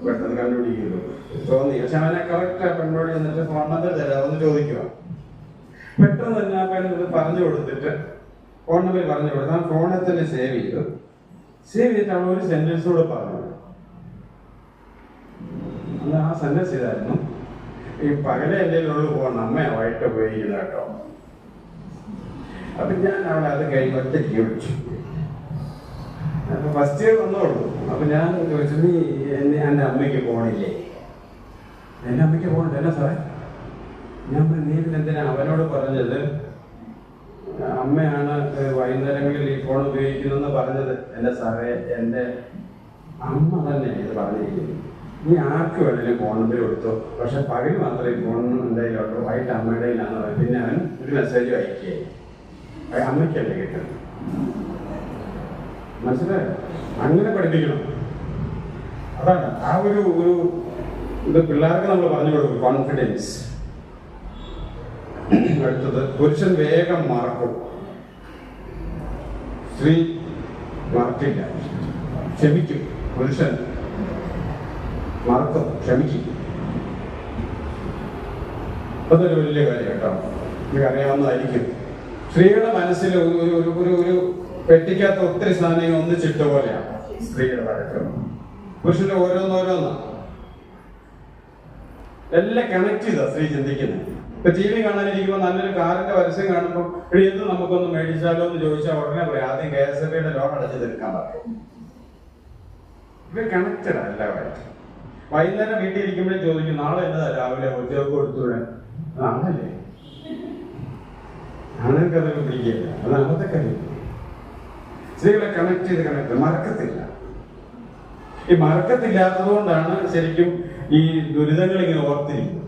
പെട്ടെന്ന് കണ്ടുപിടിക്കുമല്ലോ തോന്നി. പക്ഷെ അവനെ കറക്റ്റ് പെണ്ണോടി എന്നിട്ട് ഫോൺ നമ്പർ തരാമെന്ന് ചോദിക്കുക. പെട്ടെന്ന് തന്നെ ആ പെണ്ണ് പറഞ്ഞു കൊടുത്തിട്ട് ഫോൺ നമ്പർ പറഞ്ഞു കൊടുത്ത് ആ ഫോണിൽ തന്നെ സേവ് ചെയ്തിട്ട് അവൾ ഒരു സെന്റൻസ് കൂടെ പറഞ്ഞു. അല്ല, ആ സെന്റൻസ് ഇതായിരുന്നു: ഈ പകലെ എന്തെങ്കിലും ഉള്ളു പോകണം, അമ്മയാ വൈകിട്ട് ഉപയോഗിക്കുന്നത് കേട്ടോ. അപ്പൊ ഞാൻ അവളെ അത് കഴിഞ്ഞ് ഒറ്റയ്ക്ക് വിളിച്ചു. അപ്പൊ ഫസ്റ്റ് ഇയർ വന്നോളൂ. അപ്പൊ ഞാൻ ചോദിച്ചു, നീ എൻ്റെ അമ്മയ്ക്ക് പോണില്ലേ? എൻ്റെ അമ്മയ്ക്ക് പോകണ്ട. എന്നാ സാറേ? ഞാൻ നീ എന്തിനാ അവനോട് പറഞ്ഞത് അമ്മയാണ് വൈകുന്നേരങ്ങളിൽ ഈ ഫോൺ ഉപയോഗിക്കുന്നതെന്ന് പറഞ്ഞത്? എൻ്റെ സാറേ, എൻ്റെ അമ്മ തന്നെ ഇത് പറഞ്ഞിരിക്കുന്നു. നീ ആർക്ക് വേണമെങ്കിലും ഫോൺ നമ്പർ കൊടുത്തു, പക്ഷെ പകൽ മാത്രമേ ഫോൺ എന്തായാലും ഉള്ളൂ, വൈകിട്ട് അമ്മയുടെ കയ്യിലാന്ന് പറയും. പിന്നെ അവൻ ഒരു മെസ്സേജ് അയക്കുകയായി. അമ്മയ്ക്കല്ലേ കിട്ടുന്നത്. മനസ്സിലായോ? അങ്ങനെ പഠിപ്പിക്കണം. അതാണ് ആ ഒരു ഇത് പിള്ളേർക്ക് നമ്മൾ പറഞ്ഞു കൊടുക്കും, കോൺഫിഡൻസ്. അടുത്തത്, പുരുഷൻ വേഗം മറക്കും, സ്ത്രീ മറക്കില്ല, ക്ഷമിക്കും. പുരുഷൻ മറക്കും, ക്ഷമിക്കും. അതൊരു വലിയ കാര്യം കേട്ടോ, നിങ്ങൾക്ക് അറിയാവുന്നതായിരിക്കും. സ്ത്രീകളുടെ മനസ്സിൽ ഒരു പെട്ടിക്കാത്ത ഒത്തിരി സാധനങ്ങൾ ഒന്നിച്ചിട്ട പോലെയാണ് സ്ത്രീയുടെ വഴക്കം. പുരുഷന്റെ ഓരോന്നോരോന്നാണ് എല്ലാം കണക്ട് ചെയ്താ സ്ത്രീ ചിന്തിക്കുന്നത്. ഇപ്പൊ ടി വി കാണാനിരിക്കുമ്പോൾ നല്ലൊരു കാറിന്റെ പരസ്യം കാണുമ്പോൾ എന്ത് നമുക്കൊന്ന് മേടിച്ചാലോ എന്ന് ചോദിച്ചാൽ ഉടനെ പറയും ആദ്യം KSFയുടെ ലോൺ അടച്ചു തീർക്കാൻ പറയും. ഇവർ കണക്റ്റഡാ എല്ലാവരും. വൈകുന്നേരം വീട്ടിൽ ഇരിക്കുമ്പോഴേ ചോദിക്കും, നാളെ എന്നതാ രാവിലെ ഉദ്യോഗം കൊടുത്തൂടെ? ആണല്ലേ, ആണുങ്ങൾക്ക് അതൊക്കെ പിടിക്കില്ല. അത് അന്നത്തെ കാര്യം. സ്ത്രീകളെ കണക്ട് ചെയ്ത് മറക്കത്തില്ല. ഈ മറക്കത്തില്ലാത്തത് കൊണ്ടാണ് ശരിക്കും ഈ ദുരിതങ്ങൾ ഇങ്ങനെ ഓർത്തിരിക്കുന്നത്.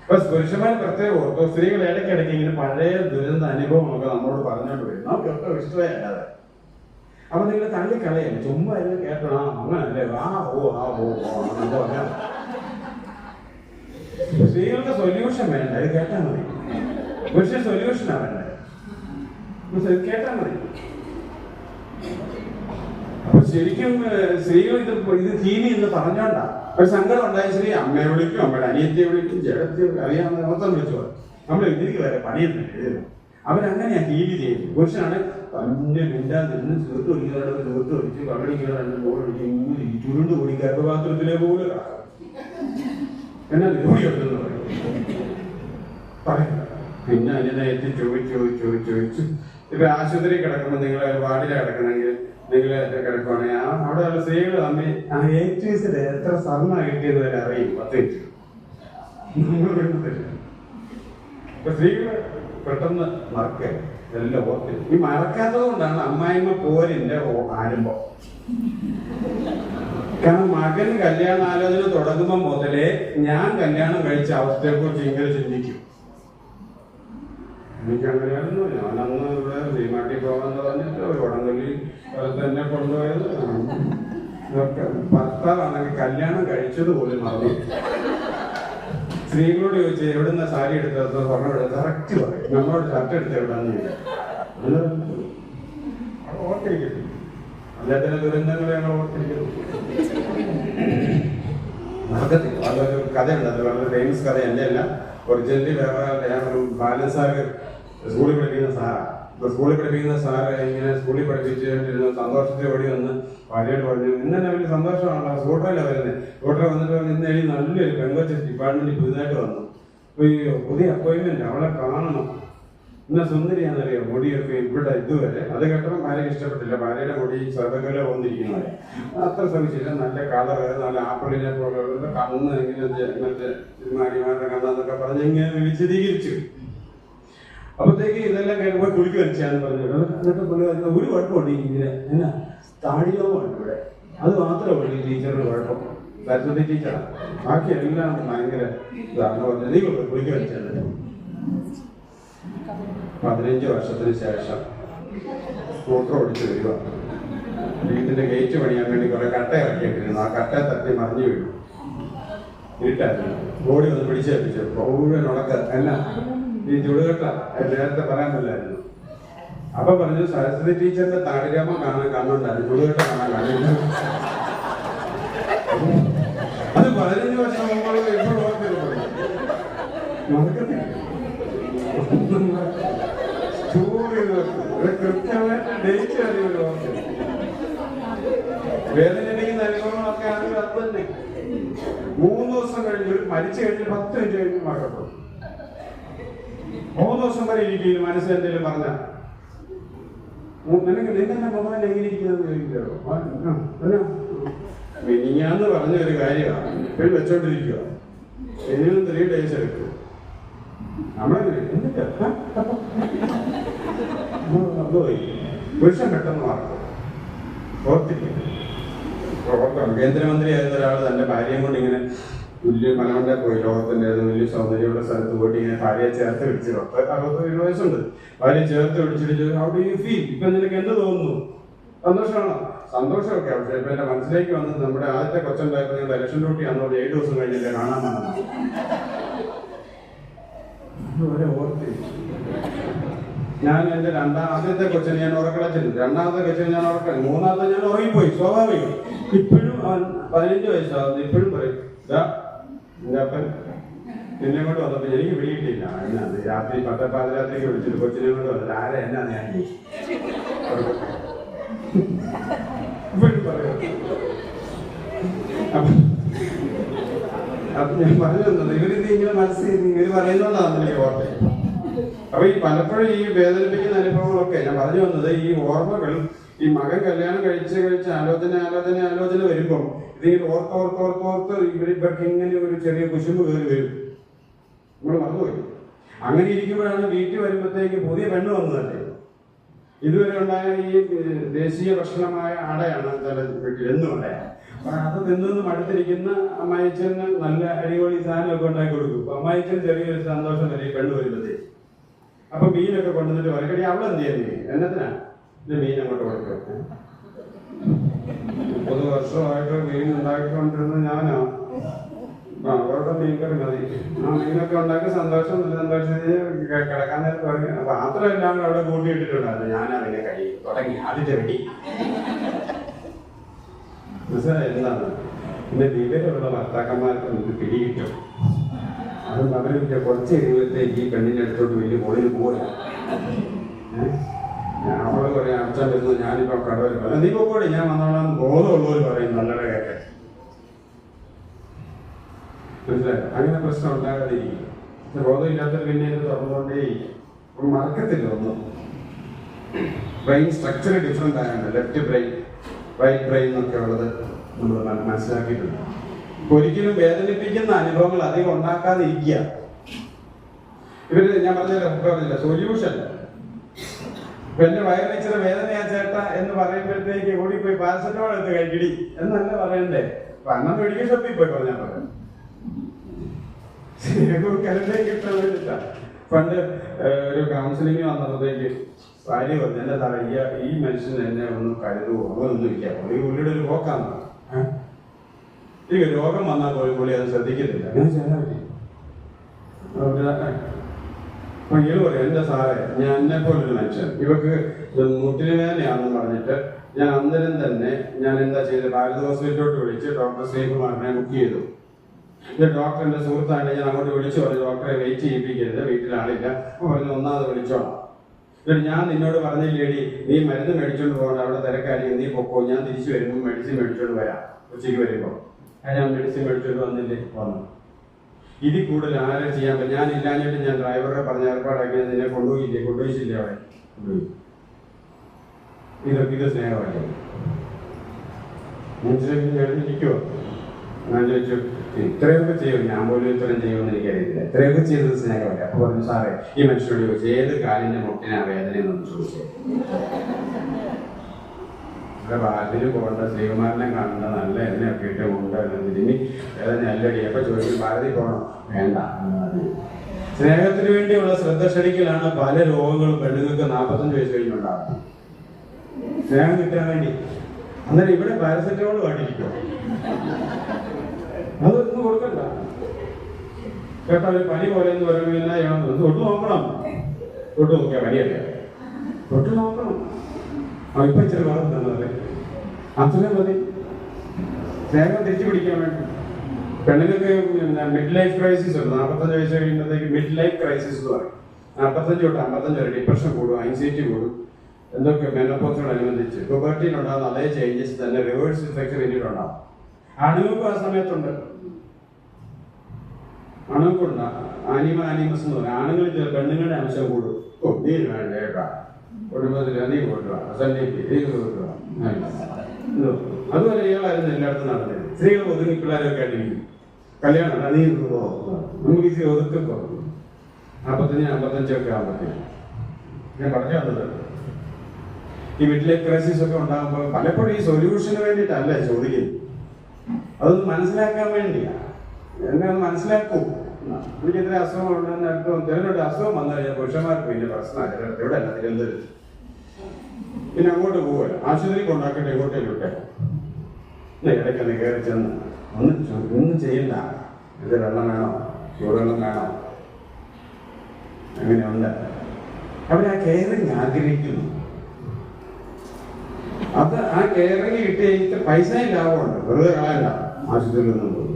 അപ്പൊ പുരുഷന്മാർ പ്രത്യേകം ഓർത്തോ, സ്ത്രീകൾ ഇടയ്ക്കിടയ്ക്ക് ഇങ്ങനെ പഴയ ദുരന്ത അനുഭവമൊക്കെ നമ്മളോട് പറഞ്ഞോണ്ട് വരും. നമുക്കൊക്കെ ഇഷ്ടമേ അല്ലാതെ. അപ്പൊ നിങ്ങൾ തള്ളിക്കളയല്ലേ, ചുമ്മാ എല്ലാം കേട്ടോ, അങ്ങനല്ലേ, എന്നൊക്കെ പറഞ്ഞാൽ സ്ത്രീകൾക്ക് സൊല്യൂഷൻ വേണ്ട, ഇത് കേട്ടാൽ മതി. പുരുഷൻ സൊല്യൂഷനാ വേണ്ടത്, കേട്ടാൽ മതി. അപ്പൊ ശരിക്കും സ്ത്രീകൾ ഇത് തീനി എന്ന് പറഞ്ഞോണ്ടാ. ഒരു സങ്കടം ഉണ്ടായ സ്ത്രീ അമ്മയെ വിളിക്കും, അമ്മയുടെ അനിയത്തിയെ വിളിക്കും, ചേട്ടത്തെ അറിയാവുന്ന മൊത്തം വിളിച്ചു. നമ്മൾ ഇതിലേക്ക് വരെ പണിയൊന്നും അവരങ്ങനെയാ ടീവി ചെയ്യും. പുരുഷനാണ് തന്നെ മിണ്ടാൻ നിന്ന് ചേർത്ത് ഒഴിക്കാതെ ചേർത്ത് ഒഴിച്ച് കടലിങ്ങനെ രണ്ട് ബോളൊഴിച്ച് ഇങ്ങനെ ചുരുണ്ട് കൂടി ഗർഭപാത്രത്തിലെ പോലെ കാണാം. എന്നാ ജോലിയുണ്ടെന്ന് പറയും. പിന്നെ അതിനെ എത്തി ചോദിച്ചു. ഇപ്പൊ ആശുപത്രി കിടക്കുമ്പോൾ നിങ്ങൾ വാർഡിലാണ് കിടക്കണമെങ്കിൽ നിങ്ങൾ കിടക്കുവാണെങ്കിൽ അവിടെയുള്ള സ്ത്രീകൾ തമ്മിൽ ആ 8 വയസ്സിൽ എത്ര സ്വർണ്ണം കിട്ടിയത് വരെ അറിയും. 10 വയസ്സ് ഇപ്പൊ സ്ത്രീകള് പെട്ടെന്ന് മറക്കുക, എല്ലാം ഓർത്തില്ല. ഈ മറക്കാത്തത് കൊണ്ടാണ് അമ്മായിമ്മ പോരിന്റെ ആരംഭം. കാരണം മകൻ കല്യാണാലോചന തുടങ്ങുമ്പോൾ മുതലേ ഞാൻ കല്യാണം കഴിച്ച അവസ്ഥയെക്കുറിച്ച് ഇങ്ങനെ ചിന്തിക്കും. എനിക്കങ്ങനെയായിരുന്നു. ഞാനന്ന് ഇവിടെ ശ്രീമാട്ടി പോകാന്ന് പറഞ്ഞിട്ട് ഒരു വടംവലി സ്ഥലത്ത് എന്നെ കൊണ്ടുപോയത്. ഭർത്താവാണെങ്കിൽ കല്യാണം കഴിച്ചത് പോലും മറന്നു. സ്ത്രീകളോട് ചോദിച്ചാൽ എവിടുന്ന സാരി എടുത്തത് സ്വർണ്ണം എടുത്ത് കറക്റ്റ് പറയും. നമ്മളോട് ഷർട്ട് എടുത്ത് എവിടെന്ന് ഓർത്തിരിക്കുന്നു. അദ്ദേഹത്തിന്റെ ദുരന്തങ്ങൾ ഞങ്ങൾ ഓർത്തിരിക്കുന്നു. മറക്കത്തില്ല. അതൊരു കഥയുണ്ട്, അത് വളരെ ഫേമസ് കഥ. എൻ്റെ അല്ല, ഒറിജിനലി വേറെ ഒരു ബാലൻസാറ് സ്കൂളിൽ പഠിക്കുന്ന സാറാണ്. ഇപ്പൊ സ്കൂളിൽ പഠിപ്പിക്കുന്ന സാറ് ഇങ്ങനെ സ്കൂളിൽ പഠിപ്പിച്ചിരുന്നു സന്തോഷത്തിൽ ഓടി വന്ന് ഭാര്യയോട് പറഞ്ഞു, ഇന്ന് തന്നെ വലിയ സന്തോഷമാണല്ലോ, സ്കൂട്ടറല്ല വരുന്നത്. സ്കൂട്ടർ വന്നിട്ട് പറഞ്ഞു, ഇന്ന് എഴുതി നല്ലൊരു പെങ്കൊച്ച് ഡിപ്പാർട്ട്മെന്റിൽ പുതുതായിട്ട് വന്നു, അയ്യോ പുതിയ അപ്പോയിന്റ്മെന്റ്, അവളെ കാണണം, ഇന്ന സുന്ദരിയാണെന്നറിയോ, മുടിയൊക്കെ ഇവിടെ ഇതുവരെ. അത് കേട്ടപ്പോൾ ഭാര്യയ്ക്ക് ഇഷ്ടപ്പെട്ടില്ല. ഭാര്യയുടെ മുടി സ്വർഗ്ഗക്കല പോന്നിരിക്കുന്നവരെ അത്ര ശ്രമിച്ചില്ല. നല്ല കളർ, നല്ല ആപ്പിളിനെ പോലെ കണ്ണ്, ഇങ്ങനത്തെ മാരിമാരുടെ കണ്ണെന്നൊക്കെ പറഞ്ഞ് ഇങ്ങനെ വിശദീകരിച്ചു. അപ്പോഴത്തേക്ക് ഇതെല്ലാം കേൾക്കുമ്പോൾ കുളിക്ക് വലിച്ചാന്ന് പറഞ്ഞു. എന്നിട്ട് പുള്ളി ഒരു കുഴപ്പമുണ്ട്, ഇങ്ങനെ എന്നാ താടിയോമാണ് ഇവിടെ, അത് മാത്രമേ ഉള്ളൂ ഈ ടീച്ചറുടെ കുഴപ്പം, സരസ്വതി ടീച്ചറാണ്, ബാക്കി എല്ലാം ഭയങ്കര ഇതാണ് പറഞ്ഞത്. നീ കുളിക്ക് വലിച്ചത്. 15 വർഷത്തിന് ശേഷം സ്കൂട്ടർ ഓടിച്ച് വരിക. വീട്ടിന്റെ ഗേറ്റ് പണിയാൻ വേണ്ടി കുറെ കട്ട ഇറക്കിയിട്ടിരുന്നു. ആ കട്ട തട്ടി മറിഞ്ഞു വീഴും. ഇരുട്ടായിരുന്നു. ഓടി ഒന്ന് പിടിച്ചേൽപ്പിച്ചു. മുഴുവൻ ഉണക്ക എന്നാ ഈ ചുടുകട്ട നേരത്തെ പറയാൻ പറ്റില്ലായിരുന്നു. അപ്പൊ പറഞ്ഞു, സരസ്വതി ടീച്ചറിന്റെ താടിരാമം കാണാൻ കണ്ണുണ്ടായിരുന്നു, ചുടുകട്ട കാണാൻ കാണില്ല. അത് 15 വർഷം മുമ്പ് ഇപ്പോൾ ഓർത്തിരുന്നു. കൃത്യമായിട്ട് ഡേറ്റ് അറിയുമല്ലോ. വേദനിപ്പിക്കുന്ന അനുഭവങ്ങളൊക്കെ ആണെങ്കിൽ അത് തന്നെ. 3 ദിവസം കഴിഞ്ഞ് മരിച്ചു കഴിഞ്ഞ് 10 മിനിറ്റ് കഴിഞ്ഞ് മറക്കപ്പെടും. 3 ദിവസം വരെ ഇരിക്കും. മനസ്സിൽ എന്തെങ്കിലും പറഞ്ഞ നിന്നെ മൊബൈൽ എങ്ങനെ ഇരിക്കുന്നത് ചോദിക്കാറോ. മിനിങ്ങാന്ന് പറഞ്ഞ ഒരു കാര്യമാണ് ഇപ്പോഴും വെച്ചോണ്ടിരിക്കുക. ഇനിയും 3 days എടുക്കും. നമ്മളെങ്ങനെ പുരുഷൻ പെട്ടെന്ന് മാറും. ഓർത്തിരിക്കും. കേന്ദ്രമന്ത്രിയായിരുന്ന ഒരാൾ തന്റെ ഭാര്യയും കൊണ്ട് ഇങ്ങനെ വലിയ മലമണ്ട പോയി, ലോകത്തിന്റെ വലിയ സൗന്ദര്യമുള്ള സ്ഥലത്ത് പോയിട്ട് ഇങ്ങനെ ഭാര്യയെ ചേർത്ത് പിടിച്ചു. 60 വയസ്സുണ്ട്. ഭാര്യയെ ചേർത്ത് പിടിച്ചിട്ട് ഹൗ ഡു യു ഫീൽ, ഇപ്പൊ നിനക്ക് എന്ത് തോന്നുന്നു? സന്തോഷമാണോ? സന്തോഷമൊക്കെ. പക്ഷെ ഇപ്പൊ എന്റെ മനസ്സിലേക്ക് വന്നത് നമ്മുടെ ആദ്യത്തെ കൊച്ചുണ്ടായപ്പോൾ നിങ്ങൾ ഇലക്ഷൻ ഡ്യൂട്ടി അന്നോ 7 ദിവസം കഴിഞ്ഞില്ലേ കാണാൻ വന്നത്. ഞാൻ എന്റെ ആദ്യത്തെ കൊച്ചിന് ഞാൻ ഉറക്കളച്ചില്ല, 2ാമത്തെ കൊച്ചിന് ഞാൻ ഉറക്കള, 3ാമത്തെ ഞാൻ ഉറങ്ങിപ്പോയി. സ്വാഭാവികം. ഇപ്പോഴും അവൻ 15 വയസ്സാകുന്നു. ഇപ്പോഴും പറയും, എന്റെ അപ്പൻ എന്നെ കൊണ്ട് വന്നപ്പോ എനിക്ക് വിളിയിട്ടില്ല. എന്നാ രാത്രി 10 പാതിരാത്രിക്ക് വിളിച്ചിട്ട് കൊച്ചിനെ കൊണ്ട് വന്നത് ആരെ എന്നാന്ന് ഞാൻ ഇപ്പോഴും പറയും. അപ്പൊ ഞാൻ പറഞ്ഞു തന്നത് ഇവരിത് ഇങ്ങനെ മനസ്സിൽ ഇവര് പറയുന്നോണ്ടാണ് എനിക്ക് ഓർമ്മ. അപ്പൊ ഈ പലപ്പോഴും ഈ വേദനിപ്പിക്കുന്ന അനുഭവങ്ങളൊക്കെ ഞാൻ പറഞ്ഞു വന്നത്, ഈ ഓർമ്മകൾ ഈ മകൻ കല്യാണം കഴിച്ച് ആലോചന വരുമ്പം ഇതിങ്ങനെ ഓർത്തോർത്തോർത്തോർത്ത് ഇവർക്ക് ഇങ്ങനെ ഒരു ചെറിയ കുശുമ്പ് കയറി വരും. നമ്മൾ മറന്നുപോയി. അങ്ങനെ ഇരിക്കുമ്പോഴാണ് വീട്ടിൽ വരുമ്പോഴത്തേക്ക് പുതിയ പെണ്ണ് വന്നതല്ലേ. ഇതുവരെ ഉണ്ടായ ഈ ദേശീയ ഭക്ഷണമായ അടയാണ് വീട്ടിൽ എന്നും അടയാണ്. അപ്പൊ അത് തിന്നു മടുത്തിരിക്കുന്ന അമ്മായിച്ചന് നല്ല അടിപൊളി സാധനമൊക്കെ ഉണ്ടാക്കി കൊടുക്കും. അപ്പൊ അമ്മായിച്ചന് ചെറിയൊരു സന്തോഷം വരെ ഈ പെണ്ണ് വരുമ്പോഴത്തേക്ക്. അപ്പൊ മീനൊക്കെ കൊണ്ടുവന്നിട്ട് പറയടി, അവളെ എന്ത് ചെയ്യുന്നേ, എന്നത്തിനാ ഇത് മീൻ അങ്ങോട്ട് കൊടുക്കും. 30 വർഷമായിട്ട് മീൻ ഉണ്ടാക്കിക്കൊണ്ടിരുന്ന ഞാനാ. അവരുടെ മീൻകറി മതി. ആ മീനൊക്കെ ഉണ്ടാക്കി സന്തോഷം കിടക്കാൻ നേരത്ത് പറഞ്ഞു. പാത്രം എല്ലാം അവിടെ കൂട്ടിയിട്ടിട്ടുണ്ടായിരുന്നു. ഞാനാ പിന്നെ കഴി തുടങ്ങി അതിന്റെ വെടി. മനസ്സിലായി എന്താണ്? പിന്നെ വിവരമുള്ള ഭർത്താക്കന്മാർക്ക് നമുക്ക് പിടികിട്ടും. അതും അവരെ കുറച്ച് കഴിയുമ്പോഴത്തേക്ക് ഈ പെണ്ണിന്റെ അടുത്തോട്ട് വലിയ മുകളിൽ പോയി അവള് പറയാം, അച്ഛൻ വരുന്നത് ഞാനിപ്പോ കടവൽ പറയാം, നീ പോകോടെ ഞാൻ വന്നോളാം ബോധമുള്ളവർ പറയും നല്ലത് കേട്ടെ. മനസ്സിലായോ? അങ്ങനെ പ്രശ്നം ഉണ്ടാകാതിരിക്കും. ബോധമില്ലാത്തവർ പിന്നെ ഇത് തുറന്നുകൊണ്ടേയിരിക്കും. മറക്കത്തില്ല ഒന്നും. ബ്രെയിൻ സ്ട്രക്ചർ ഡിഫറെന്റ് ആയാണ്. ലെഫ്റ്റ് ബ്രെയിൻ, റൈറ്റ് ബ്രെയിൻ എന്നൊക്കെ ഉള്ളത് നമ്മൾ മനസ്സിലാക്കിയിട്ടുണ്ട്. ഒരിക്കലും വേദനിപ്പിക്കുന്ന അനുഭവങ്ങൾ അധികം ഉണ്ടാക്കാതെ ഇരിക്കുക. ഇവര് ഞാൻ പറഞ്ഞില്ല സൊല്യൂഷൻ. ഇപ്പൊ എന്റെ വയറിച്ചിരി വേദനയാ ചേട്ടാ എന്ന് പറയുമ്പോഴത്തേക്ക് ഓടിപ്പോയി പാരസെറ്റമോൾ എടുത്ത് കഴിക്കടി എന്നല്ല പറയണ്ടേ. അന്നത്തെ മെഡിക്കൽ ഷോപ്പിൽ പോയി പറഞ്ഞാൽ പറയാം. കിട്ടാൻ പണ്ട് ഒരു കൗൺസിലിംഗ് വന്നപ്പോഴത്തേക്ക് ഭാര്യ പറഞ്ഞു, എന്റെ തറയ്യ ഈ മനുഷ്യൻ എന്നെ ഒന്ന് കരുതുവോ, അങ്ങനൊന്നും ഇല്ല, ഈ പുള്ളിയുടെ ഒരു പോക്കാന്ന്. ഈ രോഗം വന്നാൽ പോലും പുള്ളി അത് ശ്രദ്ധിക്കത്തില്ല. അങ്ങനെ ചെയ്യാൻ പറ്റി. അപ്പൊ ഇയാൾ പറയും, എന്റെ സാറേ ഞാൻ എന്നെ പോലൊരു മനുഷ്യൻ, ഇവക്ക് മുട്ടിന് വേദനയാണെന്ന് പറഞ്ഞിട്ട് ഞാൻ അന്നേരം തന്നെ ഞാൻ എന്താ ചെയ്തത്, ഭാരത് ഹോസ്പിറ്റലിലോട്ട് വിളിച്ച് ഡോക്ടർ ശ്രീകുമാറിനെ ബുക്ക് ചെയ്തു. ഡോക്ടറിന്റെ സുഹൃത്താണ്. ഞാൻ അങ്ങോട്ട് വിളിച്ചു പറഞ്ഞു, ഡോക്ടറെ വെയിറ്റ് ചെയ്യിപ്പിക്കരുത്, വീട്ടിലാളില്ല. അപ്പൊ പറഞ്ഞു 1ാമത് വിളിച്ചോളാം. ഞാൻ നിന്നോട് പറഞ്ഞില്ലേടി, നീ മരുന്ന് മേടിച്ചോണ്ട് പോകണ്ട, അവിടെ തിരക്കായിരിക്കും, നീ പൊക്കോ, ഞാൻ തിരിച്ചു വരുമ്പോൾ മെഡിസിൻ മേടിച്ചോണ്ട് വരാം, ഉച്ചയ്ക്ക് വരുമ്പോ. ഞാൻ മെഡിസിൻ മേടിച്ചോണ്ട് വന്നില്ലേ? വന്നു. ഇതിൽ കൂടുതൽ ആരെ ചെയ്യാൻ പറ്റും? ഞാൻ ഇല്ലാഞ്ഞിട്ട് ഞാൻ ഡ്രൈവറെ പറഞ്ഞ ഏർപ്പാടാക്കി നിന്നെ കൊണ്ടുപോയില്ലേ? കൊണ്ടുപോയിച്ചില്ലേ? അവിടെ കൊണ്ടുപോയി. ഇത് സ്നേഹമല്ലേ? എഴുതിയിരിക്കുവോ? ഞാൻ ചോദിച്ചു, ഇത്രയൊക്കെ ചെയ്യും, ഞാൻ പോലും ഇത്രയും ചെയ്യുമെന്ന് എനിക്കറിയത്തില്ല, ഇത്രയൊക്കെ ചെയ്തത് സ്നേഹമല്ല. അപ്പൊ പറഞ്ഞു, സാറേ ഈ മനുഷ്യനോട് ചോദിച്ചു, ഏത് കാലിന്റെ മുട്ടിനാ വേദനയെന്നൊന്ന് ചോദിച്ചേ. അതിന് പോകേണ്ട, ശ്രീകുമാരനെ കാണേണ്ട, നല്ല എണ്ണയൊക്കെ ഇട്ട് കൊണ്ടുവരുന്നത്, ഇനി വേദന അല്ലടി. അപ്പൊ ചോദിക്കും, ഭാരതി പോകണം? വേണ്ട. സ്നേഹത്തിന് വേണ്ടിയുള്ള ശ്രദ്ധ ക്ഷണിക്കലാണ് പല രോഗങ്ങളും പെണ്ണുങ്ങൾക്ക് 45 വയസ്സ് കഴിഞ്ഞുണ്ടാകുന്നത്. സ്നേഹം കിട്ടാൻ വേണ്ടി. അന്നേരം ഇവിടെ പാരസെറ്റമോൾ കാട്ടിരിക്കും, അതൊന്നും കൊടുക്കണ്ട കേട്ടോ. ഒരു പനി പോലെ എന്ന് പറയുമ്പോൾ തൊട്ട് നോക്കണം. തൊട്ട് നോക്കിയാൽ പനിയല്ലേ? തൊട്ട് നോക്കണം. ഇപ്പൊ ഇച്ചിരി ഭാഗം തന്നതല്ലേ, അത്രയും മതി. സ്നേഹം തിരിച്ചു പിടിക്കാൻ വേണ്ടി. പെണ്ണുങ്ങൾക്ക് മിഡ് ലൈഫ് ക്രൈസിസ് ഉണ്ട്. 45 വയസ്സ് കഴിയുമ്പോഴത്തേക്ക് മിഡ് ലൈഫ് ക്രൈസിസ് എന്ന് പറയും. 45 തൊട്ട് 55 വരെ ഡിപ്രഷൻ കൂടും, ആൻസൈറ്റി കൂടും, എന്തൊക്കെ മെനോപോസിനോടനുബന്ധിച്ച് പുബർട്ടിയിലുണ്ടാകുന്ന അതേ ചേഞ്ചസ് തന്നെ റിവേഴ്സ് ഇഫക്റ്റ് വേണ്ടിയിട്ടുണ്ടാകും. ആണുങ്ങൾക്കും ആ സമയത്തുണ്ട്. ആണുങ്ങൾക്കുണ്ട് ആനിമസ് എന്ന് പറയും. ആണുങ്ങളിൽ പെണ്ണുങ്ങളുടെ അംശം കൂടും. ഓ നീ വേണ്ട കേട്ടാ, കുടുംബത്തിൽ നീ കൊണ്ടുവാ, നീ കൊണ്ടുവാ. അതുപോലെ ഇയാളായിരുന്നു എല്ലായിടത്തും നടന്നത്. സ്ത്രീകൾ ഒതുങ്ങി പിള്ളേരൊക്കെ ആയിട്ടിരിക്കും. കല്യാണം നീ നമുക്ക് ഇച്ചിരി ഒതുക്കൊക്കെ 45, 55 ആകുമ്പോഴത്തേക്കും ഞാൻ പറഞ്ഞു തന്നത്. ഈ മിഡ് ലൈഫ് ക്രൈസിസ് ഒക്കെ ഉണ്ടാകുമ്പോൾ പലപ്പോഴും ഈ സൊല്യൂഷന് വേണ്ടിയിട്ടല്ല ചോദിക്കുന്നത്, അതൊന്ന് മനസ്സിലാക്കാൻ വേണ്ടിയാ. എന്നെ ഒന്ന് മനസ്സിലാക്കൂ, എനിക്ക് ഇത്ര അസുഖങ്ങളുണ്ടെന്ന് അടുത്ത് ചിലരുടെ അസുഖം വന്നു കഴിഞ്ഞാൽ പുരുഷന്മാർക്ക് വലിയ പ്രശ്നമാണ്. ഇവിടെ അല്ല, തിരുവനന്തപുരത്ത്. പിന്നെ അങ്ങോട്ട് പോവുമല്ലോ, ആശുപത്രി കൊണ്ടാക്കട്ടെ, ഇങ്ങോട്ടേലും വിട്ടേക്കും. ഇടയ്ക്കൊന്ന് കയറി ചെന്ന് ഒന്നും ചെയ്യണ്ട, ഇത് വെള്ളം വേണോ, ചൂടുവെള്ളം വേണോ, അങ്ങനെയുണ്ട്. അവരാ കെയറിങ് ആഗ്രഹിക്കുന്നു. അത് ആ കെയറിങ് കിട്ടി കഴിഞ്ഞിട്ട് പൈസയും ലാഭമുണ്ട്, വെറുതെ കളയണ്ട ആശുപത്രിയിൽ നിന്നും പോയി.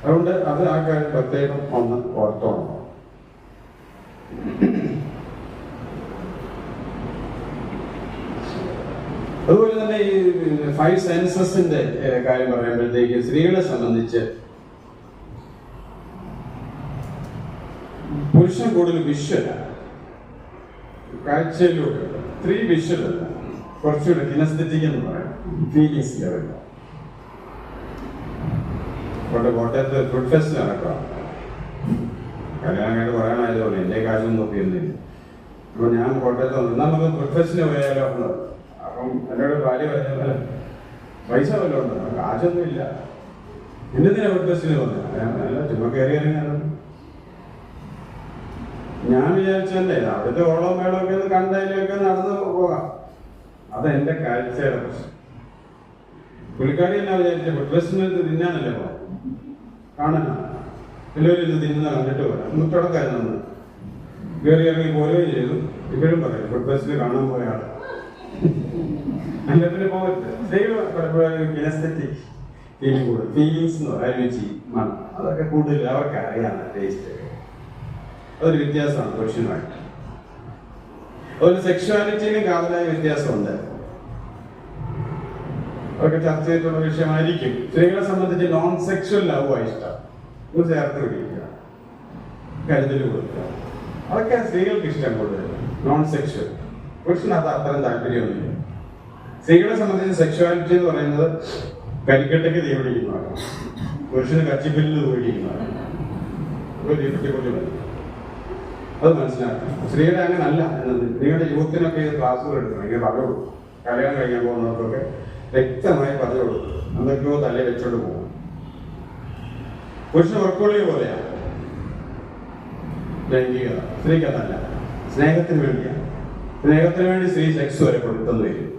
അതുകൊണ്ട് അത് ആ കാര്യം പ്രത്യേകം ഒന്ന് ഓർത്തോണം. അതുപോലെ തന്നെ ഈ 5 സെൻസസിന്റെ കാര്യം പറയുമ്പോഴത്തേക്ക് സ്ത്രീകളെ സംബന്ധിച്ച് പുരുഷൻ കൂടുതൽ വിഷ്വലാണ്, കാഴ്ചയിലൂടെ. സ്ത്രീ വിഷ്വലല്ല, കുറച്ചുകൂടെ കിനസ്തെറ്റിക് എന്ന് പറയാം, ഫീലിങ്സ് ലെവലില്ല. കോട്ടയത്ത് ഫുഡ് ഫെസ്റ്റ് നടക്കാം. കല്യാണം കേട്ട് പറയാനായതുകൊണ്ട് എൻ്റെ കാശൊന്നും നോക്കിയിരുന്നില്ല. അപ്പൊ ഞാൻ കോട്ടയത്ത് വന്നു, നമുക്ക് ഫുഡ് ഫെസ്റ്റിന് പോയാലോ. അപ്പം എന്നോട് ഭാര്യ പറഞ്ഞ പൈസ വല്ലതും ഉണ്ടോ? കാശൊന്നും ഇല്ല. എന്തിനാ ഫുഡ് ഫെസ്റ്റിന് വന്നത്? അല്ല, ചുമ്മാ കയറി ഇറങ്ങാനോ. ഞാൻ വിചാരിച്ചല്ലേ അവിടുത്തെ ഓളം വേളമൊക്കെ ഒന്ന് കണ്ടതിലൊക്കെ നടന്ന് പോകാം. അതെന്റെ കാഴ്ചയുടെ പ്രശ്നം. പുള്ളിക്കാരി എന്നാ വിചാരിച്ച ഫുഡ് ഫെസ്റ്റിന് തിന്നാനല്ലേ പോകാം, കാണാനാണ്. എല്ലാവരും ഇത് തിന്നുന്ന കണ്ടിട്ട് പോരാ. മുട്ടടക്കായിരുന്നു കയറി ഇറങ്ങി പോവുകയും ചെയ്തു. ഇപ്പോഴും പറയും ഫുഡ് ഫെസ്റ്റിന് കാണാൻ പോയ ആള്. എല്ലാത്തിനും പോകരുത്. സ്ത്രീകൾ പലപ്പോഴും കിനസ്തെറ്റിക് ഫീലിംഗ് കൂടുതൽ, ഫീലിങ്സ് എന്ന് പറയാൻ രുചി, മണം, അതൊക്കെ കൂടുതൽ അവർക്ക് അറിയാം. ടേസ്റ്റ് അതൊരു വ്യത്യാസമാണ് പുരുഷനുമായിട്ട്. അതുപോലെ സെക്ഷുവാലിറ്റിയിലും കാതലായ വ്യത്യാസമുണ്ട്. അതൊക്കെ ചർച്ച ചെയ്തിട്ടുള്ള വിഷയമായിരിക്കും. സ്ത്രീകളെ സംബന്ധിച്ച് നോൺ സെക്ഷൽ ലവ് ഇഷ്ടം, ഇത് ചേർത്ത് പിടിക്കുക, കരുതൽ കൊടുക്കുക, അതൊക്കെ സ്ത്രീകൾക്ക് ഇഷ്ടം കൂടുതൽ. Non sexual. പുരുഷന് അത് അത്രയും താല്പര്യമൊന്നുമില്ല. സ്ത്രീകളെ സംബന്ധിച്ച് സെക്ഷുവാലിറ്റി എന്ന് പറയുന്നത് കരിക്കട്ടയ്ക്ക് തീ പിടിക്കുന്നതാണ്, പുരുഷന് കച്ചിപ്പില്ലിന് പിടിക്കുന്നതാണ്. അത് മനസ്സിലാക്കണം. സ്ത്രീയുടെ അങ്ങനെ അല്ല എന്നത്. നിങ്ങളുടെ യൂത്തിനൊക്കെ ഇത് ക്ലാസ്സുകൾ എടുക്കണം, ഇങ്ങനെ പറഞ്ഞു കൊടുക്കും. കല്യാണം കഴിക്കാൻ പോകുന്നവർക്കൊക്കെ വ്യക്തമായി പറഞ്ഞു കൊടുക്കും. എന്തൊക്കെയോ തലയിൽ വെച്ചോണ്ട് പോകും. പുരുഷന് വർക്കോളിയ പോലെയാണ് ലൈംഗികത. സ്ത്രീക്കതല്ല, സ്നേഹത്തിന് വേണ്ടിയാണ്. സ്നേഹത്തിന് വേണ്ടി സ്ത്രീ സെക്സ് വരെ കൊടുത്തെന്ന് വരും,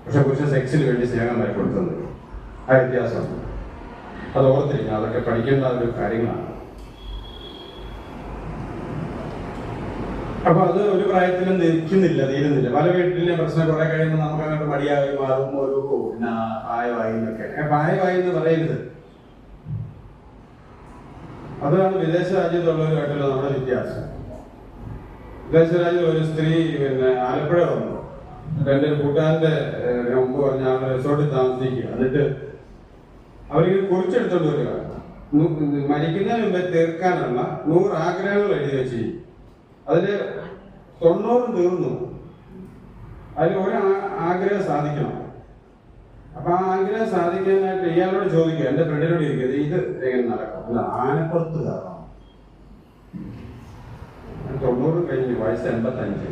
പക്ഷെ പുരുഷൻ സെക്സിന് വേണ്ടി സ്നേഹം വരെ കൊടുത്തെന്ന് വരും. ആ വ്യത്യാസം അത് ഓർത്തിരിക്കണം. അതൊക്കെ പഠിക്കേണ്ട ഒരു കാര്യങ്ങളാണ്. അപ്പൊ അത് ഒരു പ്രായത്തിലും തീരുന്നില്ല. പല വീട്ടിലെ പ്രശ്നം കുറെ കഴിയുമ്പോൾ നമുക്ക് അങ്ങോട്ട് മടിയായി മാറും. ഒരു പ്രായമായി എന്നൊക്കെ. പ്രായമായി എന്ന് പറയരുത്. അതാണ് വിദേശ രാജ്യത്തുള്ളവരുമായിട്ടുള്ള നമ്മുടെ വ്യത്യാസം. ദേശരാജിൽ ഒരു സ്ത്രീ പിന്നെ ആലപ്പുഴ വന്നു. എൻ്റെ ഒരു കൂട്ടുകാരൻ്റെ മുമ്പ് പറഞ്ഞ ആളുടെ റിസോർട്ടിൽ താമസിക്കുക. എന്നിട്ട് അവരിങ്ങനെ കുറിച്ചെടുത്തോണ്ട് വരിക. മരിക്കുന്നതിന് മുമ്പേ തീർക്കാനുള്ള 100 ആഗ്രഹങ്ങൾ എഴുതി വെച്ചിരിക്കും. അതില് 90 തീർന്നു. അതിൽ ഒരു ആഗ്രഹം സാധിക്കണം. അപ്പൊ ആ ആഗ്രഹം സാധിക്കാനായിട്ട് ഇയാളോട് ചോദിക്കുക, എന്റെ ഫ്രണ്ടിനോട് ചോദിക്കുക, ഇത് എങ്ങനെ നടക്കും? അല്ല, ആനപ്പുറത്ത് കയറണം. 90 കഴിഞ്ഞു, വയസ്സ് 85.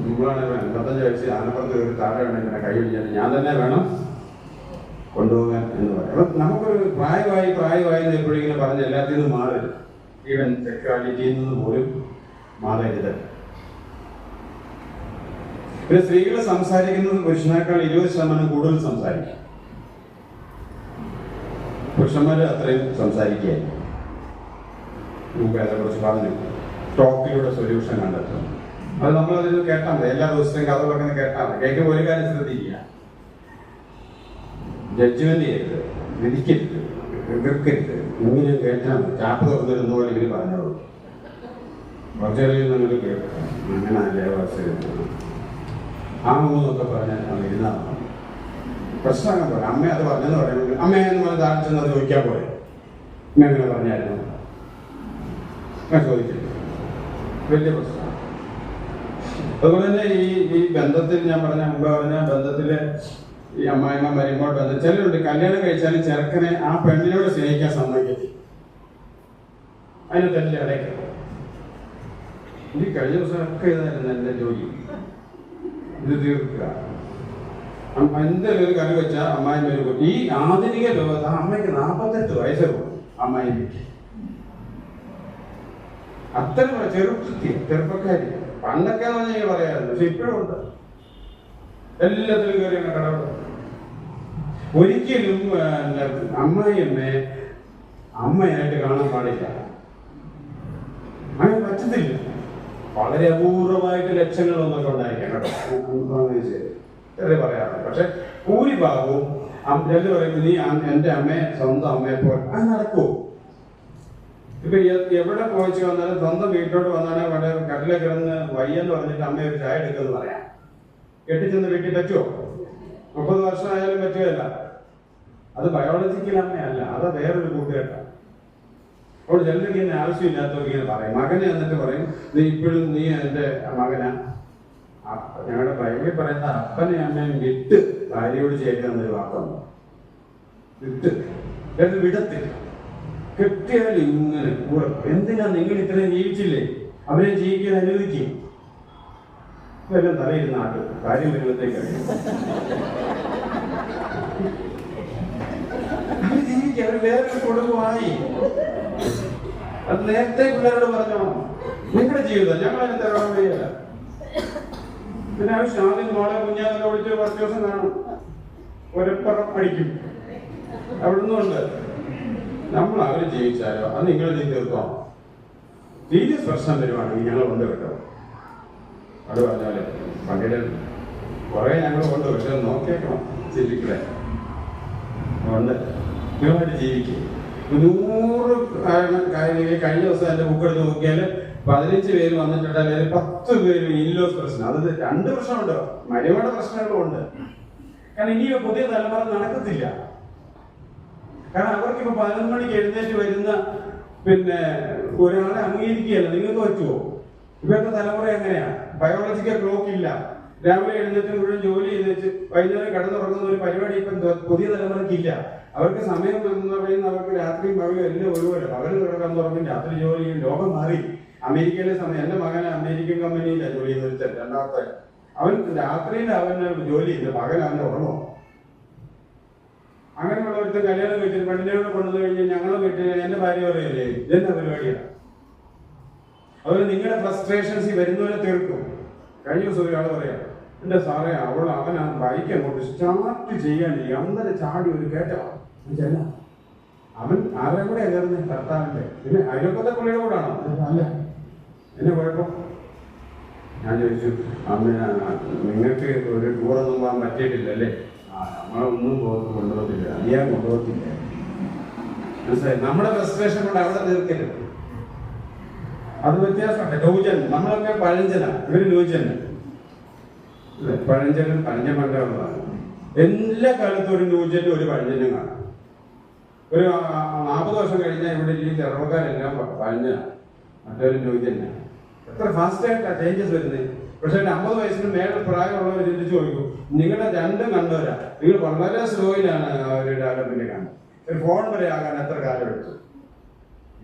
നമ്മളാണ് 85 വയസ്സ് ആനപ്പുറത്ത് കയറി താഴെ വേണമെങ്കിൽ കൈ പിടിക്കാൻ ഞാൻ തന്നെ വേണം കൊണ്ടുപോകാൻ എന്ന് പറയും. അപ്പൊ നമുക്കൊരു പ്രായമായി എപ്പോഴെങ്കിലും പറഞ്ഞ് എല്ലാത്തിൽ നിന്നും മാറരുത്. ഈവൻ സെക്സ്വാലിറ്റിയിൽ നിന്ന് പോലും മാറരുത്. പിന്നെ സ്ത്രീകൾ സംസാരിക്കുന്നത് പുരുഷനേക്കാൾ 20% കൂടുതൽ സംസാരിക്കും. പുരുഷന്മാര് അത്രയും സംസാരിക്കുകയായി. മുമ്പ് അതേക്കുറിച്ച് പറഞ്ഞു. ടോക്കിലൂടെ സൊല്യൂഷൻ കണ്ടെത്തും. അത് നമ്മളതിൽ കേട്ടാൽ മതി. എല്ലാ ദിവസത്തെയും കഥ പറഞ്ഞ് കേട്ടാൽ മതി. കേൾക്കുമ്പോൾ ഒരു കാര്യം ശ്രദ്ധിക്കുക, ജഡ്ജ്മെന്റ് ചെയ്യരുത്, വിധിക്കരുത്, എതിർക്കരുത്. ഇങ്ങനെ കേട്ടാൽ ചാപ്പ് തുറന്നിരുന്ന പോലെ ഇവര് പറഞ്ഞോളൂ. കുറച്ചറിയും നിങ്ങൾ കേൾക്കും, അങ്ങനെ അല്ലേ ആ മൂന്നൊക്കെ പറഞ്ഞാൽ ഇരുന്നാൽ പ്രശ്നമാകാൻ പോലെ. അമ്മ അത് പറഞ്ഞെന്ന് പറയുന്നത് അമ്മയെന്ന് പറഞ്ഞ് താഴ്ചെന്ന് അത് ചോദിക്കാൻ പോലെ അമ്മ എങ്ങനെ പറഞ്ഞായിരുന്നു ചോദിക്കില്ല, വലിയ പ്രശ്നമാണ്. അതുപോലെ തന്നെ ഈ ബന്ധത്തിൽ ഞാൻ മുമ്പ് പറഞ്ഞ ബന്ധത്തില് ഈ അമ്മായിമ്മ മരുമോൾ ബന്ധം ചിലരുണ്ട്. കല്യാണം കഴിച്ചാലും ചെറുക്കനെ ആ പെണ്ണിനോട് സ്നേഹിക്കാൻ സമ്മതിക്കത്തി. അതിനെ തന്നെ അടയ്ക്കും. ഈ കഴിഞ്ഞ ദിവസമൊക്കെ ഇതായിരുന്നു എൻ്റെ ജോലി. ഇത് തീർക്കുക. എന്തെങ്കിലും ഒരു കറി വെച്ചാൽ അമ്മായി വരും. ഈ ആധുനിക ലോകത്ത് അമ്മയ്ക്ക് 48 വയസ്സ് പോകും. അമ്മായി അത്ര ചെറുപ്പക്കാരി. പണ്ടൊക്കെ ഞാൻ പറയാറുണ്ട്, പക്ഷെ ഇപ്പോഴും ഉണ്ട്. എല്ലാത്തിലും കയറി കടവുണ്ട്. ഒരിക്കലും അമ്മായിയമ്മയെ അമ്മയായിട്ട് കാണാൻ പാടില്ല. അങ്ങനെ പറ്റത്തില്ല. വളരെ അപൂർവമായിട്ട് ലക്ഷങ്ങളൊന്നൊക്കെ ഉണ്ടായിരിക്കണം പറയാറുണ്ട്. പക്ഷെ ഭൂരിഭാഗവും ചിലർ പറയുമ്പോൾ നീ എൻ്റെ അമ്മയെ സ്വന്തം അമ്മയെ പോലെ അത് നടക്കുമോ? ഇപ്പൊ എവിടെ പോയിച്ച് വന്നാലും സ്വന്തം വീട്ടിലോട്ട് വന്നാലും അവിടെ കട്ടില കിടന്ന് വയ്യെന്ന് പറഞ്ഞിട്ട് അമ്മയെ ഒരു ചായ എടുക്കുമെന്ന് പറയാം. കെട്ടിച്ചെന്ന് വീട്ടിൽ പറ്റുമോ? 30 വർഷമായാലും പറ്റുകയല്ല. അത് ബയോളജിക്കൽ അമ്മയല്ല, അത് വേറൊരു കൂട്ടുകെട്ടാണ്. അപ്പോൾ ചിലർക്ക് ഇങ്ങനെ ആവശ്യമില്ലാത്തവർക്ക് ഇങ്ങനെ പറയും. മകനെ എന്നിട്ട് പറയും, നീ ഇപ്പോഴും നീ എൻ്റെ മകനാ. ഞങ്ങളുടെ ബൈബിളിൽ പറയുന്ന അപ്പനെ അമ്മയും വിട്ട് ഭാര്യയോട് ചേർക്കാന്നൊരു വാക്കുണ്ട്. വിട്ട് വിടത്തില്ല. കെട്ടിയാൽ ഇങ്ങനെ കൂടെ. എന്തിനാ നിങ്ങൾ ഇത്രയും ജീവിച്ചില്ലേ? അവരെ ജീവിക്കാൻ അനുവദിക്കും. ഇതെല്ലാം തലയിരുന്ന ആട്ട് കാര്യം വരുമ്പോഴത്തേക്ക് അവർ ജീവിക്കുക. അവർ വേറൊരു കുടുംബമായി. അത് നേരത്തെ പിള്ളേരോട് പറഞ്ഞോ, നിങ്ങളുടെ ജീവിതം ഞങ്ങളതിന് തരണം ചെയ്യല. പിന്നെ ആവശ്യം ആദ്യം മോളെ കുഞ്ഞാതൊക്കെ വിളിച്ച് 10 ദിവസം കാണും, ഒരപ്പുറം അടിക്കും. അവിടുന്ന് ഉണ്ട് നമ്മൾ അവര് ജീവിച്ചാലോ അത് നിങ്ങൾ തീർത്തോ. സീരിയസ് പ്രശ്നം വരുവാണെങ്കിൽ ഞങ്ങൾ കൊണ്ട് കേട്ടോ. അത് പറഞ്ഞാല് പണ്ടിട്ട് കുറെ ഞങ്ങൾ കൊണ്ട് പക്ഷെ നോക്കിയേക്കണം. ചിരിക്കടെ കൊണ്ട് നിങ്ങളായിട്ട് ജീവിക്കും. 100 കഴിഞ്ഞ ദിവസം എന്റെ ബുക്ക് എടുത്ത് നോക്കിയാൽ 15 പേര് വന്നിട്ടുണ്ടെങ്കിൽ 10 പേര് ഇല്ലോസ് പ്രശ്നം. അത് 2 പ്രശ്നമുണ്ട്, മരുമയുടെ പ്രശ്നങ്ങളും ഉണ്ട്. കാരണം ഇനി പുതിയ തലമുറ നടക്കത്തില്ല. കാരണം അവർക്കിപ്പോ 11 മണിക്ക് എഴുന്നേറ്റ് വരുന്ന പിന്നെ ഒരാളെ അംഗീകരിക്കുകയല്ല. നിങ്ങൾക്ക് പറ്റുമോ? ഇപ്പോഴത്തെ തലമുറ എങ്ങനെയാ? ബയോളജിക്കൽ ക്ലോക്ക് ഇല്ല. രാവിലെ എഴുന്നേറ്റ് മുഴുവൻ ജോലി ചെയ്ത് വെച്ച് വൈകുന്നേരം കടന്നുറങ്ങുന്ന ഒരു പരിപാടി ഇപ്പം പുതിയ തലമുറയ്ക്കില്ല. അവർക്ക് സമയം എന്ന് പറയുന്നത് അവർക്ക് രാത്രിയും പകലും എല്ലാം ഒരുപോലെ. പകല് കിടക്കാൻ തുറക്കും, രാത്രി ജോലി ചെയ്യും. ലോകം മാറി. അമേരിക്കയിലെ സമയം എന്റെ മകനെ അമേരിക്കൻ കമ്പനിയിലാണ് ജോലി ചെയ്ത് രണ്ടാമത്തെ. അവൻ രാത്രിയിൽ അവന് ജോലി ചെയ്ത് പകൽ അവന്റെ ഉറങ്ങോ? അങ്ങനെയുള്ള ഒരുത്തൻ കല്യാണം കഴിച്ചിട്ട് പെണ്ണിനോട് കൊണ്ടു കഴിഞ്ഞാൽ ഞങ്ങളെ വീട്ടിൽ എന്റെ ഭാര്യ പറയല്ലേ ഇതെന്താ പരിപാടിയാണ്. അതുപോലെ നിങ്ങളുടെ ഫ്രസ്ട്രേഷൻസ് വരുന്നവരെ തീർക്കും. കഴിഞ്ഞ ദിവസം ഒരാൾ പറയാം, എന്റെ സാറേ അവൻ ആ ബൈക്ക് അങ്ങോട്ട് സ്റ്റാർട്ട് ചെയ്യാൻ അന്നേരം ചാടി ഒരു കയറ്റം. അവൻ ആരുടെ കൂടെ കയറുന്നത്? ഭർത്താവിന്റെ. പിന്നെ അയൽപ്പത്തെ പുള്ളിയുടെ കൂടാണോ? അല്ല. എന്നെ കുഴപ്പം? ഞാൻ ചോദിച്ചു, അമ്മ നിങ്ങൾക്ക് ഒരു ടൂറൊന്നും പോകാൻ പറ്റിയിട്ടില്ലല്ലേ? നമ്മളൊന്നും കൊണ്ടുപോകത്തില്ല, അറിയാൻ കൊണ്ടുപോകത്തില്ല. മനസ്സിലായി? നമ്മുടെ ഫ്രസ്ട്രേഷൻ കൊണ്ട് അവിടെ തീർക്കരുത്. അത് വ്യത്യാസമുണ്ട്. ന്യൂജൻ, നമ്മളൊക്കെ പഴഞ്ചന, ഇവര് ന്യൂജന്. പഴഞ്ചനും പഴഞ്ഞ മണ്ടമുള്ളതാണ്. എല്ലാ കാലത്തും ഒരു ന്യൂജനും ഒരു പഴഞ്ചനും കാണാം. ഒരു 40 വർഷം കഴിഞ്ഞാൽ ഇവിടെ ഈ ചെറുപ്പക്കാരെല്ലാം പഴഞ്ഞനാണ്, മറ്റൊരു ന്യൂജനാണ്. എത്ര ഫാസ്റ്റായിട്ടാണ് ചേഞ്ചസ് വരുന്നത്. പക്ഷെ 50 വയസ്സിന് മേലെ പ്രായമുള്ളവർ ചിന്തിച്ചു നോക്കും, നിങ്ങളുടെ രണ്ടും കണ്ടവരാ, നിങ്ങൾ വളരെ സ്ലോയിലാണ് ഒരു ഡെവലപ്മെന്റ് കാണുന്നത്. ഒരു ഫോൺ വരെ ആകാൻ എത്ര കാലം എടുത്തു.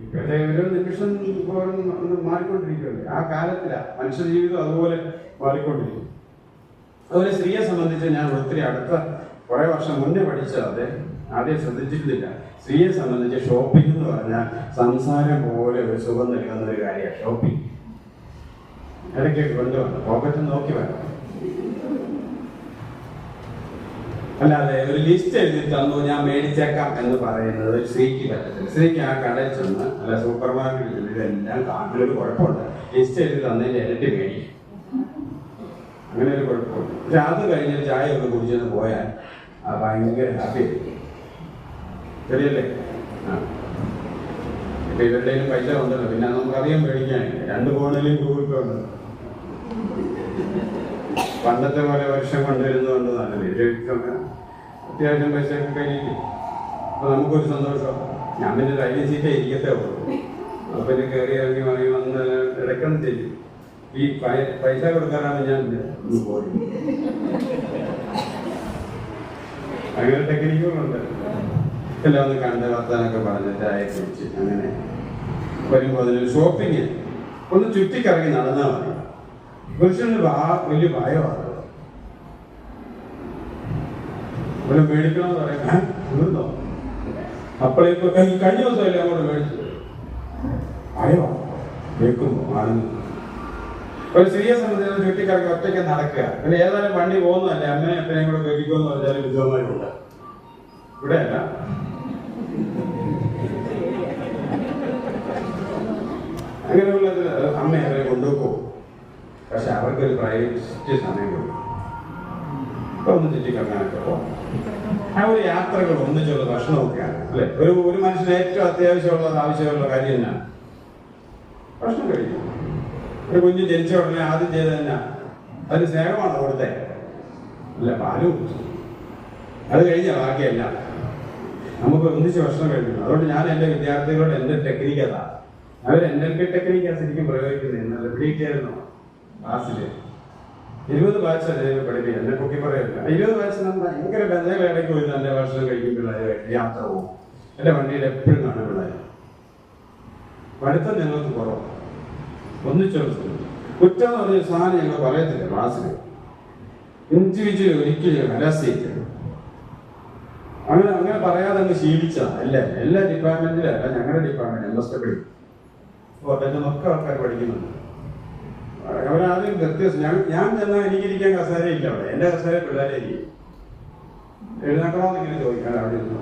ഇപ്പോഴത്തെ ഒരു നിമിഷം മാറിക്കൊണ്ടിരിക്കുകയല്ലേ. ആ കാലത്തിലാണ് മനുഷ്യ ജീവിതം അതുപോലെ മാറിക്കൊണ്ടിരിക്കും. അതുപോലെ സ്ത്രീയെ സംബന്ധിച്ച് ഞാൻ ഒത്തിരി അടുത്ത കുറെ വർഷം മുന്നേ പഠിച്ചത് ആദ്യം ശ്രദ്ധിച്ചിട്ടില്ല. സ്ത്രീയെ സംബന്ധിച്ച് ഷോപ്പിംഗ് എന്ന് പറഞ്ഞാൽ സംസാരം പോലെ ഒരു സുഖം നൽകുന്ന ഒരു കാര്യമാണ് ഷോപ്പിംഗ്. ഇടയ്ക്കൊക്കെ കൊണ്ടുവരണം, പോക്കറ്റ് നോക്കി വേണം. അല്ലാതെ ഒരു ലിസ്റ്റ് എഴുതി തന്നു ഞാൻ മേടിച്ചേക്കാം എന്ന് പറയുന്നത് ഒരു സ്ത്രീക്ക് പറ്റത്തില്ല. സ്ത്രീക്ക് ആ കടയിൽ ചെന്ന് അല്ല സൂപ്പർ മാർക്കറ്റിൽ ചെന്ന് ഇതെല്ലാം കാട്ടിലൊരു കുഴപ്പമുണ്ട്, ലിസ്റ്റ് എഴുതി തന്നതിൻ്റെ ഇരട്ടി മേടിക്കും. അങ്ങനെ ഒരു കുഴപ്പമുണ്ട്. പക്ഷെ അത് കഴിഞ്ഞ് ചായ ഒന്ന് കുടിച്ചെന്ന് പോയാൽ അത് ഭയങ്കര ഹാപ്പി ആയിരിക്കും. ശരിയല്ലേ? ആ ഇപ്പൊ ഇവരുടെയും പൈസ ഉണ്ടല്ലോ, പിന്നെ നമുക്കറിയാൻ മേടിക്കാനില്ല. 2 ഫോണിലും ഗൂഗിൾ പേ ഉണ്ട്. പണ്ടത്തെ പോലെ വർഷം കൊണ്ടുവരുന്നതുകൊണ്ട് നല്ലത്. അത്യാവശ്യം പൈസയൊക്കെ കഴിഞ്ഞിട്ട് അപ്പൊ നമുക്കൊരു സന്തോഷം. ഞാൻ പിന്നെ റൈലിംഗ് സീറ്റേ ഇരിക്കത്തേ ഉള്ളൂ. അപ്പൊ പിന്നെ കയറി ഇറങ്ങി വാങ്ങി വന്ന് ഇടയ്ക്കൊന്നും ചെയ്യും. ഈ പൈസ കൊടുക്കാനാണ് ഞാൻ പോയി. അങ്ങനെ ടെക്നിക്കുകളുണ്ട്. എല്ലാം ഒന്ന് കണ്ട് വർത്താനൊക്കെ പറഞ്ഞ് ചായ കുടിച്ച് അങ്ങനെ വരുമ്പോൾ അതിന് ഷോപ്പിങ് ഒന്ന് ചുറ്റിക്കറങ്ങി നടന്നാൽ മതി. പുരുഷന് വലിയ ഭയമാണ്. ഇവിടെ മേടിക്കണമെന്ന് പറയാം, തീർന്നോ? അപ്പോഴേക്കും കഴിഞ്ഞ ദിവസം എല്ലാം കൂടെ മേടിച്ചു ഭയമാണ് കേൾക്കുമ്പോ ആണെന്ന്. ഒരു സ്ത്രീയെ സംബന്ധിച്ച് ചുറ്റിക്കറങ്ങി ഒറ്റയ്ക്ക് നടക്കുക. പിന്നെ ഏതായാലും വണ്ടി പോകുന്നതല്ലേ, അമ്മനെ എപ്പോഴും കൂടെ കേൾക്കുമെന്ന് പറഞ്ഞാലും വിദ്വാന്മാരുണ്ട്. ഇവിടെ അല്ല, അങ്ങനെയുള്ളത് അമ്മ അവരെ കൊണ്ടുപോകും. പക്ഷെ അവർക്കൊരു പ്രൈവറ്റ് സമയം കൊടുക്കും. ഇപ്പൊ ഒന്ന് ചുറ്റിക്കറങ്ങാനൊക്കെ പോകും. ആ ഒരു യാത്രകൾ ഒന്നിച്ചുള്ള ഭക്ഷണമൊക്കെയാണ് അല്ലെ. ഒരു മനുഷ്യന് ഏറ്റവും അത്യാവശ്യമുള്ള ആവശ്യമുള്ള കാര്യം തന്നെയാണ് ഭക്ഷണം കഴിക്കും. ഒരു കുഞ്ഞ് ജനിച്ച ഉടനെ ആദ്യം ചെയ്ത് തന്നെ അതിന് സ്നേഹമാണ് കൊടുത്തേ, അല്ല പാല് കുടിച്ചു. അത് കഴിഞ്ഞാൽ ബാക്കിയല്ല നമുക്ക് ഒന്നിച്ച് ഭക്ഷണം കഴിക്കണം. അതുകൊണ്ട് ഞാൻ എൻ്റെ വിദ്യാർത്ഥികളോട് എൻ്റെ ടെക്നിക്ക് അതാ. അവർ NLP ടെക്നിക്കാണ് ശരിക്കും പ്രയോഗിക്കുന്നത്. എന്നാൽ എവിടെയൊക്കെയായിരുന്നു ക്ലാസ്സില് 20 ബാച്ച് പഠിപ്പിക്കുക. എന്നെ പൊക്കി പറയില്ല. 20 ബാച്ച് നമ്മൾ ഭയങ്കര ബന്ധങ്ങൾ ഇടയ്ക്ക് പോയി എൻ്റെ ഭക്ഷണം കഴിക്കും. പിള്ളേർ യാത്ര പോകും. എൻ്റെ വണ്ടിയിൽ എപ്പോഴും കാണും പിള്ളേർ. പഠിത്തം ഞങ്ങൾക്ക് കുറവാണ്. ഒന്നിച്ചോളൂ. കുറ്റം എന്ന് പറഞ്ഞ സാധനം ഞങ്ങൾ പറയത്തില്ല ക്ലാസ്സിൽ. ഇൻഡിവിജ്വൽ ഒരിക്കലും അലസിയിട്ട് അങ്ങനെ പറയാതെ അങ്ങ് ശീലിച്ചാണ്. എല്ലാ ഡിപ്പാർട്ട്മെന്റിലും അല്ല, ഞങ്ങളുടെ ഡിപ്പാർട്ട്മെന്റ് MSW ഒക്കെ ആൾക്കാർ പഠിക്കുന്നുണ്ട്. അവരാദ്യം വ്യത്യാസം ഞാൻ ചെന്നാൽ എനിക്കിരിക്കാൻ കസേരയില്ല. അവിടെ എൻ്റെ കസേര പിള്ളേരെ ഇരിക്കും. എഴുന്നേക്കണമെന്നിങ്ങനെ ചോദിക്കാൻ അവിടെ ഇരുന്നു.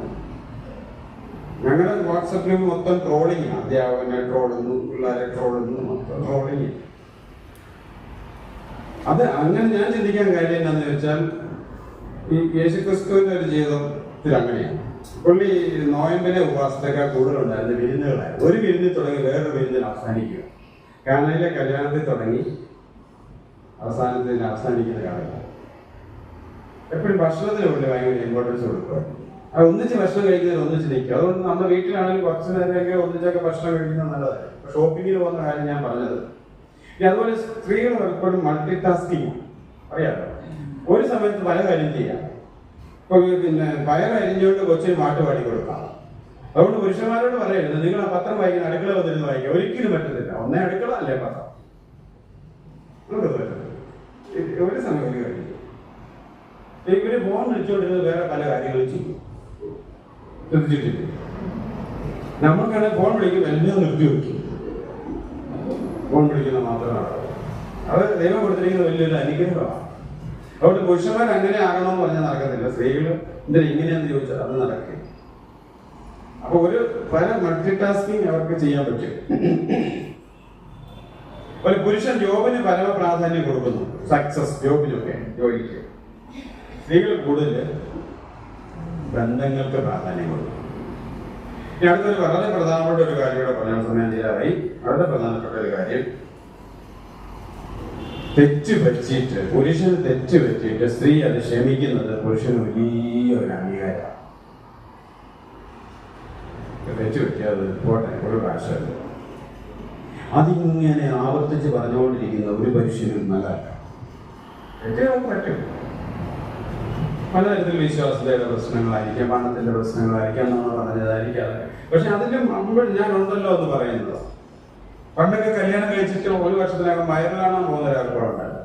ഞങ്ങളുടെ വാട്സപ്പിൽ മൊത്തം ട്രോളിങ്. അധ്യാപകനെ ട്രോളുന്നു, പിള്ളേരെ ട്രോളുന്നു, മൊത്തം ട്രോളിങ്. അത് അങ്ങനെ ഞാൻ ചിന്തിക്കാൻ കാര്യം എന്താണെന്ന് വെച്ചാൽ ഈ യേശുക്രിസ്തുവിന്റെ ഒരു ജീവിതത്തിൽ അങ്ങനെയാണ്. പുള്ളി നോയമ്പിലെ ഉപവാസത്തേക്കാൾ കൂടുതലുണ്ടായിരുന്ന വിരുന്നുകളായിരുന്നു. ഒരു വിരുന്നിൽ തുടങ്ങി വേറൊരു വിരുന്നിൽ അവസാനിക്കുക. കാനയിലെ കല്യാണത്തിൽ തുടങ്ങി അവസാനിക്കുന്ന കാലം. എപ്പോഴും ഭക്ഷണത്തിന് പുള്ളി ഭയങ്കര ഇമ്പോർട്ടൻസ് കൊടുക്കുക. അത് ഒന്നിച്ച് ഭക്ഷണം കഴിക്കുന്നതിന് ഒന്നിച്ച് നിൽക്കുക. അതുകൊണ്ട് നമ്മുടെ വീട്ടിലാണെങ്കിൽ കുറച്ച് നേരമൊക്കെ ഒന്നിച്ചൊക്കെ ഭക്ഷണം കഴിക്കുന്നത് നല്ലതായിരുന്നു. ഷോപ്പിങ്ങിന് പോകുന്ന കാര്യം ഞാൻ പറഞ്ഞത്. അതുപോലെ സ്ത്രീകൾ എപ്പോഴും മൾട്ടി ടാസ്കിങ് അറിയാമല്ലോ. ഒരു സമയത്ത് പല കാര്യം ചെയ്യാം. ഇപ്പൊ പിന്നെ പയറരിഞ്ഞുകൊണ്ട് കൊച്ചിന് പാട്ട് പാടി കൊടുക്കാം. അതുകൊണ്ട് പുരുഷന്മാരോട് പറയരുത് നിങ്ങൾ ആ പത്രം വായിക്കുന്ന അടുക്കള വന്നിരുന്ന് വായിക്കുക. ഒരിക്കലും പറ്റത്തില്ല. ഒന്നേ അടുക്കള അല്ലേ പത്രം. ഒരു സമയം കഴിക്കും. ഇവര് ഫോൺ വിളിച്ചുകൊണ്ടിരുന്നത് വേറെ പല കാര്യങ്ങളും ചെയ്യും. ശ്രദ്ധിച്ചിട്ടില്ല. നമുക്കാണെങ്കിൽ ഫോൺ വിളിക്കുമ്പോൾ എല്ലാം നിർത്തി വെക്കും. ഫോൺ വിളിക്കുന്ന മാത്രമാണ്. അത് ദൈവം കൊടുത്തിരിക്കുന്ന വലിയൊരു അനുഗ്രഹമാണ്. അതുകൊണ്ട് പുരുഷന്മാർ അങ്ങനെ ആകണമെന്ന് പറഞ്ഞാൽ നടക്കത്തില്ല. സ്ത്രീകൾ എന്തിനാ ഇങ്ങനെയാന്ന് ചോദിച്ചാൽ അത് നടക്കില്ല. അപ്പൊ പല മൾട്ടി ടാസ്കിങ് അവർക്ക് ചെയ്യാൻ പറ്റും. ഒരു പുരുഷൻ ജോബിന് പരമ പ്രാധാന്യം കൊടുക്കുന്നു. സക്സസ് ജോബിനൊക്കെ ജോലിക്ക്. സ്ത്രീകൾ കൂടുതൽ ബന്ധങ്ങൾക്ക് പ്രാധാന്യം കൊടുക്കും. ഇനി അടുത്തൊരു വളരെ പ്രധാനപ്പെട്ട ഒരു കാര്യം കൂടെ പറയാൻ സമയം ചെയ്യാറായി. വളരെ പ്രധാനപ്പെട്ട ഒരു കാര്യം, തെറ്റ് പറ്റിയിട്ട് പുരുഷന് തെറ്റ് പറ്റിയിട്ട് സ്ത്രീ അത് ക്ഷമിക്കുന്നത് പുരുഷന് വലിയൊരു അംഗീകാരമാണ്. തെറ്റ് പറ്റിയത് പോട്ടെ, ഒരു പ്രാവശ്യമല്ല, അതിങ്ങനെ ആവർത്തിച്ച് പറഞ്ഞുകൊണ്ടിരിക്കുന്ന ഒരു പുരുഷനും നല്ലതല്ല. തെറ്റുകൾക്ക് പറ്റും. പലതരത്തിൽ വിശ്വാസതയുടെ പ്രശ്നങ്ങളായിരിക്കാം, പണത്തിന്റെ പ്രശ്നങ്ങളായിരിക്കാം, നമ്മൾ പറഞ്ഞതായിരിക്കാം. പക്ഷെ അതിന്റെ മുമ്പ് ഞാൻ ഉണ്ടല്ലോ എന്ന് പറയുന്നത്, പണ്ടൊക്കെ കല്യാണം കഴിച്ചിട്ട് ഒരു വർഷത്തിനകം വയറ് കാണാൻ പോകുന്ന ഒരാൾക്കുണ്ടായിരുന്നു.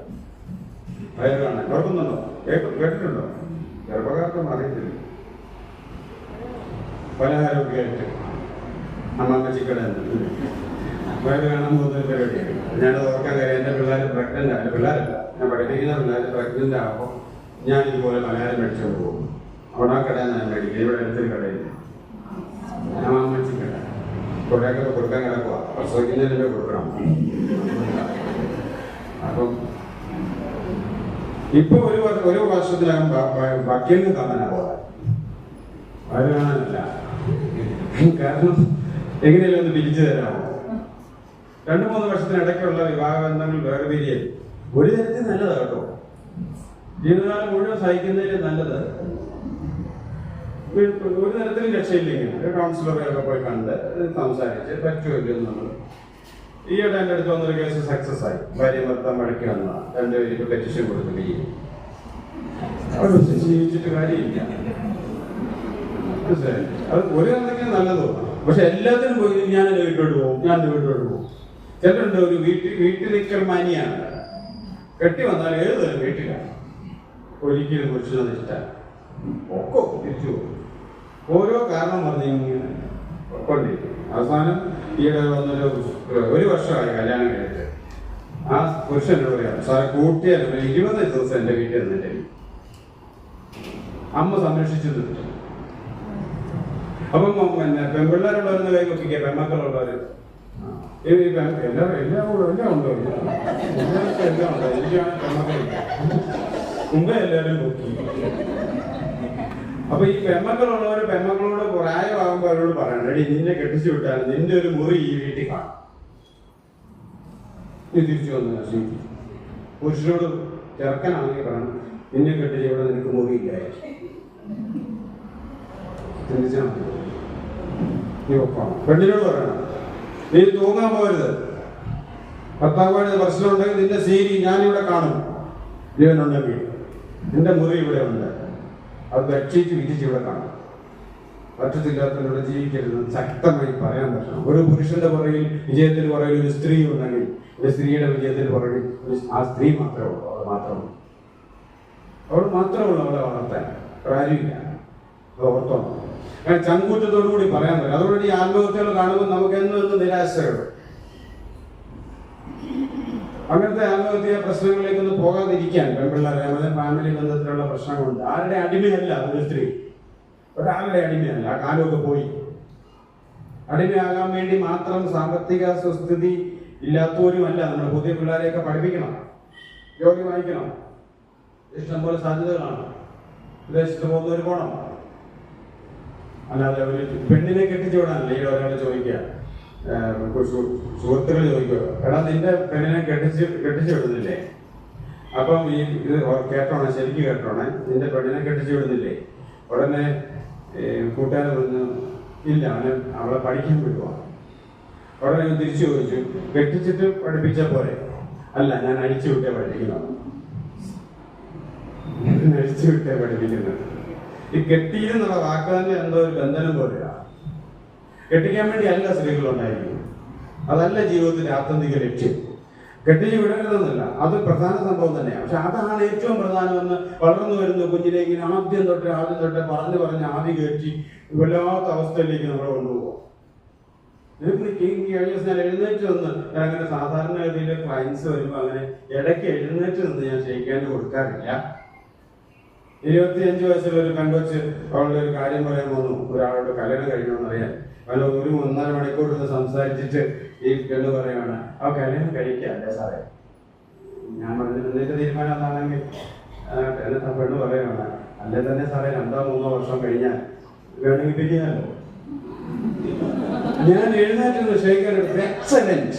വയറ് കാണാൻ ഓർക്കുന്നുണ്ടോ? കേട്ടിട്ടുണ്ടോ? ഗർഭകാലത്തും അറിയത്തില്ല. പലഹാരമൊക്കെ ആയിട്ട് അമ്മമ്മ ചിക്കൻ വയറ് കാണാൻ പോകുന്ന ഒരു പരിപാടിയാണ്. ഞാനത് ഓർക്കാൻ കാര്യം, എൻ്റെ പിള്ളേർ പ്രഗ്നന്റ് ആണ്. പിള്ളേരല്ല, ഞാൻ പഠിപ്പിക്കുന്ന പിള്ളേർ പ്രഗ്നന്റ് ആകുമ്പോൾ ഞാൻ ഇതുപോലെ പലഹാരം മേടിച്ചുകൊണ്ട് പോകും. അവിടെ ആ കടയിൽ ഞാൻ മേടിക്കും. ഇവിടെ അടുത്തൊരു കടയിൽ അമ്മമ്മ ചിക്കൻ കുറേയൊക്കെ കൊടുക്കാൻ കിടക്കുക, പ്രസവിക്കുന്നതിൻ്റെ കൊടുക്കണം. അപ്പം ഇപ്പൊ ഒരു വർഷത്തിനകം വക്കീലിന് കാണാനാ പോകാൻ, വയറ് കാണാനല്ല. കാരണം എങ്ങനെയല്ല ഒന്ന് പിരിച്ചു തരാമോ? 2-3 വർഷത്തിനിടയ്ക്കുള്ള വിവാഹബന്ധങ്ങൾ വേർപിരിയൽ ഒരു തരത്തിൽ നല്ലതാണ് കേട്ടോ. ജീവിതകാലം മുഴുവൻ സഹിക്കുന്നതിൽ നല്ലത്. ഒരു തരത്തിലും രക്ഷയില്ലെങ്കിൽ കൗൺസിലറെയൊക്കെ പോയി കണ്ട് സംസാരിച്ച് പറ്റുമല്ലോ നമ്മൾ. ഈയിടെ എൻ്റെ അടുത്ത് വന്നൊരു കേസ് സക്സസ് ആയി. ഭാര്യ ഭർത്താവ് വഴക്കി വന്നതാണ്. 2 പേർക്ക് പെറ്റീഷൻ കൊടുക്കുകയും അവർ ജീവിച്ചിട്ട് കാര്യമില്ല. അത് ഒരു കണക്കിന് നല്ലതോ. പക്ഷെ എല്ലാത്തിനും പോയി ഞാൻ എൻ്റെ വീട്ടിലോട്ട് പോകും. ചിലരുണ്ട് ഒരു വീട്ടിൽ നിൽക്കൽ മാനിയാണ്. കെട്ടി വന്നാൽ ഏത് തരം വീട്ടിലാണ്. ഒരിക്കലും പുരുഷനത് ഇഷ്ടമാണ്. ഒക്കെ തിരിച്ചു പോകും. ഓരോ കാരണം പറഞ്ഞ് ഇങ്ങനെ കൊണ്ടിരിക്കും. അവസാനം ഈയിടെ ഒരു വർഷമായി കല്യാണം കഴിഞ്ഞിട്ട് ആ പുരുഷനോട് പറയാം, സാറെ കൂട്ടിയാലും 20 ദിവസം എൻ്റെ വീട്ടിൽ നിന്നിട്ട് അമ്മ സംരക്ഷിച്ചു നിന്നിട്ട്. അപ്പം പിന്നെ പെൺപിള്ളേരുള്ളവരെന്ന് കൈ നോക്കിക്കുക, പെൺമക്കളുള്ളവർ എല്ലാം ഉണ്ടോ? എല്ലാം ഉണ്ടോ? എനിക്കാണ് പെൺമക്കളില്ല. മുമ്പേ എല്ലാവരും നോക്കി. അപ്പൊ ഈ പെൺമക്കളുള്ളവർ പെൺമക്കളോട് പ്രായമാകുമ്പോൾ അവരോട് പറയണം, എടി നിന്നെ കെട്ടിച്ചു വിട്ടാൽ നിന്റെ ഒരു മുറി ഈ വീട്ടിൽ കാണും. നീ തിരിച്ചു വന്നു ശരിക്കും. പുരുഷനോട് ചെറുക്കനാണെങ്കിൽ പറയണം, നിന്നെ കെട്ടിച്ച് ഇവിടെ നിനക്ക് മുറിയില്ലായിരിക്കും. ചിന്തിച്ചാൽ മതി. നീ ഒപ്പാണ്. പെണ്ണിനോട് പറയണം, നീ തൂങ്ങാൻ പോകരുത്. ഭർത്താവുമായിട്ട് പ്രശ്നമുണ്ടെങ്കിൽ നിന്റെ സീരി ഞാനിവിടെ കാണും. ജീവനുണ്ടെങ്കിൽ നിന്റെ മുറി ഇവിടെ ഉണ്ട്, അത് രക്ഷിച്ച് വിധിച്ച് ഇവിടെ കാണും. പറ്റത്തില്ലാത്തവരോട് ജീവിക്കരുത്. ശക്തമായി പറയാൻ പറ്റണം. ഒരു പുരുഷന്റെ പുറകിൽ വിജയത്തിന് പുറകിൽ ഒരു സ്ത്രീ ഉണ്ടെങ്കിൽ ഒരു സ്ത്രീയുടെ വിജയത്തിന് പുറകിൽ ആ സ്ത്രീ മാത്രമേ ഉള്ളൂ. അവൾ മാത്രമേ ഉള്ളൂ അവളെ വളർത്താൻ. കാര്യമില്ല. അത് ഓർത്തോണം. കാരണം ചങ്കൂറ്റത്തോടുകൂടി പറയാൻ പറ്റും. അതുകൊണ്ട് ഈ ആത്മഹത്യകൾ കാണുമ്പോൾ നമുക്ക് എന്നും നിരാശകൾ. അങ്ങനത്തെ ആത്മഹത്യ പ്രശ്നങ്ങളിലേക്കൊന്നും പോകാതിരിക്കാൻ പെൺപിള്ളേരെ ഫാമിലി ബന്ധത്തിലുള്ള പ്രശ്നങ്ങളുണ്ട്. ആരുടെ അടിമയല്ല ഒരു സ്ത്രീ, ഒരാളുടെ അടിമയല്ല. ആ കാലമൊക്കെ പോയി. അടിമയാകാൻ വേണ്ടി മാത്രം സാമ്പത്തിക സ്വസ്ഥിതി ഇല്ലാത്തവരുമല്ല. നമ്മൾ പുതിയ പിള്ളേരെയൊക്കെ പഠിപ്പിക്കണം, ജോലി വാങ്ങിക്കണം, ഇഷ്ടംപോലെ സാധ്യതകളാണ്. വിദേശത്ത് പോകുന്നവർ പോകണം. അല്ലാതെ ഒരു പെണ്ണിനെ കെട്ടിച്ചു വിടാനല്ല ഈ ഒരാൾ ചോദിക്കുക. സുഹൃത്തുക്കൾ ചോദിക്കുക, എടാ നിന്റെ പെണ്ണിനെ കെട്ടിച്ചു വിടുന്നില്ലേ? അപ്പം ഈ ഇത് കേട്ടോണേ, ശരിക്കും കേട്ടോണേ, നിന്റെ പെണ്ണിനെ കെട്ടിച്ചു വിടുന്നില്ലേ? ഉടനെ കൂട്ടുകാരൻ പറഞ്ഞു, ഇല്ല, അവളെ പഠിക്കാൻ വിടുവാ. ഉടനെ തിരിച്ചു ചോദിച്ചു, കെട്ടിച്ചിട്ട് പഠിപ്പിച്ച പോലെ? അല്ല, ഞാൻ അഴിച്ചു വിട്ടേ പഠിപ്പിക്കണം. അഴിച്ചു വിട്ടേ പഠിപ്പിക്കുന്നത്. ഈ കെട്ടിയെന്നുള്ള വാക്ക് തന്നെ എന്തോ ഒരു ബന്ധനം പോലെയാണ്. കെട്ടിക്കാൻ വേണ്ടി അല്ല സ്ത്രീകളുണ്ടായിരിക്കും. അതല്ല ജീവിതത്തിന്റെ ആത്യന്തിക ലക്ഷ്യം. കെട്ടിച്ച് വിടരുതെന്നല്ല, അത് പ്രധാന സംഭവം തന്നെയാണ്. പക്ഷെ അതാണ് ഏറ്റവും പ്രധാനമെന്ന് വളർന്നു വരുന്ന കുഞ്ഞിലേക്ക് ആദ്യം തൊട്ട് പറഞ്ഞ് ആദ്യ കയറ്റി വല്ലാത്ത അവസ്ഥയിലേക്ക് നമ്മൾ കൊണ്ടുപോകും. ഞാൻ എഴുന്നേറ്റ് നിന്ന് അങ്ങനെ സാധാരണഗതിയിൽ ക്ലയൻസ് വരുമ്പോൾ അങ്ങനെ ഇടയ്ക്ക് എഴുന്നേറ്റ് നിന്ന് ഞാൻ ക്ഷയിക്കാൻ കൊടുക്കാറില്ല. 25 വയസ്സിൽ ഒരു പെൺകൊച്ച് അവളുടെ ഒരു കാര്യം പറയാൻ വന്നു. ഒരാളോട് കല്യാണം കഴിക്കണമെന്നറിയാൻ. അല്ല, 1-1.5 മണിക്കൂർ സംസാരിച്ചിട്ട് ഈ പെണ്ണ് പറയുകയാണ്, ആ കല്യാണം കഴിക്കല്ലേ സാറേ. ഞാൻ പറഞ്ഞു, എന്നിട്ട് തീരുമാനം എന്താണെങ്കിൽ എന്നിട്ട് ആ പെണ്ണ് പറയുകയാണ്, അല്ലേ തന്നെ സാറേ 2-3 വർഷം കഴിഞ്ഞാൽ വേണമെങ്കിൽ പിരിയാലോ. ഞാൻ എഴുന്നേറ്റ് ശേഖർ എക്സലന്റ്,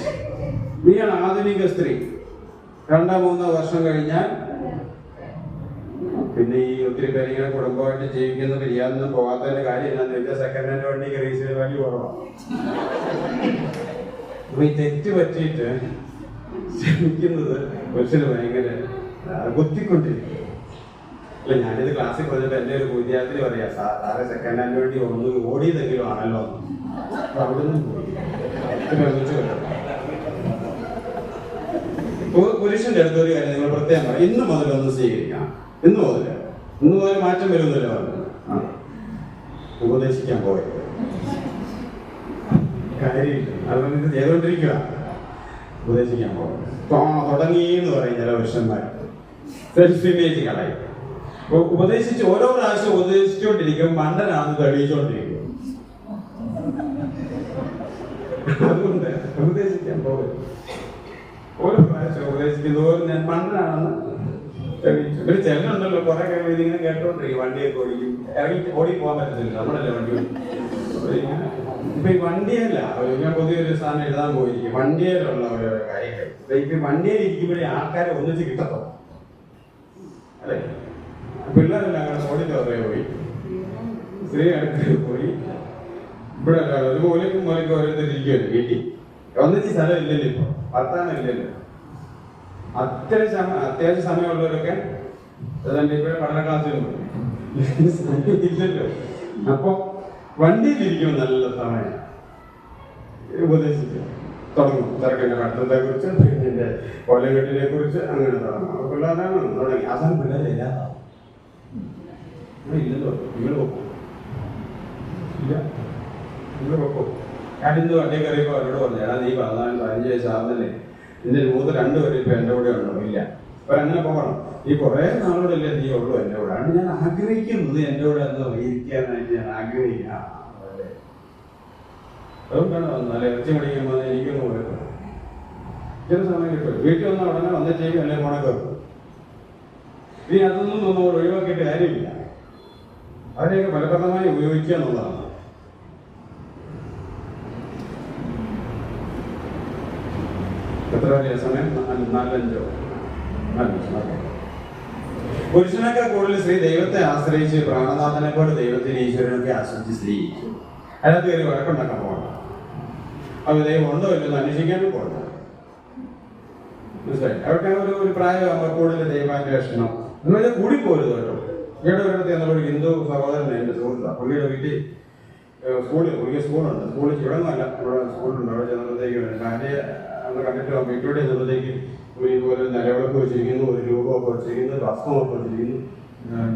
നീയാണ് ആധുനിക സ്ത്രീ. 2-3 വർഷം കഴിഞ്ഞാൽ പിന്നെ ഈ ഒത്തിരി പേര് ഇങ്ങനെ കുടുംബമായിട്ട് ജീവിക്കുന്ന പിരിയാതൊന്നും പോകാത്തതിന്റെ കാര്യം എന്താണെന്ന് വെച്ചാൽ സെക്കൻഡ് ഹാൻഡ് വണ്ടിക്ക് റീസെയിൽ വാല്യൂ കുറവാണ്. അപ്പൊ ഈ തെറ്റ് പറ്റിയിട്ട് ശ്രമിക്കുന്നത് പുരുഷന് ഭയങ്കര കുത്തിക്കൊണ്ടിരിക്കും. അല്ല, ഞാനിത് ക്ലാസ്സിൽ പറഞ്ഞപ്പോൾ എൻ്റെ ഒരു വിദ്യാർത്ഥി പറയാ, സാറെ സെക്കൻഡ് ഹാൻഡ് വണ്ടി ഒന്ന് ഓടിയതെങ്കിലും ആണല്ലോ. അപ്പൊ അവിടുന്ന് പുരുഷന്റെ അടുത്തൊരു കാര്യം നിങ്ങൾ പ്രത്യേകം പറയാം, ഇന്ന് മുതൽ ഒന്ന് സ്വീകരിക്കാം. ഇന്ന് മുതൽ മാറ്റം വരുമെന്നല്ല പറഞ്ഞത്. ഉപദേശിക്കാൻ പോയത് കാര്യമില്ല, അതുകൊണ്ട് ഇത് ചെയ്തോണ്ടിരിക്കുക. ഉപദേശിക്കാൻ പോയത് തുടങ്ങിയെന്ന് പറയും ചില പുരുഷന്മാർ. സെൽഫ് ഇമേജ് കളയും. ഉപദേശിച്ച് ഓരോ പ്രാവശ്യം ഉപദേശിച്ചുകൊണ്ടിരിക്കും, മണ്ടനാണെന്ന് തെളിയിച്ചുകൊണ്ടിരിക്കും. അതുകൊണ്ട് ഉപദേശിക്കാൻ പോകരുത്. ഓരോ പ്രാവശ്യം ഉപദേശിക്കുന്നതോറും ഞാൻ മണ്ടനാണെന്ന് തെളിയിച്ചു. ഒരു ചിലരുണ്ടല്ലോ കുറെ കഴിവ് ഇതിങ്ങനെ കേട്ടോണ്ടിരിക്കും. വണ്ടിയൊക്കെ ഓടിക്കും, ഇറങ്ങി ഓടിപ്പോകാൻ പറ്റത്തില്ല, നമ്മളല്ലേ വണ്ടി ഇങ്ങനെ. ഇപ്പൊ ഈ വണ്ടിയല്ല, ഞാൻ പുതിയൊരു സാധനം എഴുതാൻ പോയിരിക്കും, വണ്ടിയിലുള്ള ഓരോ കാര്യങ്ങൾ. ഇപ്പൊ വണ്ടിയിൽ ഇരിക്കുമ്പോഴേ ആൾക്കാരെ ഒന്നിച്ച് കിട്ടത്തോ അല്ലെ? പിള്ളേരെല്ലാം അങ്ങനെ ഓടിച്ചോറേ പോയി, സ്ത്രീ അടുത്ത് പോയി, ഇവിടെ ഒരു മൂലയ്ക്കും ഓരോരുത്തർ ഇരിക്കുമല്ലോ വീട്ടിൽ. ഒന്നിച്ച് സ്ഥലം ഇല്ലല്ലോ, ഇപ്പൊ വർത്താനം ഇല്ലല്ലോ. അത്യാവശ്യ സമയമുള്ളവരൊക്കെ ഇപ്പോഴും പഠന ക്ലാസ്സിലും ഇല്ലല്ലോ. അപ്പൊ വണ്ടിയിലിരിക്കും നല്ല സമയം ഉപദേശിക്കും, തുടങ്ങും. തിരക്കിന്റെ പഠനത്തെ കുറിച്ച്, പിന്നെ കൊലകെട്ടിനെ കുറിച്ച് അങ്ങനെ തുടങ്ങും. പിള്ളേരാണ് തുടങ്ങി. അവസാനം പിള്ളേരില്ല, ഇല്ലല്ലോ, നിങ്ങൾ വെക്കും ഇല്ല, നിങ്ങൾ വെക്കും. ഞാനിന്ന് വണ്ടി കയറിയപ്പോ അവരോട് പറഞ്ഞു, എടാ നീ 14-15 വയസ്സാകുന്നല്ലേ, നിന്റെ 2 പേര് ഇപ്പൊ എന്റെ കൂടെ ഉണ്ടോ? ഇല്ല. അപ്പൊ അങ്ങനെ പോകണം. ഈ കുറെ നാളോടല്ലേ നീ ഉള്ളൂ എന്റെ കൂടെ. ആണ് ഞാൻ ആഗ്രഹിക്കുന്നത് എന്റെ കൂടെ ഒന്ന് ഇരിക്കാനായിട്ട് ഞാൻ ആഗ്രഹിക്കാം. അതുകൊണ്ടാണ് വന്നാൽ ഇറച്ചി മടിക്കുമ്പോൾ എനിക്കൊന്ന് പോയത് ചില സമയം കിട്ടും. വീട്ടിൽ വന്നാൽ ഉടനെ വന്ന ചെയ്യും, അല്ലെ പോണ കയറും. ഇനി അതൊന്നും നമ്മൾ ഒഴിവാക്കിയിട്ട് കാര്യമില്ല. അതിനെയൊക്കെ ഫലപ്രദമായി ഉപയോഗിക്കുക എന്നുള്ളതാണ്. എത്ര വലിയ സമയം? 4-5. പുരുഷനേക്കാൾ കൂടുതൽ സ്ത്രീ ദൈവത്തെ ആശ്രയിച്ച് പ്രാണനാഥനെ പോലെ ദൈവത്തിന് ഈശ്വരനൊക്കെ ആശ്രയിച്ച് സ്ത്രീ അതിനകത്ത് കയറി വഴക്കുണ്ടാക്കാൻ പോകണം. അത് ദൈവം ഉണ്ടോ ഇല്ലെന്ന് അന്വേഷിക്കാനും പോകണം. മനസ്സിലായി? അവർക്ക് ഒരു പ്രായമാകുമ്പോൾ കൂടുതൽ ദൈവാന്വേഷണം എന്ന് പറഞ്ഞാൽ കൂടിപ്പോരുത് കേട്ടോ. ഇവിടെ ഒരിടത്ത് എന്നൊരു ഹിന്ദു സഹോദരൻ എൻ്റെ സുഹൃത്താണ്. പുള്ളിയുടെ വീട്ടിൽ പുള്ളിക്ക് സ്കൂളുണ്ട്. സ്കൂളിൽ ചുടങ്ങല്ല, ഇവിടെ സ്കൂളുണ്ട്. അവിടെ ചെന്നപ്പോഴത്തേക്ക് ഭാര്യ അന്ന് കണ്ടിട്ട് വീട്ടിലൂടെ ചെന്നപ്പോഴത്തേക്ക് ഇതുപോലെ നിലവിളക്ക് വെച്ചിരിക്കുന്നു, ഒരു രൂപമൊക്കെ വെച്ചിരിക്കുന്നു, ഭസ്മമൊക്കെ വെച്ചിരിക്കുന്നു.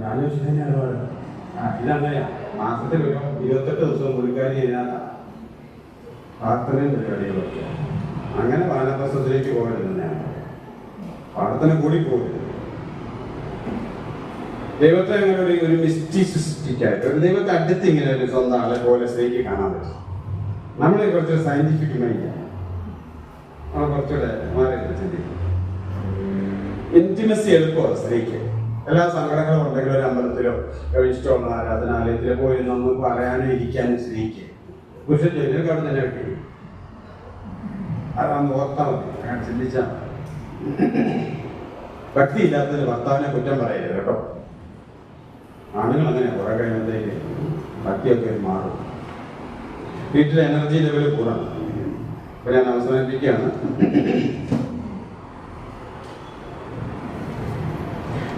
ഞാൻ ചോദിച്ചു ഇതങ്ങനെയാ. മാസത്തിൽ 28 ദിവസം പുള്ളിക്കാരി ഇതിനകത്താണ് പ്രാർത്ഥനയും പരിപാടികളൊക്കെ. അങ്ങനെ വാനപ്രസ്ഥത്തിലേക്ക് പോകരുത്. ഞാൻ പ്രാർത്ഥന കൂടി പോകരുത്. ദൈവത്തെ അങ്ങനെ ഒരു മിസ്റ്റിസിസ്റ്റിക്കായിട്ട് ഒരു ദൈവത്തെ അടുത്ത് ഇങ്ങനെ ഒരു സ്വന്തം ആളെ പോലെ സ്ത്രീക്ക് കാണാൻ പറ്റും. നമ്മളെ കുറച്ചൊരു സയന്റിഫിക് മൈൻഡ്, നമ്മൾ കുറച്ചുകൂടെ മാറി ചിന്തിക്കും. ഇന്റിമസി എളുപ്പമാണ് സ്ത്രീക്ക്. എല്ലാ സങ്കടങ്ങളും ഉണ്ടെങ്കിലും ഒരു അമ്പലത്തിലോ ഇഷ്ടമുള്ള ആരാധനാലയത്തിലോ പോയി നമുക്ക് പറയാനും ഇരിക്കാനും സ്ത്രീക്ക്. പുരുഷൻ ജോലിയൊക്കെ അവിടെ തന്നെ വെക്കും. അതൊന്ന് ഓർത്താൽ മതി, അങ്ങനെ ചിന്തിച്ചാൽ മതി. ഭക്തി ഇല്ലാത്തതിന് ഭർത്താവിനെ കുറ്റം പറയരുത് കേട്ടോ. ആണുങ്ങൾ അങ്ങനെയാണ്, കുറെ കഴിയുമ്പോഴത്തേക്ക് ഭക്തിയൊക്കെ മാറും. വീട്ടിലെ എനർജി ലെവൽ കൂടണം. അപ്പൊ ഞാൻ അവസാനിപ്പിക്കുകയാണ്.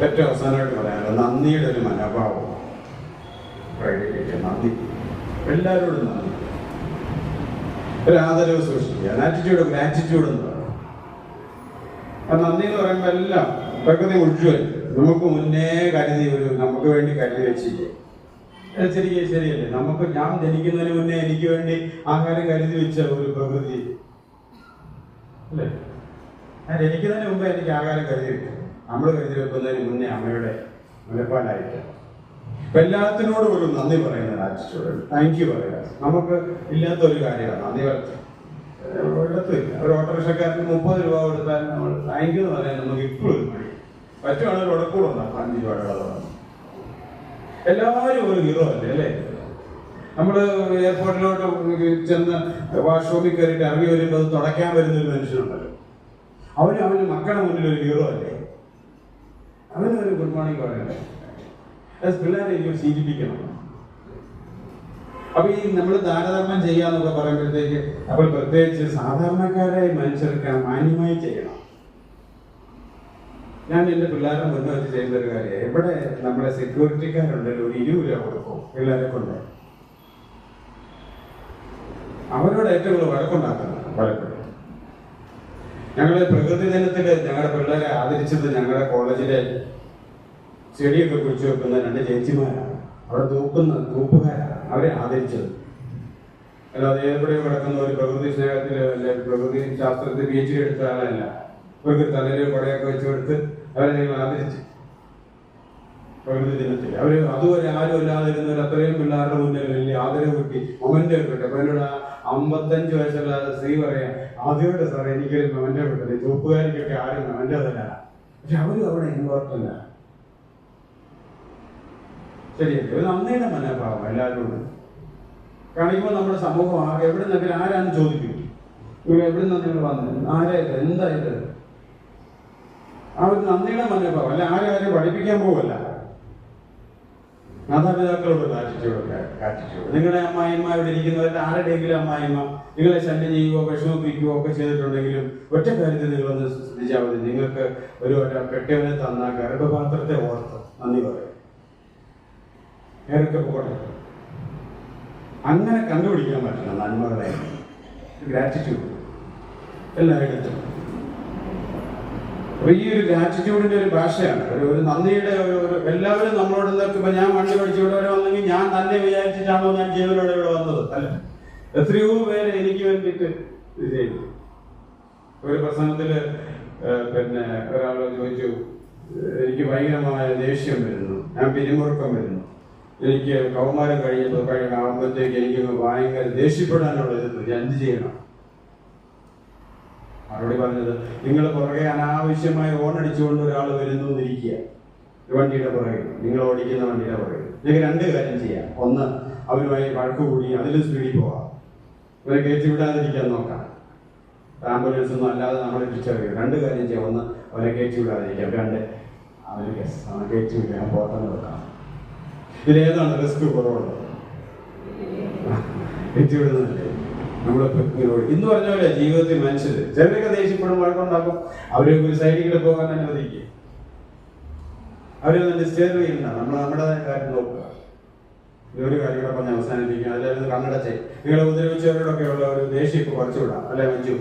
ഏറ്റവും അവസാനമായിട്ട് പറയാനുള്ളത് നന്ദിയുടെ ഒരു മനോഭാവം പ്രകടിപ്പിക്കുക. നന്ദി, എല്ലാവരോടും നന്ദി, ഒരു ആദരവ് സൂക്ഷിക്കുക. ആറ്റിറ്റ്യൂഡ്, ഗ്രാറ്റിറ്റ്യൂഡ് എന്ന് പറയും. ആ നന്ദി എന്ന് പറയുമ്പോൾ എല്ലാം പ്രകൃതി മുഴുവൻ നമുക്ക് മുന്നേ കരുതി, നമുക്ക് വേണ്ടി കരുതി വെച്ചില്ലേ. ശരിയല്ലേ? ഞാൻ ജനിക്കുന്നതിന് മുന്നേ എനിക്ക് വേണ്ടി ആഹാരം കരുതി വെച്ച ഒരു പ്രകൃതി അല്ലേ? ഞാൻ ജനിക്കുന്നതിന് മുമ്പേ എനിക്ക് ആഹാരം കരുതി വെക്കും. നമ്മൾ കരുതി വെക്കുന്നതിന് മുന്നേ അമ്മയുടെ മുലപ്പാലായിട്ട്. അപ്പൊ എല്ലാത്തിനോടും ഒരു നന്ദി പറയുന്ന ആറ്റിറ്റ്യൂഡ്, താങ്ക് യു പറയുക. നമുക്ക് ഇല്ലാത്ത ഒരു കാര്യമാണ് നന്ദി പറച്ചിൽ. വെള്ളത്തില്ല. ഒരു ഓട്ടോറിക്ഷക്കാരന് 30 രൂപ കൊടുത്താൽ നമ്മൾ താങ്ക് യു എന്ന് പറയാൻ നമുക്ക് ഇപ്പോഴും മതി. പറ്റുവാണെങ്കിൽ ഉടക്കൂടെ ഉണ്ടാകും 5 രൂപയുടെ കഥ. എല്ലാവരും ഒരു ഹീറോ അല്ലേ? നമ്മൾ എയർപോർട്ടിലോട്ട് ചെന്ന് വാഷ്റൂമിൽ കയറിയിട്ട് ഇറങ്ങി വരുമ്പോൾ അത് തുടയ്ക്കാൻ വരുന്ന ഒരു മനുഷ്യനുണ്ടല്ലോ, അവന് മക്കളുടെ മുന്നിൽ ഒരു ഹീറോ അല്ലേ, അവനൊരു ഗുഡ് മോർണിംഗ് പറയണ്ടേ. പിള്ളേരെ എനിക്ക് ശീലിപ്പിക്കണം. അപ്പൊ ഈ നമ്മൾ ദാനധർമ്മം ചെയ്യാന്നൊക്കെ പറയുമ്പോഴത്തേക്ക് അപ്പോൾ പ്രത്യേകിച്ച് സാധാരണക്കാരായ മനുഷ്യർക്ക് മാന്യമായി ചെയ്യണം. ഞാൻ എൻ്റെ പിള്ളേരുടെ മുന്നിൽ വെച്ച് ചെയ്യുന്ന ഒരു കാര്യം, എവിടെ നമ്മുടെ സെക്യൂരിറ്റിക്കാരുണ്ടല്ലോ ഒരു 20 രൂപ കൊടുക്കും പിള്ളേരെ കൊണ്ട്. അവരോട് ഏറ്റവും കൂടുതൽ വഴക്കുണ്ടാക്കണം. പലപ്പോഴും ഞങ്ങള് പ്രകൃതി ദിനത്തില് ഞങ്ങളുടെ പിള്ളേരെ ആദരിച്ചത് ഞങ്ങളുടെ കോളേജിലെ ചെടിയൊക്കെ കുഴിച്ചു വെക്കുന്ന 2 ചേച്ചിമാരാണ്. അവിടെ തൂപ്പുകാരാണ് അവരെ ആദരിച്ചത്. അല്ലാതെ എവിടെയോ കിടക്കുന്ന ഒരു പ്രകൃതി സ്നേഹത്തില് അല്ലെ പ്രകൃതി ശാസ്ത്രത്തിൽ PhD എടുത്ത ആളല്ല. അവർക്ക് തലയിൽ പടയൊക്കെ വെച്ച് കൊടുത്ത് അവരെ ഞങ്ങൾ ആദരിച്ചു പ്രകൃതി ദിനത്തിൽ. അവര് അതുവരെ ആരും അല്ലാതിരുന്നവർ അത്രയും പിള്ളേരുടെ മുന്നിൽ വലിയ ആദരവ് കിട്ടി, മൊമെന്റ് കിട്ടി. അപ്പൊ എന്നോട് 55 വയസ്സുള്ള സ്ത്രീ പറയാം, ആദ്യമായിട്ട് സാർ എനിക്കൊരു മൊമെന്റ് കിട്ടുന്നത്, തൂപ്പുകാരിക്കൊക്കെ ആരും മൊമെന്റ് അതല്ല. പക്ഷെ അവരും അവിടെ ഇമ്പോർട്ടല്ല. ശരിയല്ലേ? ഒരു നന്ദിയുടെ മനോഭാവം എല്ലാവരോടും കാണിക്കുമ്പോൾ നമ്മുടെ സമൂഹം എവിടെ നിന്നൊക്കെ ആരാന്ന് ചോദിക്കും, ഇവിടെ എവിടെ നിന്ന് നിങ്ങൾ വന്നത്, ആരായത്, എന്തായത്, ആ ഒരു നന്ദിയുടെ മനോഭാവം. അല്ല ആരും പഠിപ്പിക്കാൻ പോവല്ല. മാതാപിതാക്കളോട് കാറ്റിറ്റ്യൂഡ്. നിങ്ങളുടെ അമ്മായിമ്മ ഇവിടെ ഇരിക്കുന്നവരുടെ ആരുടെയെങ്കിലും അമ്മായിമ്മ നിങ്ങളെ ശല്യം ചെയ്യുകയോ വിഷമിപ്പിക്കുകയോ ഒക്കെ ചെയ്തിട്ടുണ്ടെങ്കിലും ഒറ്റ കാര്യത്തിൽ നിങ്ങളൊന്ന് ശ്രദ്ധിച്ചാൽ മതി. നിങ്ങൾക്ക് ഒരു കെട്ടിയവനെ തന്ന ഗർഭപാത്രത്തെ ഓർത്ത് നന്ദി പറയും. ഏതൊക്കെ പോകട്ടെ, അങ്ങനെ കണ്ടുപിടിക്കാൻ പറ്റില്ല നന്മകളെ. ഗ്രാറ്റിറ്റ്യൂഡ് എല്ലായിടത്തും. അപ്പൊ ഈ ഒരു ഗ്രാറ്റിറ്റ്യൂഡിന്റെ ഒരു ഭാഷയാണ്, ഒരു നന്ദിയുടെ ഒരു എല്ലാവരും നമ്മളോട് നിൽക്കുമ്പോ ഞാൻ വണ്ടി പഠിച്ചുകൊണ്ട് വരെ വന്നെങ്കിൽ ഞാൻ തന്നെ വിചാരിച്ചിട്ടാണോ ഞാൻ ജീവനോടെ ഇവിടെ വന്നത്? അല്ല, എത്രയോ പേര് എനിക്ക് വേണ്ടിയിട്ട് ഇത് ചെയ്തു. ഒരു പ്രസംഗത്തില് പിന്നെ ഒരാൾ ചോദിച്ചു, എനിക്ക് ഭയങ്കരമായ ദേഷ്യം വരുന്നു, ഞാൻ പിരിമുറുക്കം വരുന്നു, എനിക്ക് കൗമാരം ആകുമ്പോഴത്തേക്ക് എനിക്ക് ഭയങ്കര ദേഷ്യപ്പെടാനുള്ള ഇത്, ഞാൻ എന്ത് ചെയ്യണം? മറുപടി പറഞ്ഞത്, നിങ്ങൾ പുറകെ അനാവശ്യമായി ഓണടിച്ചുകൊണ്ട് ഒരാൾ വരുന്നു എന്നിരിക്കുക വണ്ടിയുടെ പുറകെ, നിങ്ങൾ ഓടിക്കുന്ന വണ്ടിയുടെ പുറകെ. നിങ്ങൾക്ക് 2 കാര്യം ചെയ്യാം. ഒന്ന്, അവരുമായി വഴക്ക് കൂടി അതിലും സ്പീഡിൽ പോവാം, ഇവരെ കയറ്റി വിടാതിരിക്കാൻ നോക്കാം. ആംബുലൻസ് ഒന്നും അല്ലാതെ നമ്മളെ തിരിച്ചറിയുക. 2 കാര്യം ചെയ്യാം. ഒന്ന്, അവരെ കയറ്റി വിടാതിരിക്കാം. 2, അവര് കയറ്റി വിടാൻ പോട്ടെന്ന് വെക്കാം. ഇതിലേതാണ് റിസ്ക് കുറവുള്ളത്? കയറ്റി വിടുന്നതല്ലേ നമ്മളിപ്പോൾ. ഇന്ന് പറഞ്ഞ പോലെ ജീവിതത്തിൽ മനുഷ്യർ ചിലരൊക്കെ ദേഷ്യപ്പെടും, വഴക്കുണ്ടാക്കും, അവരെ ഒരു സൈഡിൽ കൂടെ പോകാൻ അനുവദിക്കുക, അവരൊന്നും ഡിസ്റ്റേർവ് ചെയ്യണ്ട. നമ്മൾ നമ്മുടേതായ കാര്യം നോക്കുക. ഒരു കാര്യം കൂടെ പറഞ്ഞ് അവസാനിപ്പിക്കുക. അല്ലാതെ കണ്ണടച്ച് നിങ്ങളെ ഉപദ്രവിച്ചവരോടൊക്കെ ഉള്ള ഒരു ദേഷ്യം ഇപ്പോൾ കുറച്ചുവിടാം. അല്ലെ മഞ്ജു,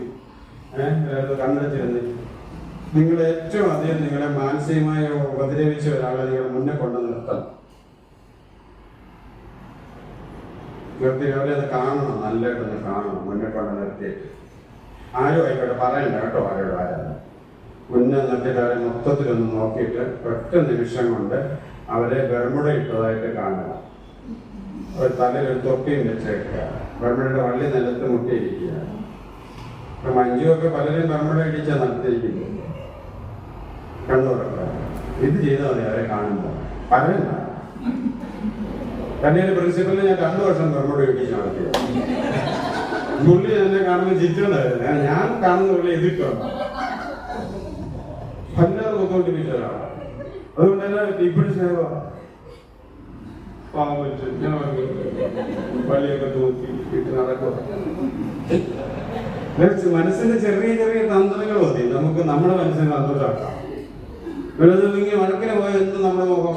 കണ്ണടച്ചിരുന്ന് നിങ്ങൾ ഏറ്റവും അധികം നിങ്ങളെ മാനസികമായി ഉപദ്രവിച്ച ഒരാളെ നിങ്ങളുടെ മുന്നേ കൊണ്ടു നിർത്തണം. അവരെ അത് കാണണം, നല്ലതായിട്ടൊന്ന് കാണണം, മുന്നേ കൊണ്ട് നിർത്തിയിട്ട്. ആരും ആയിക്കോട്ടെ, പറയണ്ട കേട്ടോ ആരോട് ആരാണ്. മുന്നേ നിർത്തിയിട്ട് അവരെ മൊത്തത്തിലൊന്ന് നോക്കിയിട്ട് ഒറ്റ നിമിഷം കൊണ്ട് അവരെ ബർമുട ഇട്ടതായിട്ട് കാണുക. ഒരു തലയിൽ ഒരു തൊപ്പിയും വെച്ചേക്കുക, ബർമുടയുടെ വള്ളി നിലത്ത് മുട്ടിയിരിക്കുക. ഇപ്പൊ മഞ്ജുവൊക്കെ പലരും ബർമുട ഇടിച്ചാൽ നടത്തിയിരിക്കുന്നു. കണ്ണുറക്കുക. ഇത് ചെയ്താൽ മതി അവരെ കാണുമ്പോൾ. പറയണ്ട. തന്നെ ഒരു പ്രിൻസിപ്പലിനെ ഞാൻ 2 വർഷം ബർമുട ഇടിച്ച് നടത്തിയത്. പുള്ളി എന്നെ കാണുമ്പോൾ ചിരിച്ചുകൊണ്ടായിരുന്നു. ഞാൻ കാണുന്ന പുള്ളി എതിർക്കണം, വല്ലാതെ നോക്കൊണ്ടിരിച്ച ഒരാളാണ്. അതുകൊണ്ട് തന്നെ ഇപ്പോഴും സ്നേഹമാണ്. പാവം വെച്ച് ഞാൻ പള്ളിയൊക്കെ തൂക്കി ഇട്ട് നടക്കുക. മനസ്സിന്റെ ചെറിയ ചെറിയ തന്ത്രങ്ങൾ മതി നമുക്ക് നമ്മുടെ മനസ്സിനെ സന്തോഷമാക്കാം. വെളുതെങ്കിൽ വഴക്കിന് പോയ എന്ത് നമ്മുടെ മുഖം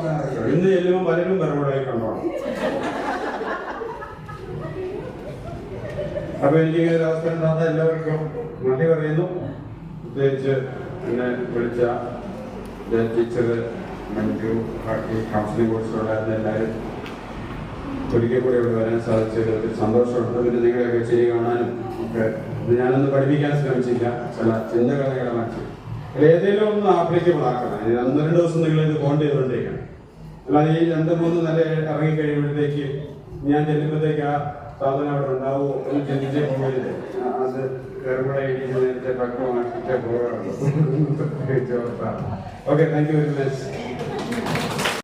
ഇന്ന് ചെല്ലുമ്പോൾ പലരും ബർമുടയിൽ കണ്ടോണം. അപ്പൊ എനിക്ക് ഇങ്ങനെ ഒരു അവസ്ഥ ഉണ്ടാകുന്ന എല്ലാവർക്കും നന്ദി പറയുന്നു. പ്രത്യേകിച്ച് എന്നെ വിളിച്ച ടീച്ചർ, മഞ്ജു, ബാക്കി കൗൺസിലിംഗ് കോഴ്സുകളായിരുന്ന എല്ലാവരും ഒരിക്കൽ കൂടെ ഇവിടെ വരാൻ സാധിച്ചതിൽ ഒത്തിരി സന്തോഷമുണ്ട്. പിന്നെ നിങ്ങളെയൊക്കെ ചെയ്ത് കാണാനും ഒക്കെ ഞാനൊന്ന് പഠിപ്പിക്കാൻ ശ്രമിച്ചില്ല. ചില ചിന്തകൾ നിങ്ങളെ മനസ്സിൽ ഏതെങ്കിലും ഒന്ന് ആപ്ലിക്കബിൾ ആക്കണം. 1-2 ദിവസം നിങ്ങളിത് ബോണ്ട് ചെയ്തുകൊണ്ടിരിക്കണം. അല്ലാതെ ഈ 2-3 നില ഇറങ്ങിക്കഴിയുമ്പോഴത്തേക്ക് ഞാൻ ചെല്ലുമ്പോഴത്തേക്ക് ആ സാധനം അവിടെ ഉണ്ടാവുമോ എന്ന് ചിന്തിച്ചേ പോകരുത്. അത് ഗർഭിണ ഇടിച്ച് നേരത്തെ പക്വമാക്കിട്ടേ പോകാറുള്ളൂ. Okay, thank you very much.